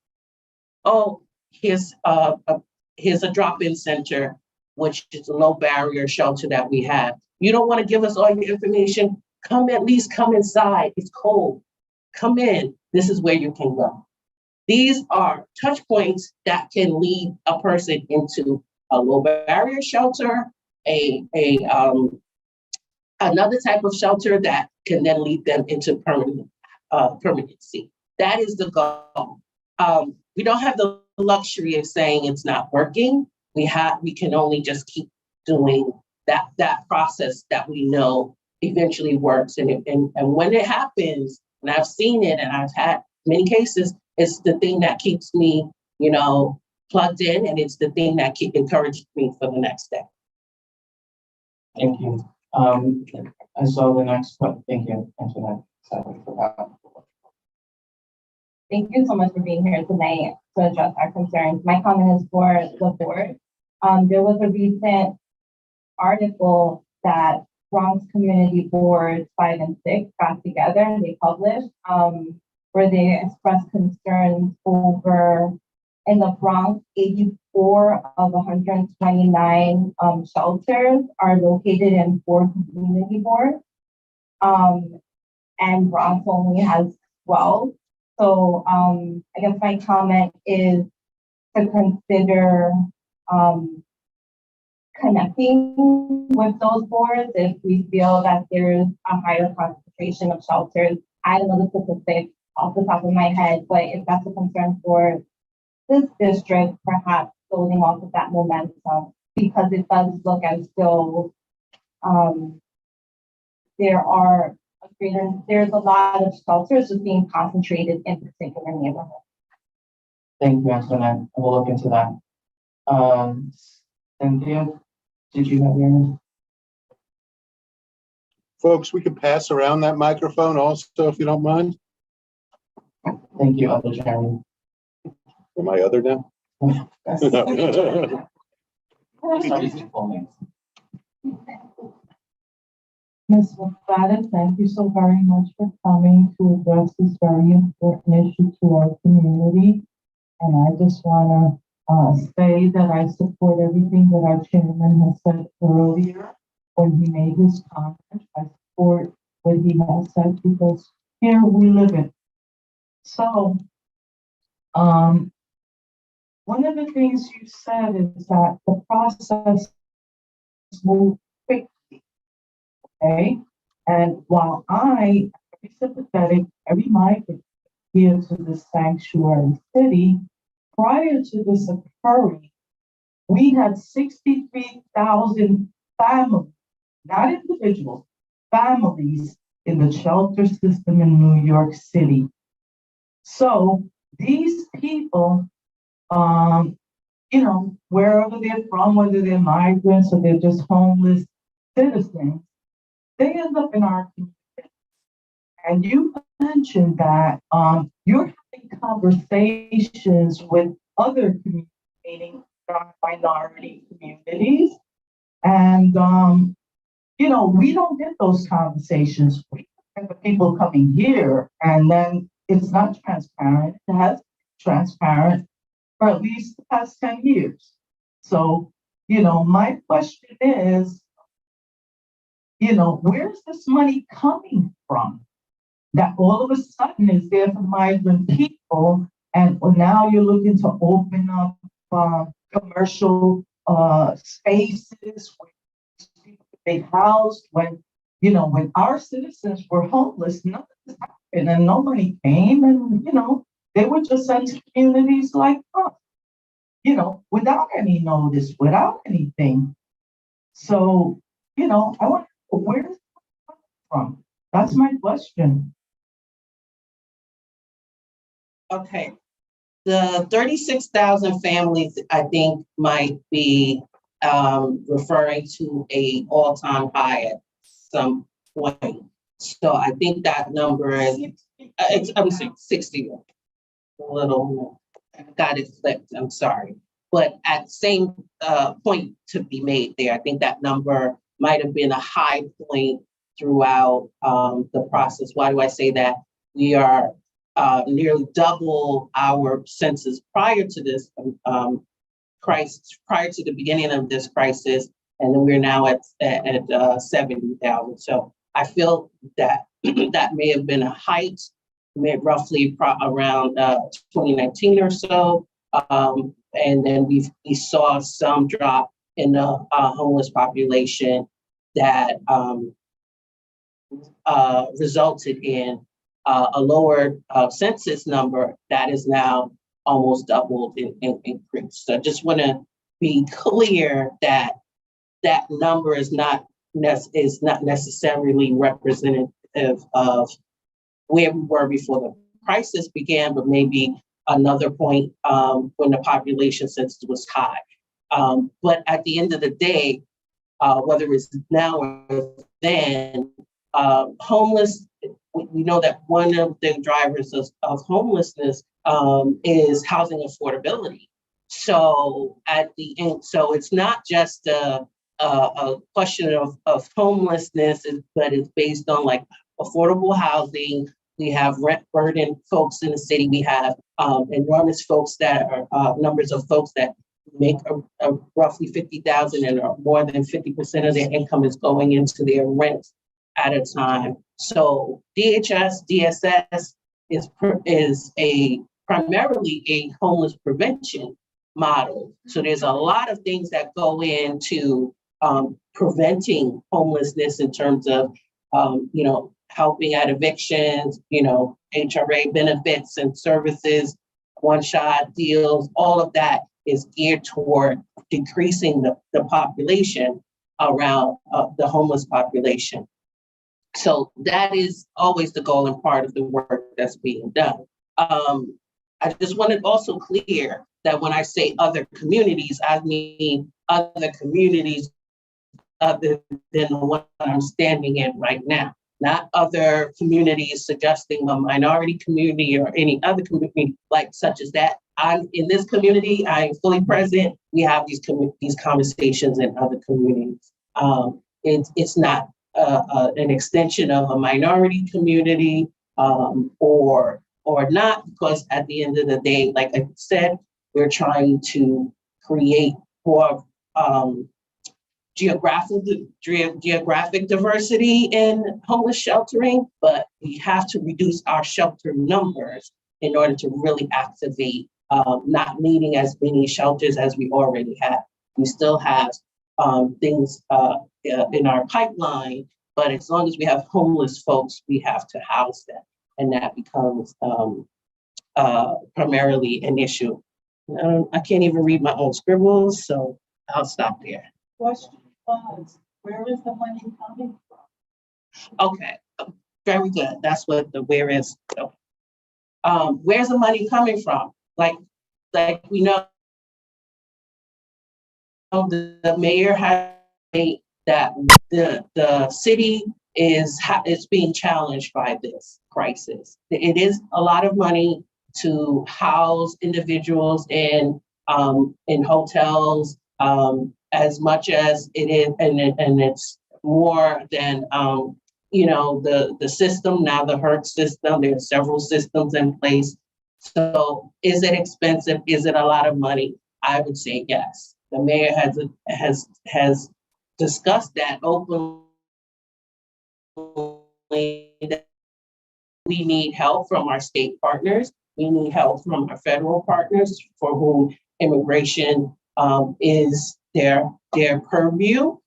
Oh, here's a drop-in center, which is a low barrier shelter that we have. You don't want to give us all your information? At least come inside. It's cold. Come in. This is where you can go. These are touch points that can lead a person into a low barrier shelter, another type of shelter that can then lead them into permanency. That is the goal. We don't have the luxury of saying it's not working. We can only just keep doing that process that we know eventually works. And when it happens, and I've seen it, and I've had many cases, it's the thing that keeps me, plugged in, and it's the thing that encourages me for the next step. Thank you. I saw the next one. Thank you, Antoinette. Sorry for that. Thank you so much for being here tonight to address our concerns. My comment is for the board. There was a recent article that Bronx Community Board 5 and 6 got together and they published, where they expressed concerns over, in the Bronx, 84 of 129 shelters are located in 4 community boards, and Bronx only has 12. So I guess my comment is to consider connecting with those boards if we feel that there's a higher concentration of shelters. I don't know the statistics off the top of my head, but if that's a concern for this district, perhaps building off of that momentum, because it does look as though there's a lot of shelters just being concentrated in particular neighborhoods. Thank you, Antoinette. I will look into that. Cynthia, did you have your? Folks, we could pass around that microphone also, if you don't mind. Thank you, other chairman. Am I other now? Ms. Lozada, thank you so very much for coming to address this very important issue to our community. And I just want to say that I support everything that our chairman has said earlier when he made his comment. I support what he has said because here we live it. So, one of the things you said is that the process moves quickly. Okay, and while I am sympathetic, every migrant here to this sanctuary city, prior to this occurring, we had 63,000 families, not individuals, families in the shelter system in New York City. So these people, wherever they're from, whether they're migrants or they're just homeless citizens, they end up in our community. And you mentioned that you're having conversations with other communities, meaning minority communities. And, we don't get those conversations. We get the people coming here, and then it's not transparent. It has been transparent for at least the past 10 years. So, my question is, where's this money coming from? That all of a sudden is there for migrant people, and now you're looking to open up commercial spaces where people can be housed. When our citizens were homeless, nothing happened, and no money came, and they were just sent to communities like us, without any notice, without anything. So, I want. Where does it come from? That's my question. Okay. The 36,000 families, I think, might be referring to an all-time high at some point. So I think that number is, I'm saying 60, a little, got it flipped, I'm sorry. But at the same point to be made there, I think that number might have been a high point throughout the process. Why do I say that? We are nearly double our census prior to this crisis, prior to the beginning of this crisis, and then we're now at 70,000. So I feel that that may have been a height roughly around 2019 or so. And then we saw some drop in the homeless population that resulted in a lower census number that is now almost doubled in increase. So I just want to be clear that that number is not necessarily representative of where we were before the crisis began, but maybe another point when the population census was high. But at the end of the day, whether it's now or then, homeless, we know that one of the drivers of homelessness is housing affordability. So at the end, so it's not just a question of homelessness, but it's based on like affordable housing. We have rent burden folks in the city. We have enormous folks that are numbers of folks that make a roughly 50,000 and more than 50% of their income is going into their rent at a time. So DSS is primarily a homeless prevention model. So there's a lot of things that go into preventing homelessness in terms of helping at evictions, HRA benefits and services, one-shot deals, all of that is geared toward decreasing the population around the homeless population. So that is always the goal and part of the work that's being done. I just want to also clear that when I say other communities, I mean other communities other than the one I'm standing in right now. Not other communities suggesting a minority community or any other community like such as that. I'm in this community, I'm fully present. We have these conversations in other communities. It's not an extension of a minority community or not, because at the end of the day, like I said, we're trying to create more geographic diversity in homeless sheltering, but we have to reduce our shelter numbers in order to really activate not needing as many shelters as we already have. We still have things in our pipeline, but as long as we have homeless folks, we have to house them, and that becomes primarily an issue. I can't even read my own scribbles, so I'll stop there. Question was, where is the money coming from? Okay, very good. That's what the where is. So, where's the money coming from? Like we know, the mayor has said that the city is being challenged by this crisis. It is a lot of money to house individuals in hotels, as much as it is, and it's more than the system now, the HERC system. There are several systems in place. So is it expensive? Is it a lot of money? I would say yes. The mayor has discussed that openly. That we need help from our state partners. We need help from our federal partners, for whom immigration is their purview.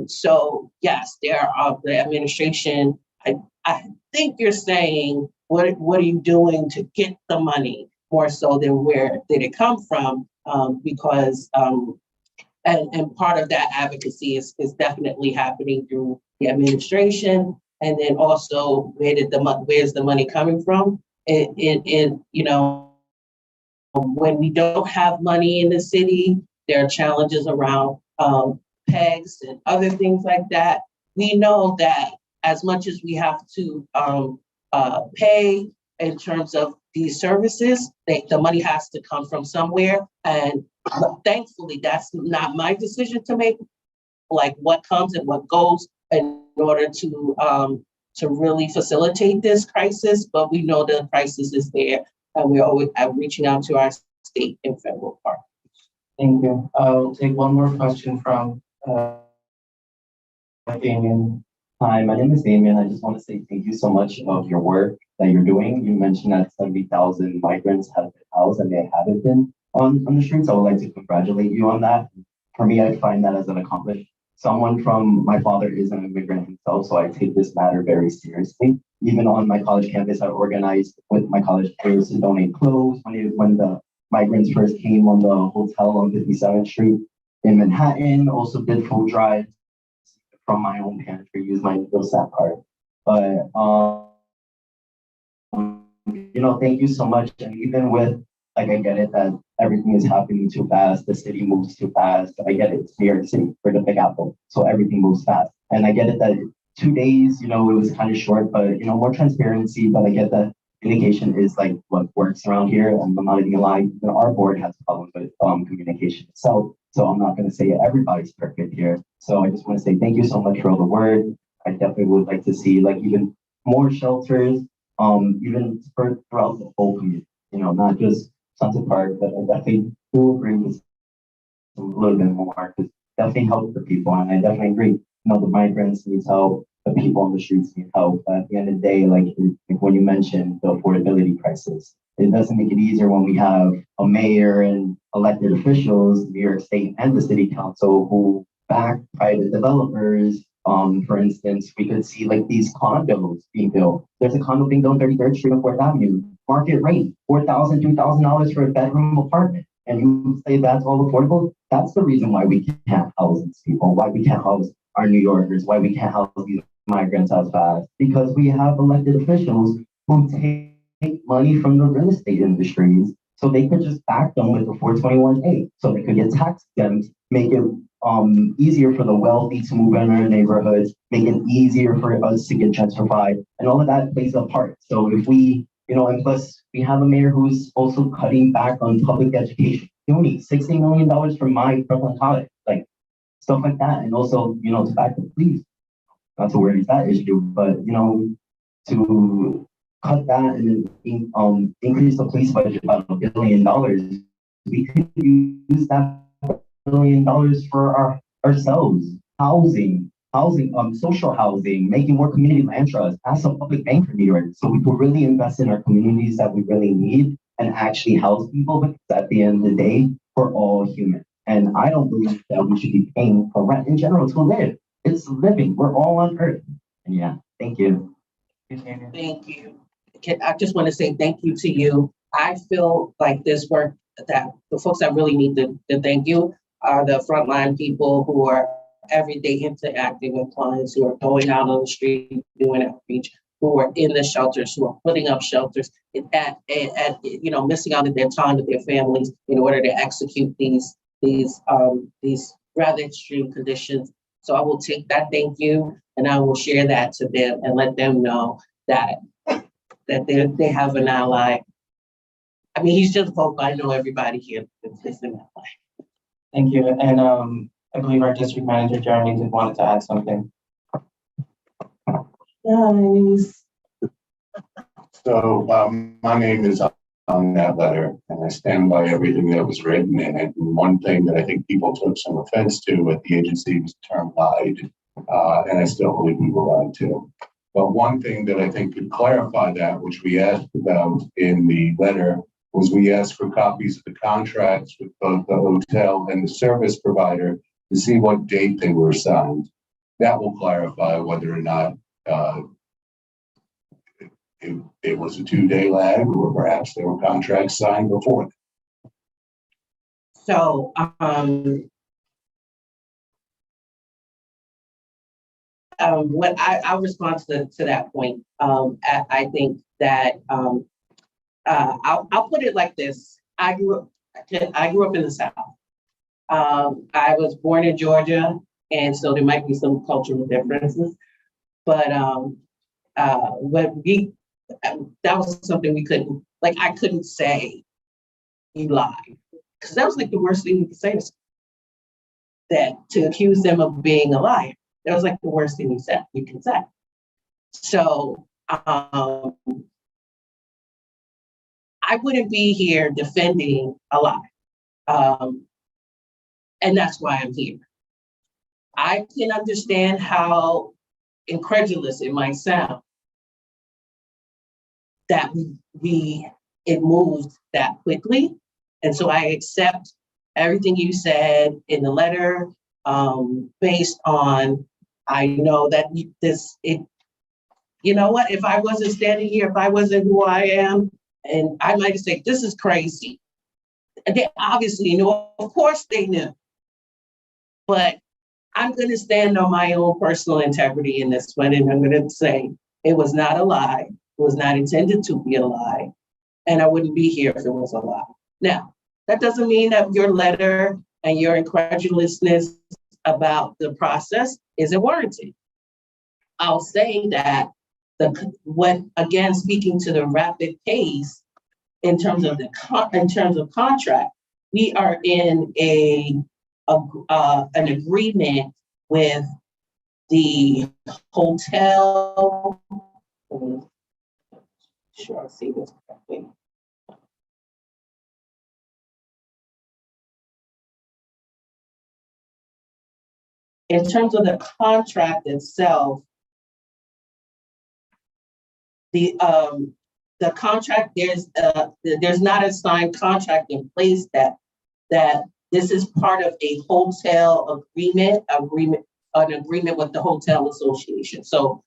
So yes, there are the administration. I think you're saying, what are you doing to get the money, more so than where did it come from? Because and part of that advocacy is definitely happening through the administration, and then also where's the money coming from? When we don't have money in the city, there are challenges around pegs and other things like that. We know that as much as we have to pay in terms of these services, the money has to come from somewhere. And thankfully, that's not my decision to make, like what comes and what goes in order to really facilitate this crisis. But we know the crisis is there, and we're always reaching out to our state and federal partners. Thank you. I'll take one more question from Damien. Hi, my name is Damien. I just want to say thank you so much of your work that you're doing. You mentioned that 70,000 migrants have been housed and they haven't been on the streets. I would like to congratulate you on that. For me, I find that as an accomplishment. My father is an immigrant himself, so I take this matter very seriously. Even on my college campus, I organized with my college peers to donate clothes when the migrants first came on the hotel on 57th Street in Manhattan. Also did food drives from my own pantry, use my SAP card. But thank you so much. And even with, like, I get it that everything is happening too fast, the city moves too fast. I get it, it's New York City, for the Big Apple, so everything moves fast. And I get it that 2 days, it was kind of short, but more transparency. But I get that communication is like what works around here. And I'm not even gonna lie, our board has problems with communication itself. So I'm not gonna say everybody's perfect here. So I just want to say thank you so much for all the work. I definitely would like to see like even more shelters, even throughout the whole community, not just Sunset Park, but I definitely do agree with a little bit more because definitely help the people. And I definitely agree, the migrants need help, the people on the streets need help. But at the end of the day, like when you mentioned the affordability crisis, it doesn't make it easier when we have a mayor and elected officials, New York State and the city council, who back private developers. For instance, we could see like these condos being built. There's a condo being built on 33rd Street and 4th Avenue, market rate, $4,000, $2,000 for a bedroom apartment. And you say that's all affordable? That's the reason why we can't house these people, why we can't house our New Yorkers, why we can't house these migrants as fast. Because we have elected officials who take money from the real estate industries so they could just back them with the 421A. So they could get tax exempt, make it easier for the wealthy to move in our neighborhoods, make it easier for us to get gentrified, and all of that plays a part. So if we, and plus we have a mayor who's also cutting back on public education. You need $60 million from my Brooklyn College, like stuff like that. And also, to back the police, not to worry that issue, but to cut that and then increase the police budget by $1 billion, we could use that $1 billion for ourselves, housing, social housing, making more community land trusts, as a public bank for New York. So we could really invest in our communities that we really need and actually house people, because at the end of the day, we're all human. And I don't believe that we should be paying for rent in general to live. It's living. We're all on earth. And yeah, thank you. Thank you. I just want to say thank you to you. I feel like this work, that the folks that really need to thank you are the frontline people who are every day interacting with clients, who are going out on the street, doing outreach, who are in the shelters, who are putting up shelters, at missing out on their time with their families in order to execute these rather extreme conditions. So I will take that thank you and I will share that to them and let them know that they have an ally. I mean, he's just vocal. I know everybody here is an ally. Thank you. And I believe our district manager, Jeremy, did want to add something. Nice. So my name is on that letter, and I stand by everything that was written in it. And one thing that I think people took some offense to at the agency was the term lied, and I still believe we were lied to. But one thing that I think could clarify that, which we asked about in the letter, was we asked for copies of the contracts with both the hotel and the service provider to see what date they were signed. That will clarify whether or not it was a 2-day lag, or perhaps there were contracts signed before. So what I'll respond to that point. I think that I'll put it like this. I grew up in the South. I was born in Georgia, and so there might be some cultural differences. But that was something we couldn't, I couldn't say you lied, because that was like the worst thing you could say to someone, that to accuse them of being a liar. That was like the worst thing you can say. So I wouldn't be here defending a lie. And that's why I'm here. I can understand how incredulous it might sound. that it moved that quickly. And so I accept everything you said in the letter, based on, I know that you know what, if I wasn't standing here, if I wasn't who I am, and I might have said, this is crazy. And they obviously knew, of course they knew. But I'm going to stand on my own personal integrity in this one, and I'm going to say it was not a lie. It was not intended to be a lie, and I wouldn't be here if it was a lie. Now, that doesn't mean that your letter and your incredulousness about the process isn't warranted. I'll say that again, speaking to the rapid pace in terms of contract, we are in an agreement with the hotel. Sure, I see this correctly. In terms of the contract itself, the contract, there's not a signed contract in place that this is part of a hotel agreement, an agreement with the hotel association. So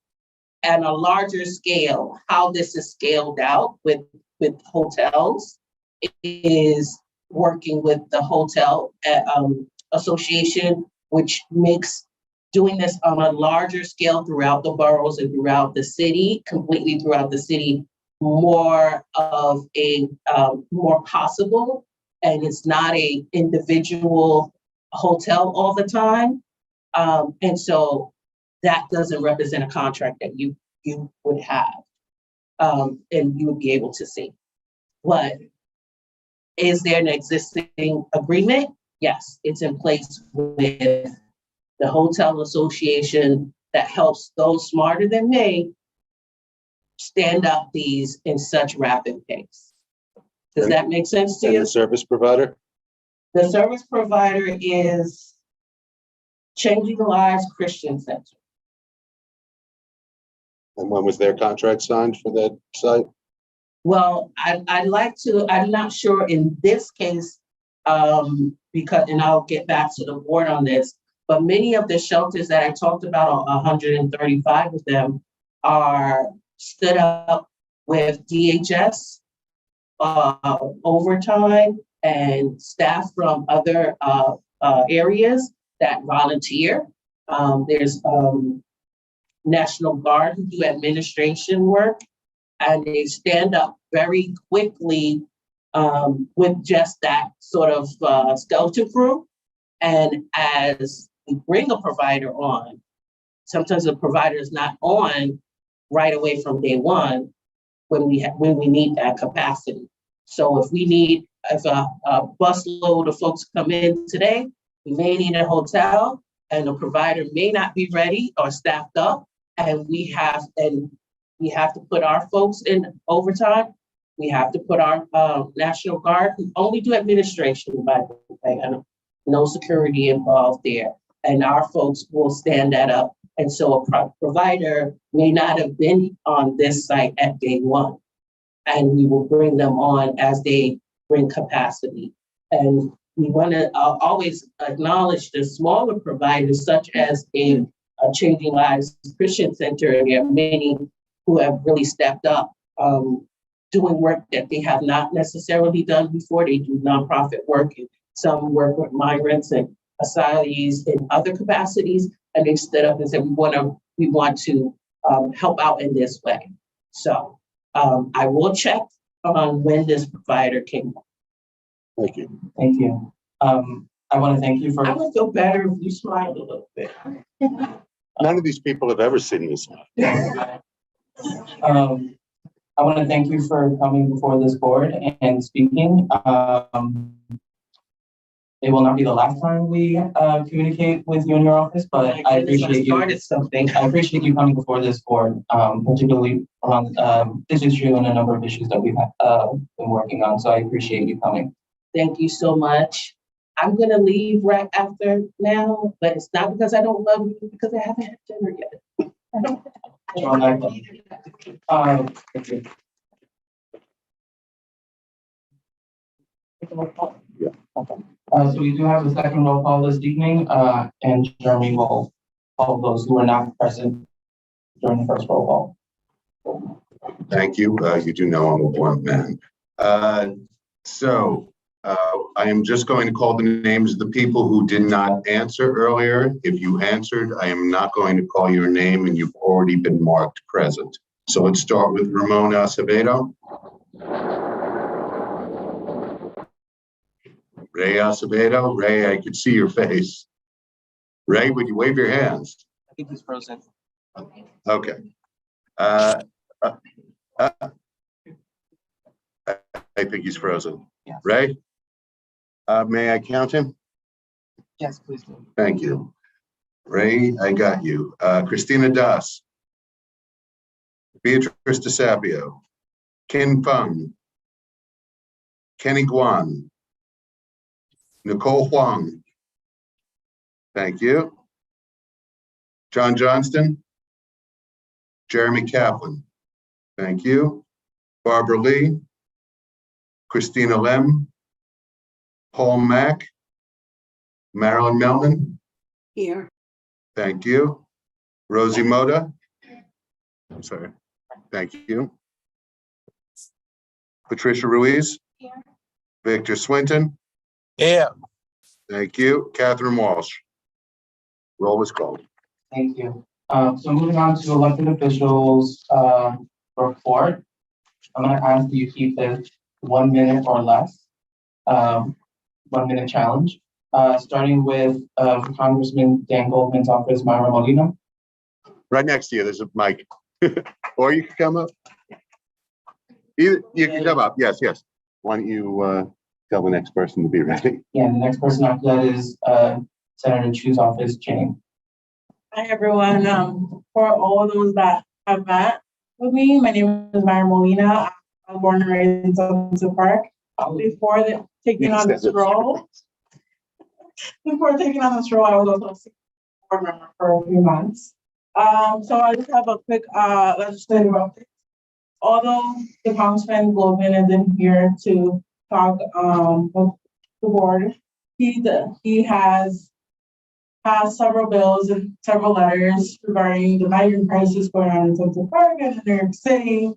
at a larger scale, how this is scaled out with hotels is working with the hotel association, which makes doing this on a larger scale throughout the boroughs and throughout the city, completely throughout the city, more of a more possible. And it's not a individual hotel all the time. And so that doesn't represent a contract that you would have, and you would be able to see. What is there an existing agreement? Yes, it's in place with the hotel association that helps those smarter than me stand up these in such rapid pace. Does that make sense to you? And the service provider? The service provider is Changing Lives Christian Center. And when was their contract signed for that site? Well, I'd like to, I'm not sure in this case, because, and I'll get back to the board on this, but many of the shelters that I talked about, 135 of them, are stood up with DHS, overtime, and staff from other areas that volunteer. There's National Guard who do administration work, and they stand up very quickly with just that sort of skeleton crew. And as we bring a provider on, sometimes the provider is not on right away from day one when we need that capacity. So if a busload of folks come in today, we may need a hotel, and the provider may not be ready or staffed up, and we have to put our folks in overtime. We have to put our National Guard, who only do administration, by the way, and no security involved there. And our folks will stand that up. And so a provider may not have been on this site at day one, and we will bring them on as they bring capacity. And we want to always acknowledge the smaller providers, such as a Changing Lives Christian Center, and there are many who have really stepped up, doing work that they have not necessarily done before. They do nonprofit work, and some work with migrants and asylees in other capacities, and they stood up and said, we want to help out in this way. So I will check on when this provider came. Thank you. Thank you. I want to thank you for. I would feel better if you smiled a little bit. None of these people have ever seen this. I want to thank you for coming before this board and speaking. It will not be the last time we communicate with you in your office, but I appreciate you. I appreciate you coming before this board, particularly on this issue and a number of issues that we've been working on. So I appreciate you coming. Thank you so much. I'm gonna leave right after now, but it's not because I don't love you, because I haven't had dinner yet. Thank you. Yeah. Okay. So we do have a second roll call this evening, and Jeremy will call those who are not present during the first roll call. Thank you. You do know I'm a blunt man. I am just going to call the names of the people who did not answer earlier. If you answered, I am not going to call your name and you've already been marked present. So let's start with Ramona Acevedo. Ray Acevedo. Ray, I could see your face. Ray, would you wave your hands? I think he's frozen. Okay. I think he's frozen. Yes. Ray? May I count him? Yes, please do. Thank you. Ray, I got you. Christina Das. Beatrice DeSapio. Kin Fung. Kenny Guan. Nicole Huang. Thank you. John Johnston. Jeremy Kaplan. Thank you. Barbara Lee. Christina Lem. Paul Mack. Marilyn Melman. Here. Thank you. Rosie Moda. I'm sorry. Thank you. Patricia Ruiz. Here. Victor Swinton. Yeah. Thank you. Catherine Walsh. Roll was called. Thank you. So moving on to elected officials report. I'm going to ask that you keep this 1 minute or less. 1 minute challenge. Starting with Congressman Dan Goldman's office, Myra Molina. Right next to you, there's a mic. Or you can come up. You can come up. Yes, yes. Why don't you tell the next person to be ready? Yeah, the next person after that is Senator Chu's office, Jane. Hi, everyone. For all those that have met with me, my name is Myra Molina. I was born and raised in Sunset Park. Before taking on this role, I was also a board member for a few months. So I just have a quick legislative update. Although the Congressman Goldman isn't here to talk with the board, he has passed several bills and several letters regarding the migrant crisis going on in Central Park and in New York City,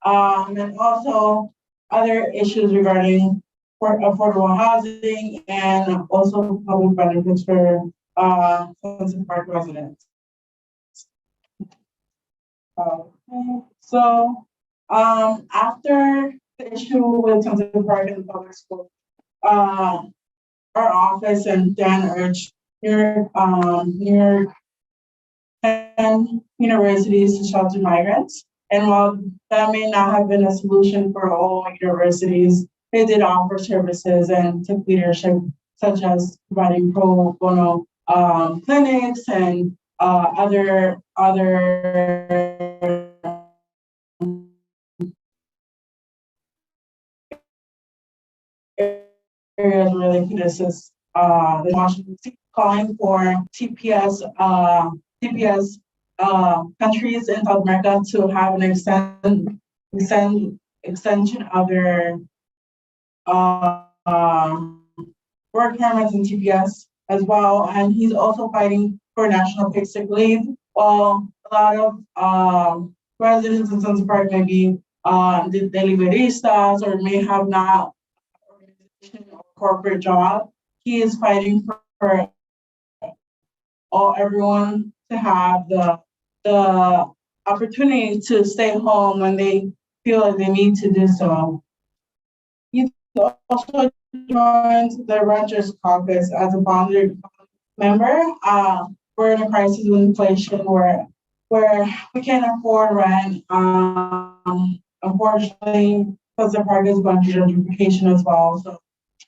and also other issues regarding affordable housing and also public benefits for Central Park residents. After the issue with Central Park and the public school, our office and Dan urged New York and universities to shelter migrants. And while that may not have been a solution for all universities, they did offer services and took leadership, such as providing pro bono clinics and other areas where they could assist the Washington State, calling for TPS countries in South America to have an extension of their work permits and TPS as well. And he's also fighting for national paid sick leave. While a lot of residents in Central Park may be deliveristas or may have not corporate job, he is fighting for everyone to have the opportunity to stay home when they feel like they need to do so. He also joined the Renters Caucus as a volunteer member. We're in a crisis with inflation where we can't afford rent. Unfortunately, Central Park is going through gentrification as well. So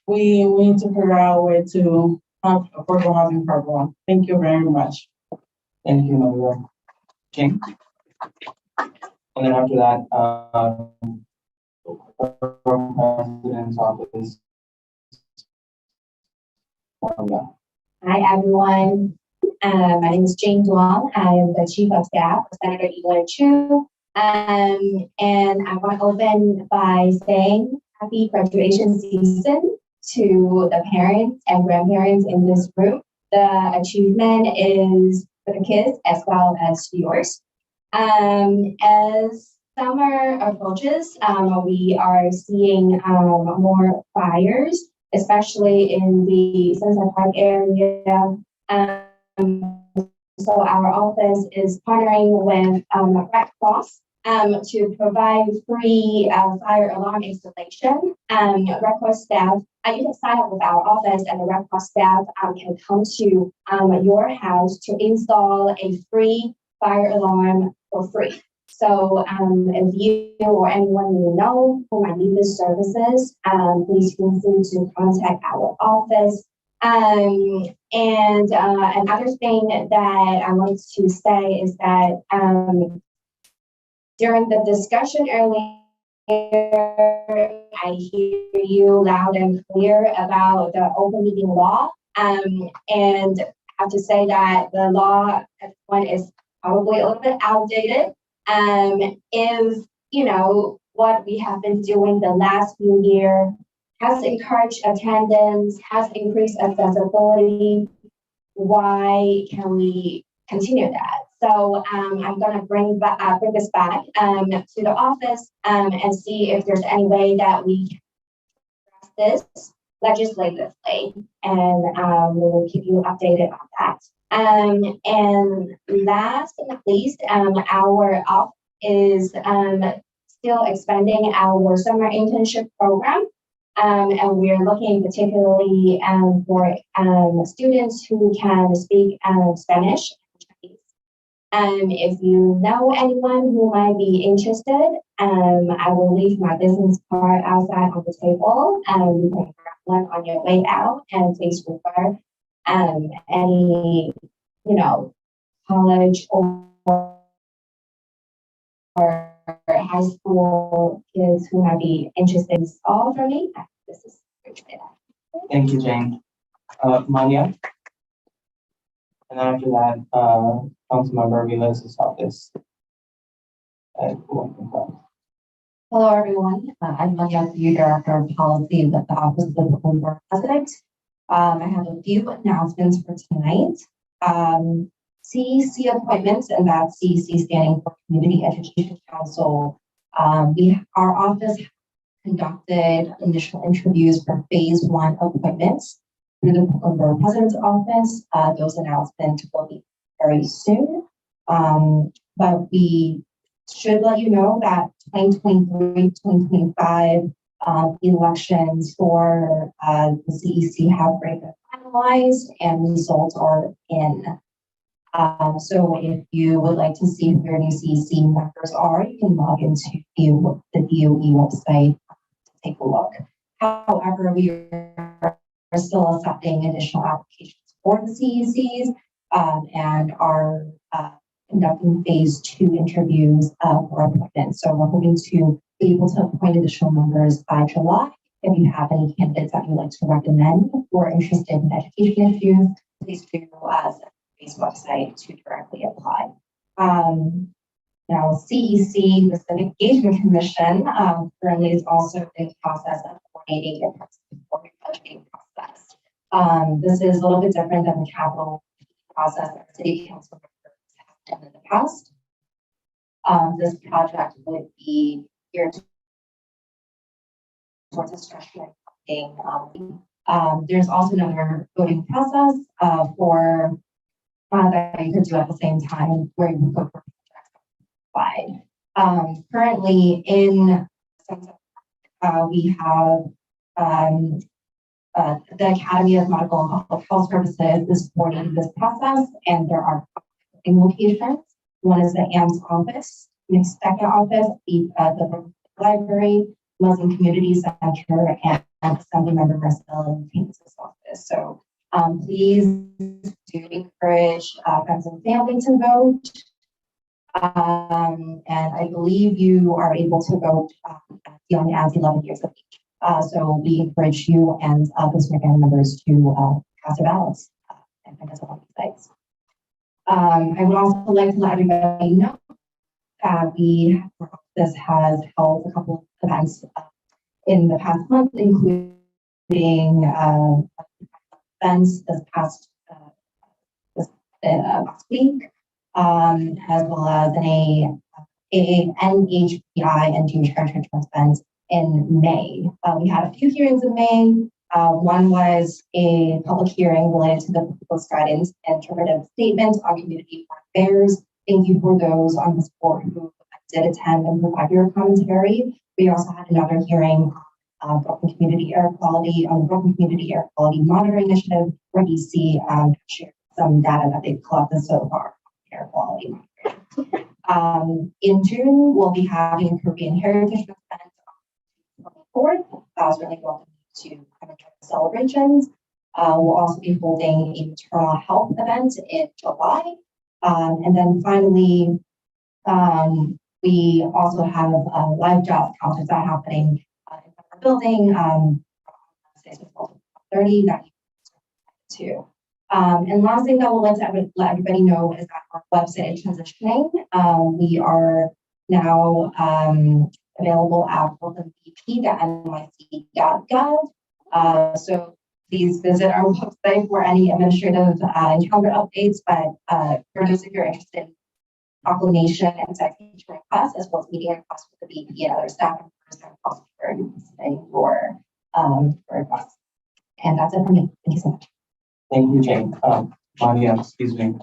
we need to figure out a way to have affordable housing for everyone. Thank you very much. Thank you, Maria. Jane. And then after that, President's office. Hi, everyone. My name is Jane Duong. I am the Chief of Staff of Senator Elaine Chu. And I want to open by saying happy graduation season to the parents and grandparents in this room. The achievement is for the kids as well as yours. As summer approaches, we are seeing more fires, especially in the Sunset Park area. So our office is partnering with Red Cross to provide free fire alarm installation. Red Cross staff, you can sign up with our office, and the Red Cross staff can come to your house to install a free fire alarm for free. So if you or anyone you know who might need these services, please feel free to contact our office. And another thing that I wanted to say is that during the discussion earlier, I hear you loud and clear about the open meeting law. And I have to say that the law one is probably a little bit outdated. If you know what we have been doing the last few years has encouraged attendance, has increased accessibility, why can we continue that? So I'm going to bring this back to the office and see if there's any way that we can address this legislatively, and we'll keep you updated on that. And last but not least, our office is still expanding our summer internship program. And we're looking particularly for students who can speak Spanish and Chinese. If you know anyone who might be interested, I will leave my business card outside on the table. You can grab one on your way out, and please refer any, college or high school kids who might be interested. This is all for me. This is Thank you, Jane. Manya? And then after that, Councilmember Velez's office. Hello, everyone. I'm Manya, the Director of Policy with the Office of the Brooklyn Borough President. I have a few announcements for tonight. CEC appointments, and that's CEC standing for Community Education Council. Our office conducted initial interviews for phase 1 appointments through the Brooklyn Borough President's office. Those announcements will be very soon. But we should let you know that 2023-2025 elections for the CEC have been finalized and results are in. So if you would like to see who your new CEC members are, you can log into the DOE website to take a look. However, we are still accepting additional applications for the CECs and are conducting phase 2 interviews for appointments. So we're hoping to be able to appoint additional members by July. If you have any candidates that you'd like to recommend or interested in education issues, please do website to directly apply. Now, CEC, the Civic Engagement Commission, currently is also in the process of coordinating the budgeting process. This is a little bit different than the capital process that City Council members have done in the past. This project would be geared towards discretionary funding. There's also another voting process for that you could do at the same time where you could go for currently in we have the Academy of Medical and Public Health Services is supporting this process, and there are locations. One is the AMS office, the second office, the library, Muslim Community Center, and Assemblymember Marcelo Phoenix's office. So please do encourage friends and family to vote. And I believe you are able to vote young as 11 years of age. So we encourage you and those family members to cast a ballot and find us on these sites. I would also like to let everybody know that this has held a couple of events in the past month, including being events this past last week, as well as an NHPI and June Treasure Trust event in May. We had a few hearings in May. One was a public hearing related to the proposed guidance and interpretive statement on community affairs. Thank you for those on this board who did attend and provide your commentary. We also had another hearing on Brooklyn Community Air Quality, on the Brooklyn Community Air Quality Monitoring Initiative, where DC shared some data that they've collected so far on air quality monitoring. In June, we'll be having Caribbean Heritage event on the 24th. Certainly welcome to come and join the celebrations. We'll also be holding a maternal health event in July. And then finally, we also have a live jazz concert that happening in our building, 30 that you too. And last thing that we'll let everybody know is that our website is transitioning. We are now available at brooklynbp.nyc.gov. So please visit our website for any administrative and calendar updates. But for those of you who are interested in proclamation and citation requests, as well as meeting requests with the BP and other staff members, and also for requests. And that's it for me. Thank you so much. Thank you, Jane. Mania, excuse me.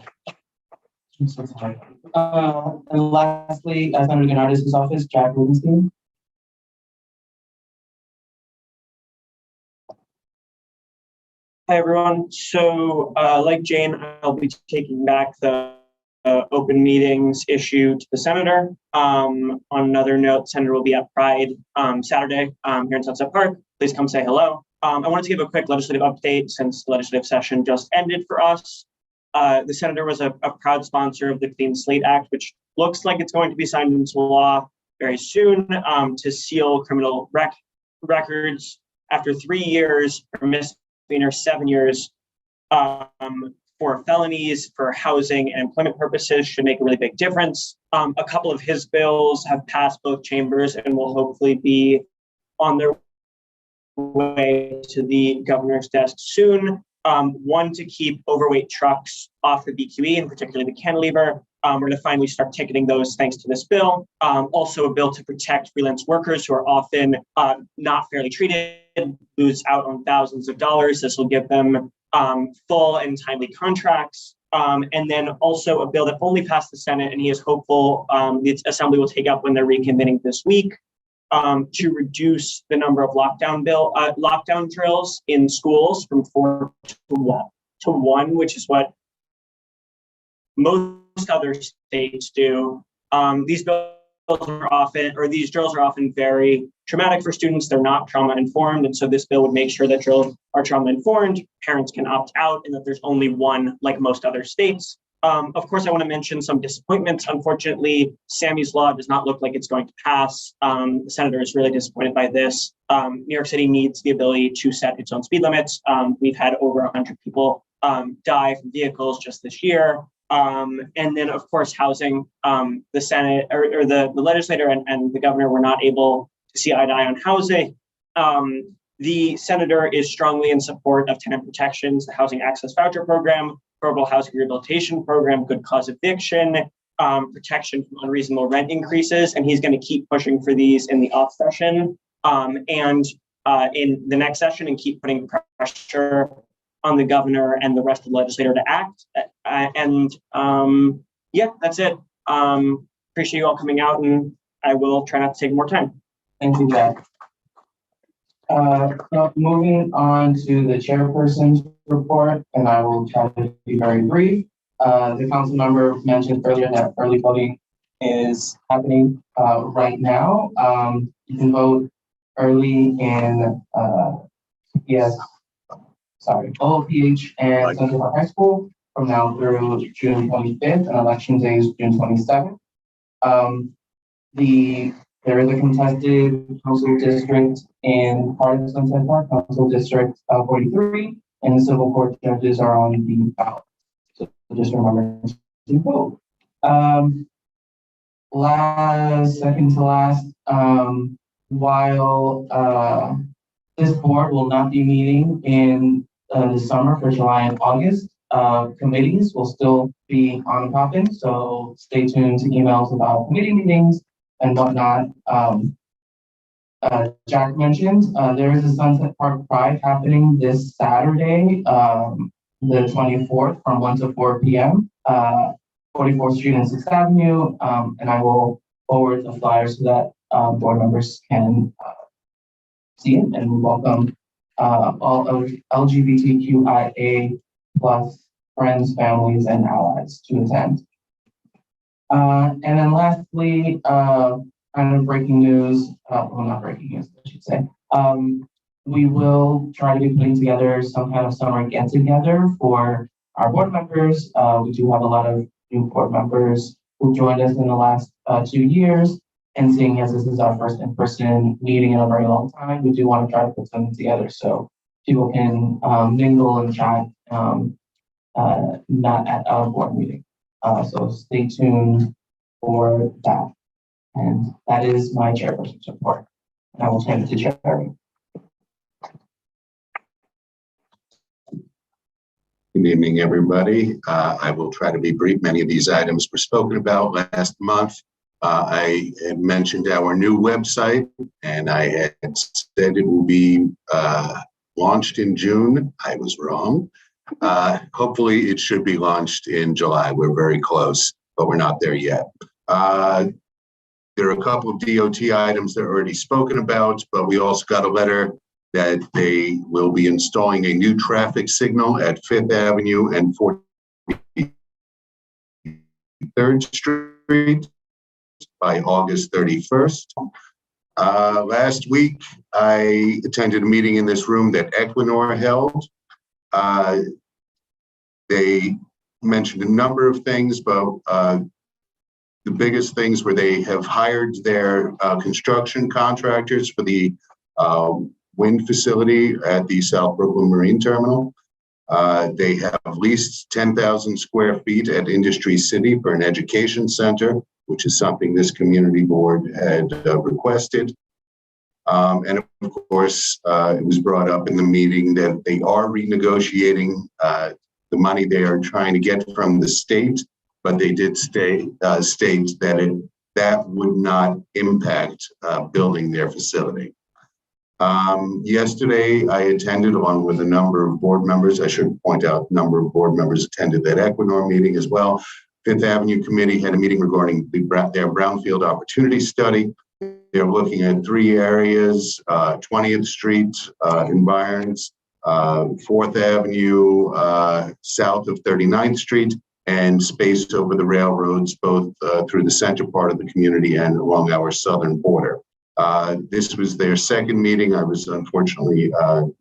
I'm so sorry. And lastly, Senator Gennardis' office, Jack Rubenstein. Hi, everyone. So like Jane, I'll be taking back the open meetings issue to the senator. On another note, Senator will be at Pride Saturday here in Sunset Park. Please come say hello. I wanted to give a quick legislative update since the legislative session just ended for us. The senator was a proud sponsor of the Clean Slate Act, which looks like it's going to be signed into law very soon to seal criminal records after 3 years, or misdemeanor 7 years for felonies, for housing and employment purposes should make a really big difference. A couple of his bills have passed both chambers and will hopefully be on their way to the governor's desk soon. One to keep overweight trucks off the BQE, and particularly the cantilever. We're going to finally start ticketing those thanks to this bill. Also a bill to protect freelance workers who are often not fairly treated, lose out on thousands of dollars. This will give them full and timely contracts. And then also a bill that only passed the Senate, and he is hopeful the Assembly will take up when they're reconvening this week. To reduce the number of lockdown drills in schools from 4 to 1, which is what most other states do. These bills are often, or these drills are often very traumatic for students. They're not trauma informed, and so this bill would make sure that drills are trauma informed. Parents can opt out, and that there's only one, like most other states. Of course, I want to mention some disappointments. Unfortunately, Sammy's Law does not look like it's going to pass. The senator is really disappointed by this. New York City needs the ability to set its own speed limits. We've had over 100 people die from vehicles just this year. And then, of course, housing. The Senate or the legislator and the governor were not able to see eye to eye on housing. The senator is strongly in support of tenant protections, the Housing Access Voucher Program, Affordable Housing Rehabilitation Program, Good Cause Eviction, protection from unreasonable rent increases, and he's going to keep pushing for these in the off session and in the next session, and keep putting pressure on the governor and the rest of the legislator to act. Yeah, that's it. Appreciate you all coming out, and I will try not to take more time. Thank you, Jack. So moving on to the chairperson's report, and I will try to be very brief. The council member mentioned earlier that early voting is happening right now. You can vote early in OPH and Central Park High School from now through June 25th, and election day is June 27th. There is a contested council district in part of Sunset Park, Council District 43, and the civil court judges are on the ballot. So just remember to vote. Second to last, while This board will not be meeting in the summer for July and August. Committees will still be on popping, so stay tuned to emails about committee meetings and whatnot. Jack mentioned, there is a Sunset Park Pride happening this Saturday, the 24th from 1 to 4 p.m. 44th Street and 6th Avenue, and I will forward the flyer so that board members can see it, and we welcome all LGBTQIA plus friends, families, and allies to attend. And then lastly, kind of breaking news, well, not breaking news, I should say. We will try to be putting together some kind of summer get-together for our board members. We do have a lot of new board members who joined us in the last 2 years. And seeing as this is our first in-person meeting in a very long time, we do want to try to put something together so people can mingle and chat, not at our board meeting. So stay tuned for that. And that is my chairperson's report. And I will turn it to Jeremy. Good evening, everybody. I will try to be brief. Many of these items were spoken about last month. I had mentioned our new website, and I had said it will be launched in June. I was wrong. Hopefully, it should be launched in July. We're very close, but we're not there yet. There are a couple of DOT items that are already spoken about, but we also got a letter that they will be installing a new traffic signal at 5th Avenue and 43rd Street by August 31st. Last week, I attended a meeting in this room that Equinor held. They mentioned a number of things, but the biggest things were they have hired their construction contractors for the wind facility at the South Brooklyn Marine Terminal. They have leased 10,000 square feet at Industry City for an education center, which is something this community board had requested. And of course, it was brought up in the meeting that they are renegotiating the money they are trying to get from the state, but they did state that that would not impact building their facility. Yesterday, I attended along with a number of board members. I should point out a number of board members attended that Equinor meeting as well. Fifth Avenue Committee had a meeting regarding their brownfield opportunity study. They're looking at 3 areas, 20th Street, environs, 4th Avenue, south of 39th Street, and space over the railroads, both through the center part of the community and along our southern border. This was their second meeting. I was unfortunately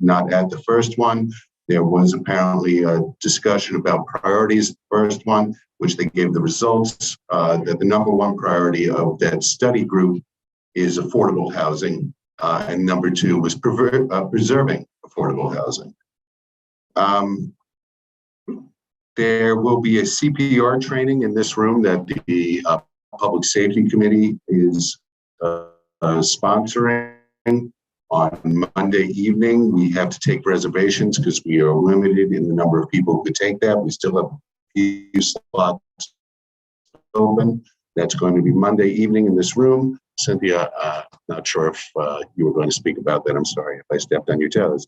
not at the first one. There was apparently a discussion about priorities, the first one, which they gave the results, that the number 1 priority of that study group is affordable housing, and number 2 was preserving affordable housing. There will be a CPR training in this room that the Public Safety Committee is sponsoring on Monday evening. We have to take reservations because we are limited in the number of people who could take that. We still have a few slots open. That's going to be Monday evening in this room. Cynthia, not sure if you were going to speak about that. I'm sorry if I stepped on your toes.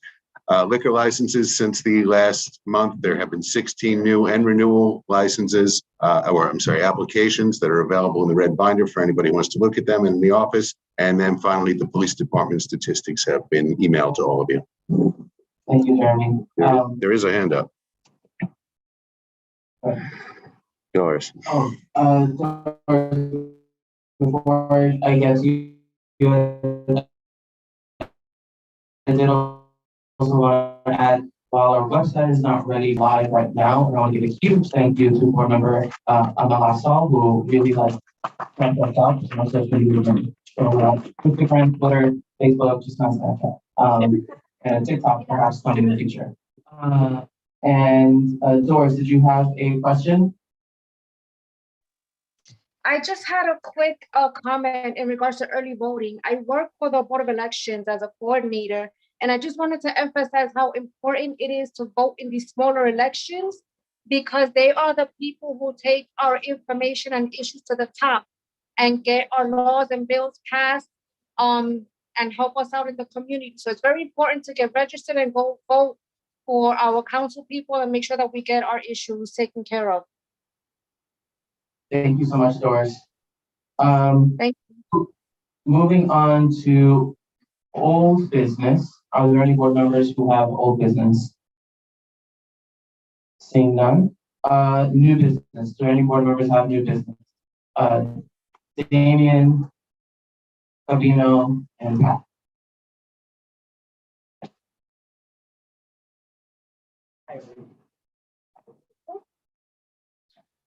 Liquor licenses, since the last month, there have been 16 new and renewal licenses, applications that are available in the red binder for anybody who wants to look at them in the office. And then finally, the police department statistics have been emailed to all of you. Thank you, Jeremy. There is a hand up. Yours. Before I guess you I did also want to add, while our website is not ready live right now, I want to give a huge thank you to board member Amala Sol, who really ramped us up on social media. So Instagram, Twitter, Facebook, just on Snapchat, and TikTok perhaps coming in the future. Doris, did you have a question? I just had a quick comment in regards to early voting. I work for the Board of Elections as a coordinator, And I just wanted to emphasize how important it is to vote in these smaller elections, because they are the people who take our information and issues to the top and get our laws and bills passed, and help us out in the community. So it's very important to get registered and go vote for our council people and make sure that we get our issues taken care of. Thank you so much, Doris. Thank you. Moving on to old business. Are there any board members who have old business? Seeing none. New business. Do any board members have new business? Damian, Sabino, and Pat.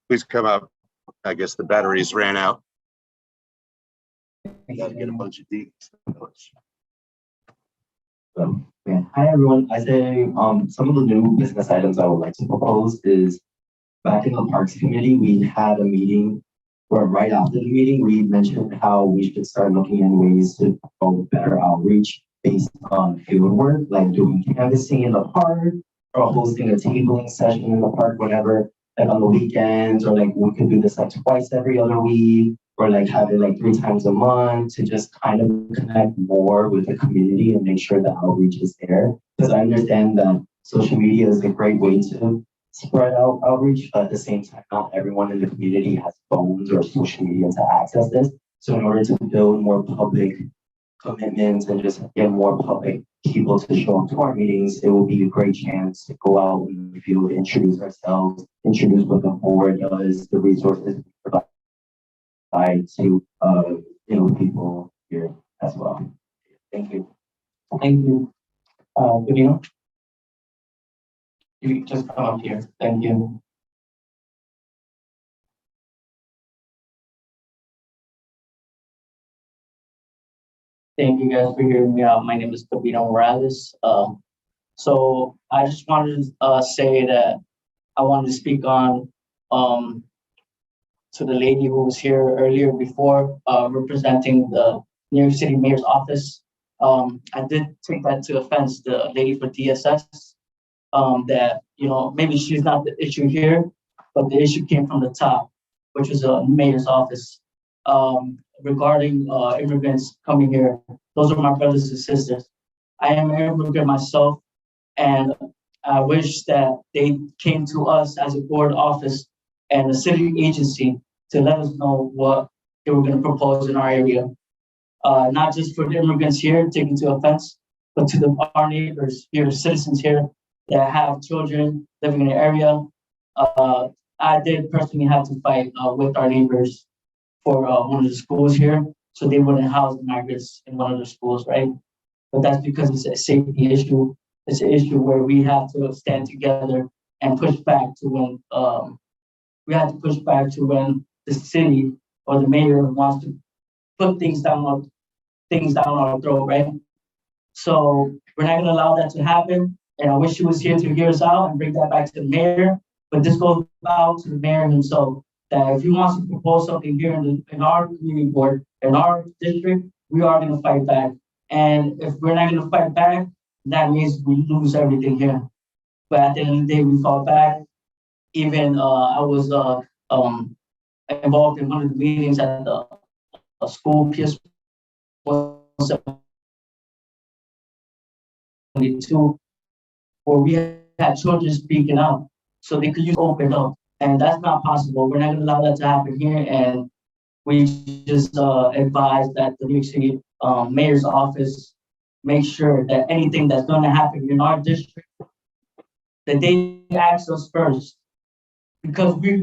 Please come up. I guess the batteries ran out. I gotta get a bunch of deeds. Yeah. Hi, everyone. I say some of the new business items I would like to propose is back in the Parks Committee, we had a meeting where right after the meeting, we mentioned how we should start looking in ways to promote better outreach based on field work, like doing canvassing in the park or hosting a tabling session in the park, whatever, like on the weekends, or like we could do this like twice every other week, or like have it like 3 times a month to just kind of connect more with the community and make sure the outreach is there. Because I understand that social media is a great way to spread out outreach, but at the same time, not everyone in the community has phones or social media to access this. So in order to build more public commitments and just get more public people to show up to our meetings, it will be a great chance to go out in the field, introduce ourselves, introduce what the board does, the resources we provide to people here as well. Thank you. Thank you. Sabino? You just come up here. Thank you. Thank you guys for hearing me out. My name is Sabino Morales. So I just wanted to say that I wanted to speak on to the lady who was here earlier before representing the New York City Mayor's office. I did take that to offense, the lady for DSS. That, maybe she's not the issue here, but the issue came from the top, which was the mayor's office. Regarding immigrants coming here, those are my brothers and sisters. I am an immigrant myself, and I wish that they came to us as a board office and a city agency to let us know what they were going to propose in our area. Not just for the immigrants here taking to offense, but to our neighbors here, citizens here that have children living in the area. I did personally have to fight with our neighbors for one of the schools here, so they wouldn't house the migrants in one of the schools, right? But that's because it's a safety issue. It's an issue where we have to stand together and push back to when the city or the mayor wants to put things down our throat, right? So we're not gonna allow that to happen. And I wish she was here to hear us out and bring that back to the mayor. But this goes out to the mayor himself, that if he wants to propose something here in our community board, in our district, we are gonna fight back. And if we're not gonna fight back, that means we lose everything here. But at the end of the day, we fought back. Even I was involved in one of the meetings at the school, PS 172, where we had children speaking up so they could use open up. And that's not possible. We're not gonna allow that to happen here. And we just advise that the New York City mayor's office make sure that anything that's gonna happen in our district, that they ask us first. Because we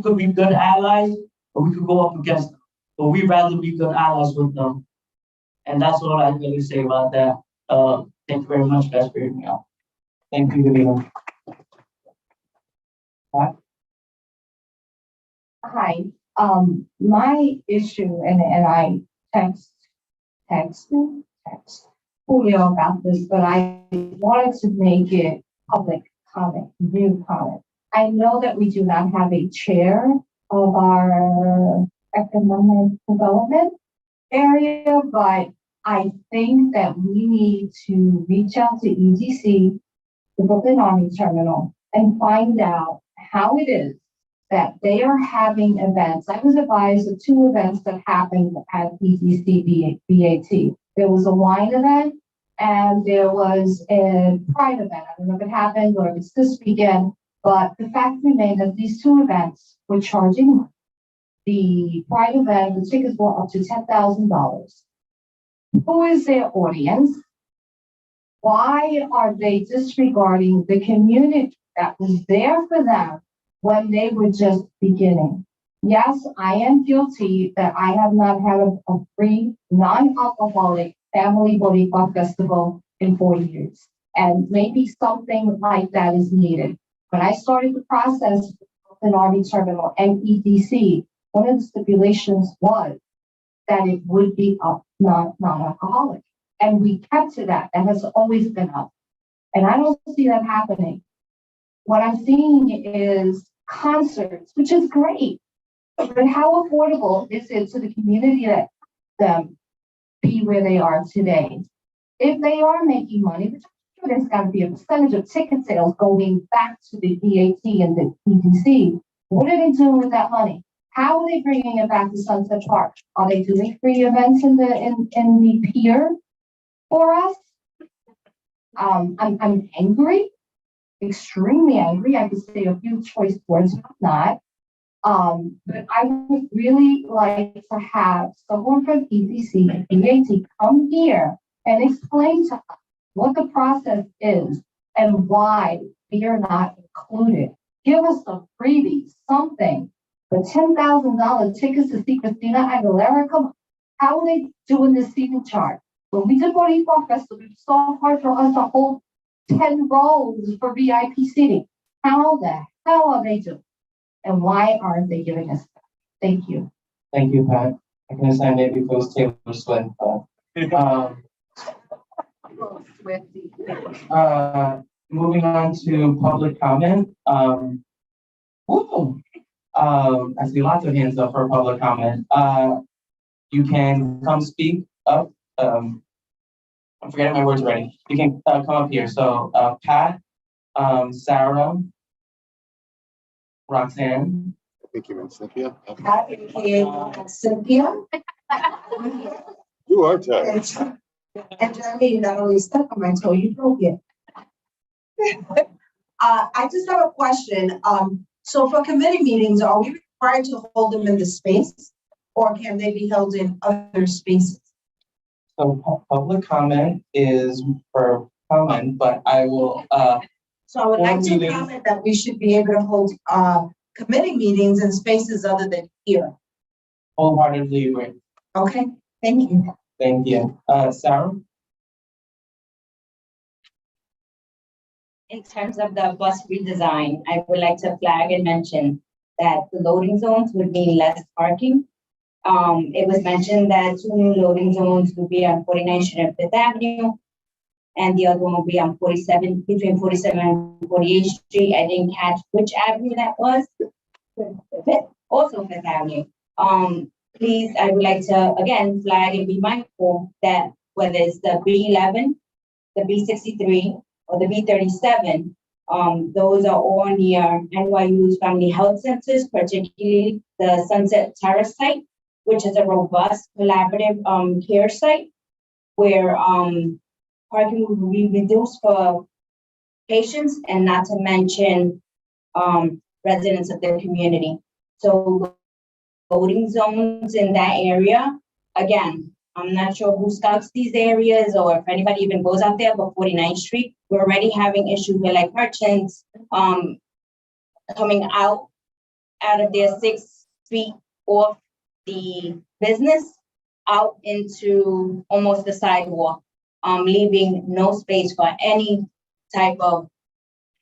could be good allies, or we could go up against them. But we'd rather be good allies with them. And that's all I really say about that. Thank you very much, guys, for hearing me out. Thank you, Davina. Hi, my issue, and I text Julio about this, but I wanted to make it public comment, new comment. I know that we do not have a chair of our economic development area, but I think that we need to reach out to EDC, the Brooklyn Army Terminal, and find out how it is that they are having events. I was advised of 2 events that happened at EDC BAT. There was a wine event and there was a pride event. I don't know if it happened or if it's this weekend, but the fact remains that these 2 events were charging money. The pride event, the tickets were up to $10,000. Who is their audience? Why are they disregarding the community that was there for them when they were just beginning? Yes, I am guilty that I have not had a free, non-alcoholic family Boricua festival in 4 years. And maybe something like that is needed. When I started the process with an Army Terminal and EDC, one of the stipulations was that it would be non-alcoholic. And we kept to that. That has always been up. And I don't see that happening. What I'm seeing is concerts, which is great. But how affordable is it to the community that them be where they are today? If they are making money, which I'm sure there's got to be a percentage of ticket sales going back to the BAT and the EDC, what are they doing with that money? How are they bringing it back to Sunset Park? Are they doing free events in the pier for us? I'm angry, extremely angry. I could say a few choice words, but not. But I would really like to have someone from EDC and BAT come here and explain to us what the process is and why we are not included. Give us some freebies, something. The $10,000 tickets to see Christina Aguilera, come on. How are they doing this seating chart? When we did Boricua Festival, it was so hard for us to hold 10 rows for VIP seating. How the hell are they doing? And why aren't they giving us that? Thank you. Thank you, Pat. I can understand maybe if it was Taylor Swift, but moving on to public comment. I see lots of hands up for public comment. You can come speak up. I'm forgetting my words already. You can come up here. So Pat, Sarah, Roxanne. I think you meant Cynthia. Pat and Cynthia. You are tired. And Jeremy, not only stuck on my toe, you broke it. I just have a question. So for committee meetings, are we required to hold them in the space or can they be held in other spaces? So public comment is for comment, but I will, So I would like to comment that we should be able to hold committee meetings in spaces other than here. wholeheartedly agree. Okay, thank you. Thank you. Sarah? In terms of the bus redesign, I would like to flag and mention that the loading zones would mean less parking. It was mentioned that 2 new loading zones would be on 49th Street and 5th Avenue, and the other one will be on 47, between 47 and 48th Street. I didn't catch which avenue that was. Also 5th Avenue. Please, I would like to, again, flag and be mindful that whether it's the B11, the B63, or the B37, those are all near NYU's family health centers, particularly the Sunset Terrace site, which is a robust collaborative care site where parking will be reduced for patients and not to mention residents of their community. So loading zones in that area, again, I'm not sure who scouts these areas or if anybody even goes out there, but 49th Street, we're already having issues with like merchants coming out of their 6 feet off the business out into almost the sidewalk, leaving no space for any type of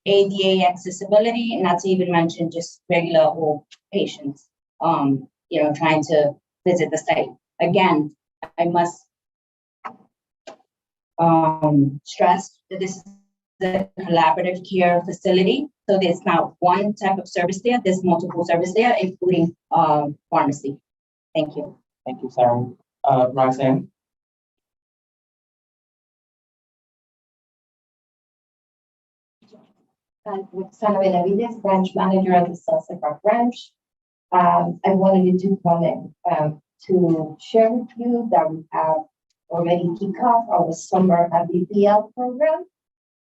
ADA accessibility, not to even mention just regular old patients, trying to visit the site. Again, I must stress that this is a collaborative care facility. So there's not one type of service there, there's multiple services there, including pharmacy. Thank you. Thank you, Sarah. Roxanne? With Sana Benavides, branch manager at the Sunset Park branch. I wanted to comment to share with you that we have already kicked off our summer BPL program,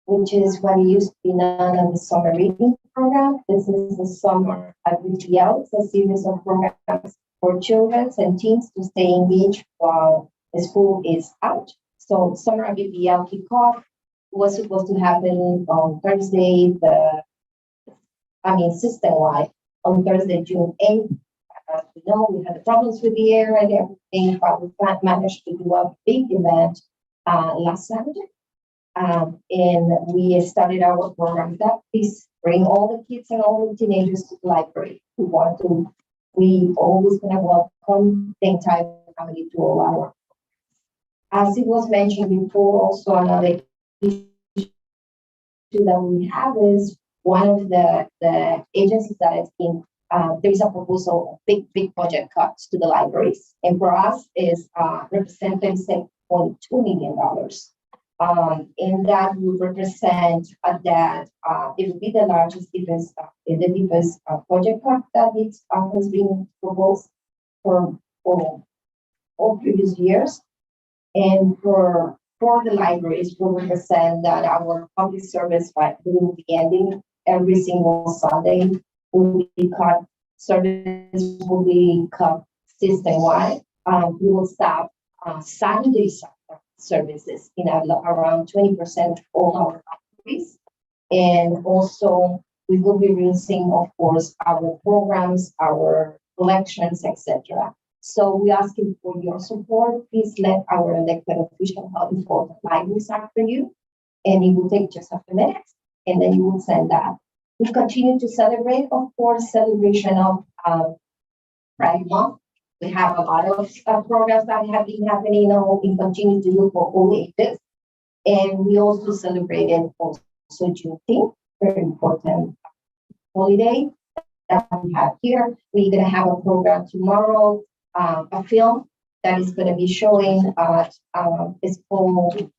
which is what used to be known as the summer reading program. This is the summer BPL. It's a series of programs for children and teens to stay engaged while the school is out. So summer BPL kickoff was supposed to happen on Thursday, system-wide, on Thursday, June 8th. As we know, we had problems with the air and everything, but we managed to do a big event last Saturday. And we started our program that please bring all the kids and all the teenagers to the library. We always gonna welcome the entire family to all our. As it was mentioned before, also another issue that we have is one of the agencies that has been, there is a proposal of big budget cuts to the libraries. And for us is representing $7.2 million. And that would represent that it would be the largest deepest project cut that has been proposed for all previous years. And for the libraries, will represent that our public service will be ending every single Sunday. Will be cut. Service will be cut system-wide. We will stop Saturday services in around 20% of all our libraries. And also, we will be reducing, of course, our programs, our collections, etc. So we're asking for your support. Please let our elected officials help inform the libraries after you. And it will take just a few minutes, and then you will send that. We continue to celebrate, of course, celebration of Pride Month. We have a lot of programs that have been happening now and continue to do for all ages. And we also celebrated also Juneteenth, very important holiday that we have here. We're going to have a program tomorrow, a film that is going to be showing, it's called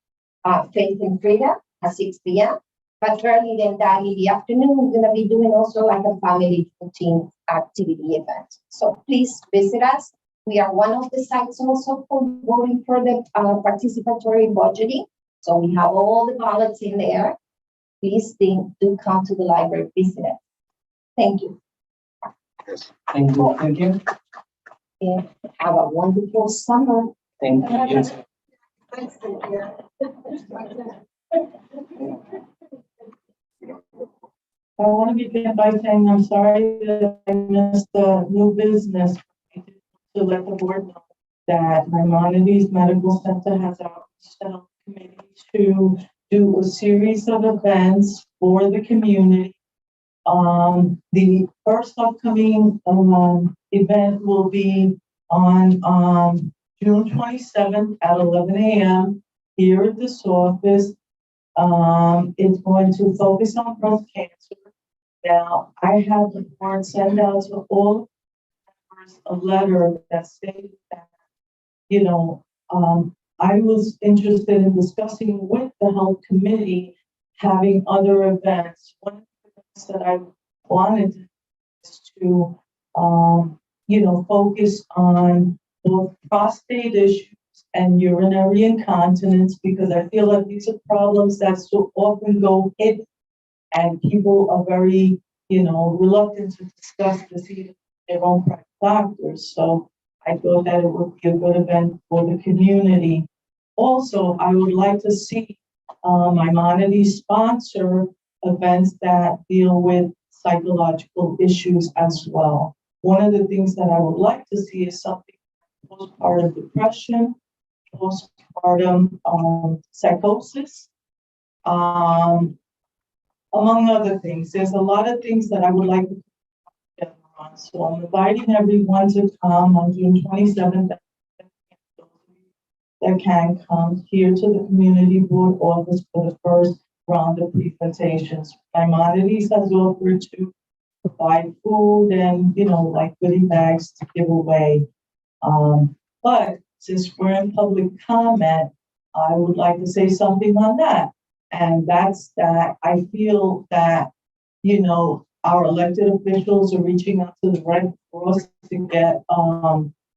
Faith and Freedom at 6 p.m. But early than that in the afternoon, we're going to be doing also like a family routine activity event. So please visit us. We are one of the sites also for voting for the participatory budgeting. So we have all the ballots in there. Please do come to the library, visit it. Thank you. Yes. Thank you. Thank you. And have a wonderful summer. Thank you. Thanks, Cynthia. I want to begin by saying I'm sorry that I missed the new business to let the board know that Maimonides Medical Center has asked the health committee to do a series of events for the community. The first upcoming event will be on June 27th at 11 a.m. here at this office. It's going to focus on breast cancer. Now, I have the board send out to all members a letter that stated that, I was interested in discussing with the health committee having other events. One of the events that I wanted to, focus on both prostate issues and urinary incontinence, because I feel like these are problems that so often go hidden, and people are very, reluctant to discuss this even with their own private doctors. So I thought that it would be a good event for the community. Also, I would like to see Maimonides sponsor events that deal with psychological issues as well. One of the things that I would like to see is something postpartum depression, postpartum psychosis, among other things. There's a lot of things that I would like to get on. So I'm inviting everyone to come on June 27th. That can come here to the community board office for the first round of presentations. Maimonides has offered to provide food and, like goodie bags to give away. But since we're in public comment, I would like to say something on that. And that's that I feel that, you know, our elected officials are reaching out to the Red Cross to get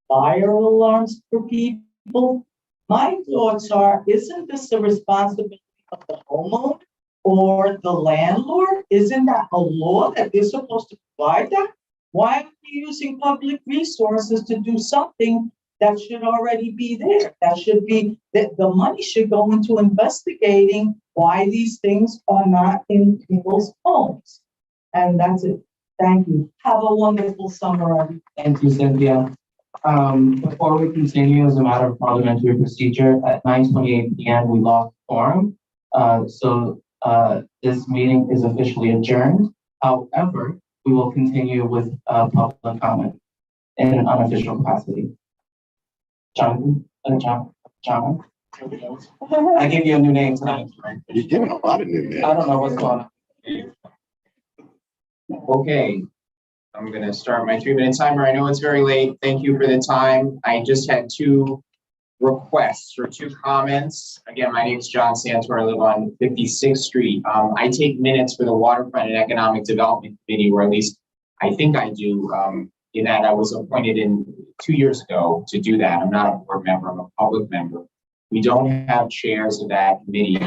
fire alarms for people. My thoughts are, isn't this the responsibility of the homeowner or the landlord? Isn't that a law that they're supposed to provide that? Why are we using public resources to do something that should already be there? That should be, that the money should go into investigating why these things are not in people's homes. And that's it. Thank you. Have a wonderful summer, everyone. Thank you, Cynthia. Before we continue, as a matter of parliamentary procedure, at 9:28 p.m. we lost quorum. This meeting is officially adjourned. However, we will continue with public comment in an unofficial capacity. Jonathan, John. I gave you a new name tonight. You're giving a lot of new names. I don't know what's going on. Okay, I'm gonna start my 3-minute timer. I know it's very late. Thank you for the time. I just had 2 requests or 2 comments. Again, my name is John Santor. I live on 56th Street. I take minutes for the Waterfront and Economic Development Committee, or at least I think I do, in that I was appointed 2 years ago to do that. I'm not a board member, I'm a public member. We don't have chairs of that committee.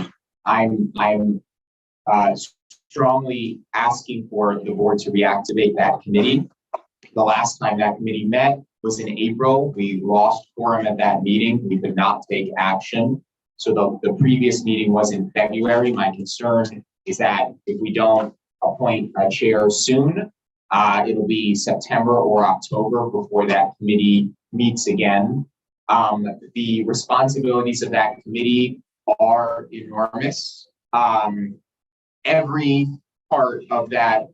I'm strongly asking for the board to reactivate that committee. The last time that committee met was in April. We lost quorum at that meeting. We could not take action. So the previous meeting was in February. My concern is that if we don't appoint a chair soon, it'll be September or October before that committee meets again. The responsibilities of that committee are enormous. Every part of that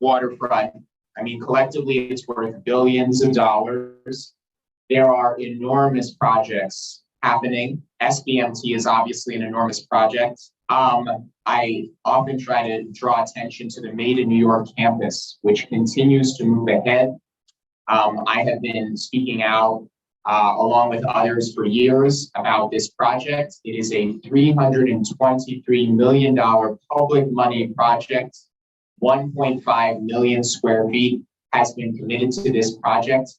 waterfront, I mean, collectively, it's worth billions of dollars. There are enormous projects happening. SBMT is obviously an enormous project. I often try to draw attention to the Made in New York campus, which continues to move ahead. I have been speaking out along with others for years about this project. It is a $323 million public money project. 1.5 million square feet has been committed to this project.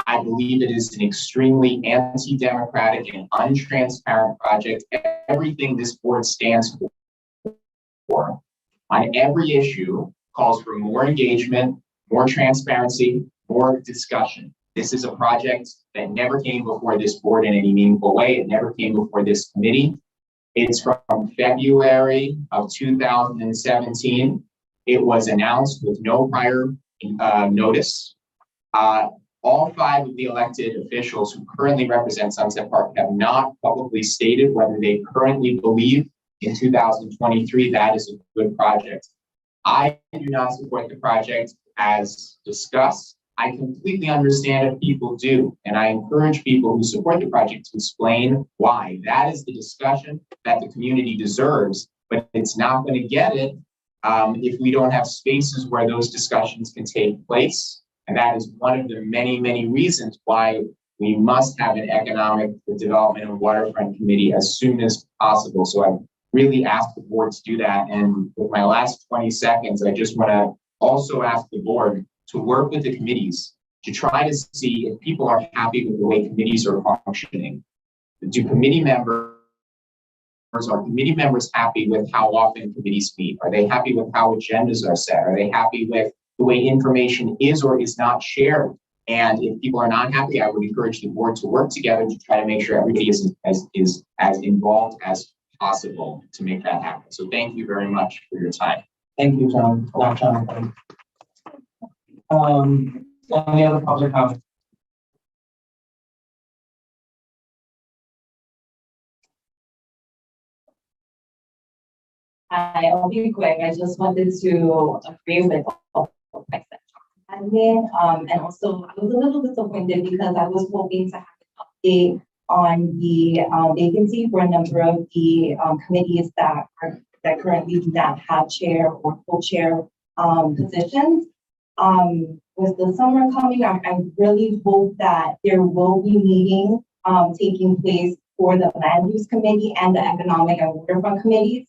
I believe it is an extremely anti-democratic and untransparent project. Everything this board stands for on every issue calls for more engagement, more transparency, more discussion. This is a project that never came before this board in any meaningful way. It never came before this committee. It's from February of 2017. It was announced with no prior notice. All 5 of the elected officials who currently represent Sunset Park have not publicly stated whether they currently believe in 2023 that is a good project. I do not support the project as discussed. I completely understand if people do, and I encourage people who support the project to explain why. That is the discussion that the community deserves, but it's not going to get it if we don't have spaces where those discussions can take place. And that is one of the many, many reasons why we must have an economic development and waterfront committee as soon as possible. So I really ask the board to do that. And with my last 20 seconds, I just want to also ask the board to work with the committees to try to see if people are happy with the way committees are functioning. Are committee members happy with how often committees meet? Are they happy with how agendas are set? Are they happy with the way information is or is not shared? And if people are not happy, I would encourage the board to work together to try to make sure everybody is as involved as possible to make that happen. So thank you very much for your time. Thank you, John. Not Jonathan. Any other public comment? I'll be quick. I just wanted to agree with all of my admin. And also, I was a little disappointed because I was hoping to have an update on the vacancy for a number of the committees that currently do not have chair or co-chair positions. With the summer coming, I really hope that there will be meetings taking place for the land use committee and the economic and waterfront committees.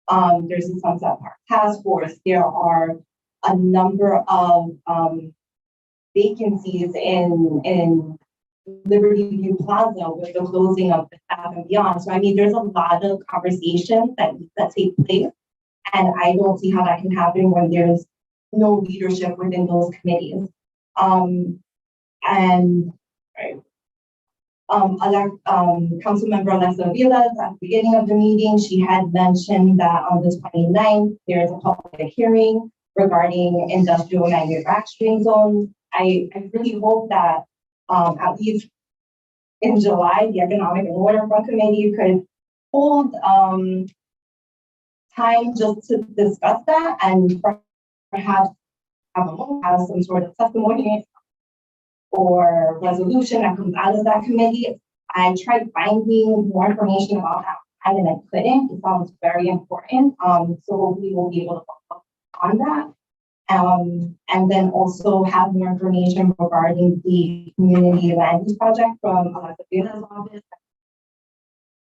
There's a Sunset Park Task Force. There are a number of vacancies in Liberty View Plaza with the closing of the staff and beyond. So I mean, there's a lot of conversations that take place, and I don't see how that can happen when there's no leadership within those committees. Council member Alexa Vilas at the beginning of the meeting, she had mentioned that on the 29th, there's a public hearing regarding industrial manufacturing zones. I really hope that at least in July, the Economic and Waterfront Committee could hold time just to discuss that and perhaps have some sort of testimony or resolution that comes out of that committee. I tried finding more information about that and I couldn't. It sounds very important. So hopefully we'll be able to follow up on that. And then also have more information regarding the community land use project from Alexa Vila's office.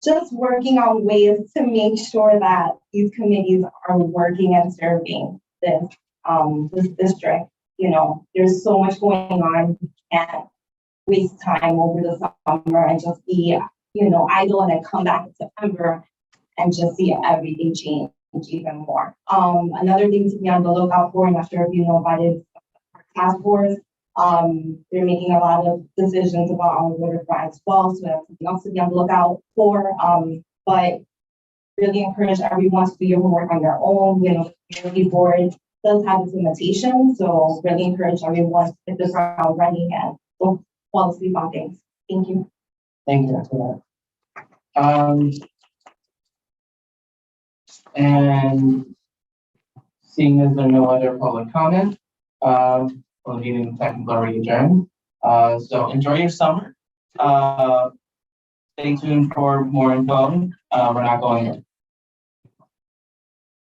Just working on ways to make sure that these committees are working and serving this district. You know, there's so much going on. We can't waste time over the summer and just be, you know, idle and then come back in September and just see everything change even more. Another thing to be on the lookout for, I'm not sure if you know about it, task force. They're making a lot of decisions about our waterfront as well, so that's something else to be on the lookout for. But really encourage everyone to do your homework on their own. You know, the community board does have its limitations, so really encourage everyone to hit the ground running and don't fall asleep on things. Thank you. Thank you for that. And seeing as there are no other public comment, the meeting technically already adjourned. So enjoy your summer. Stay tuned for more info. We're not going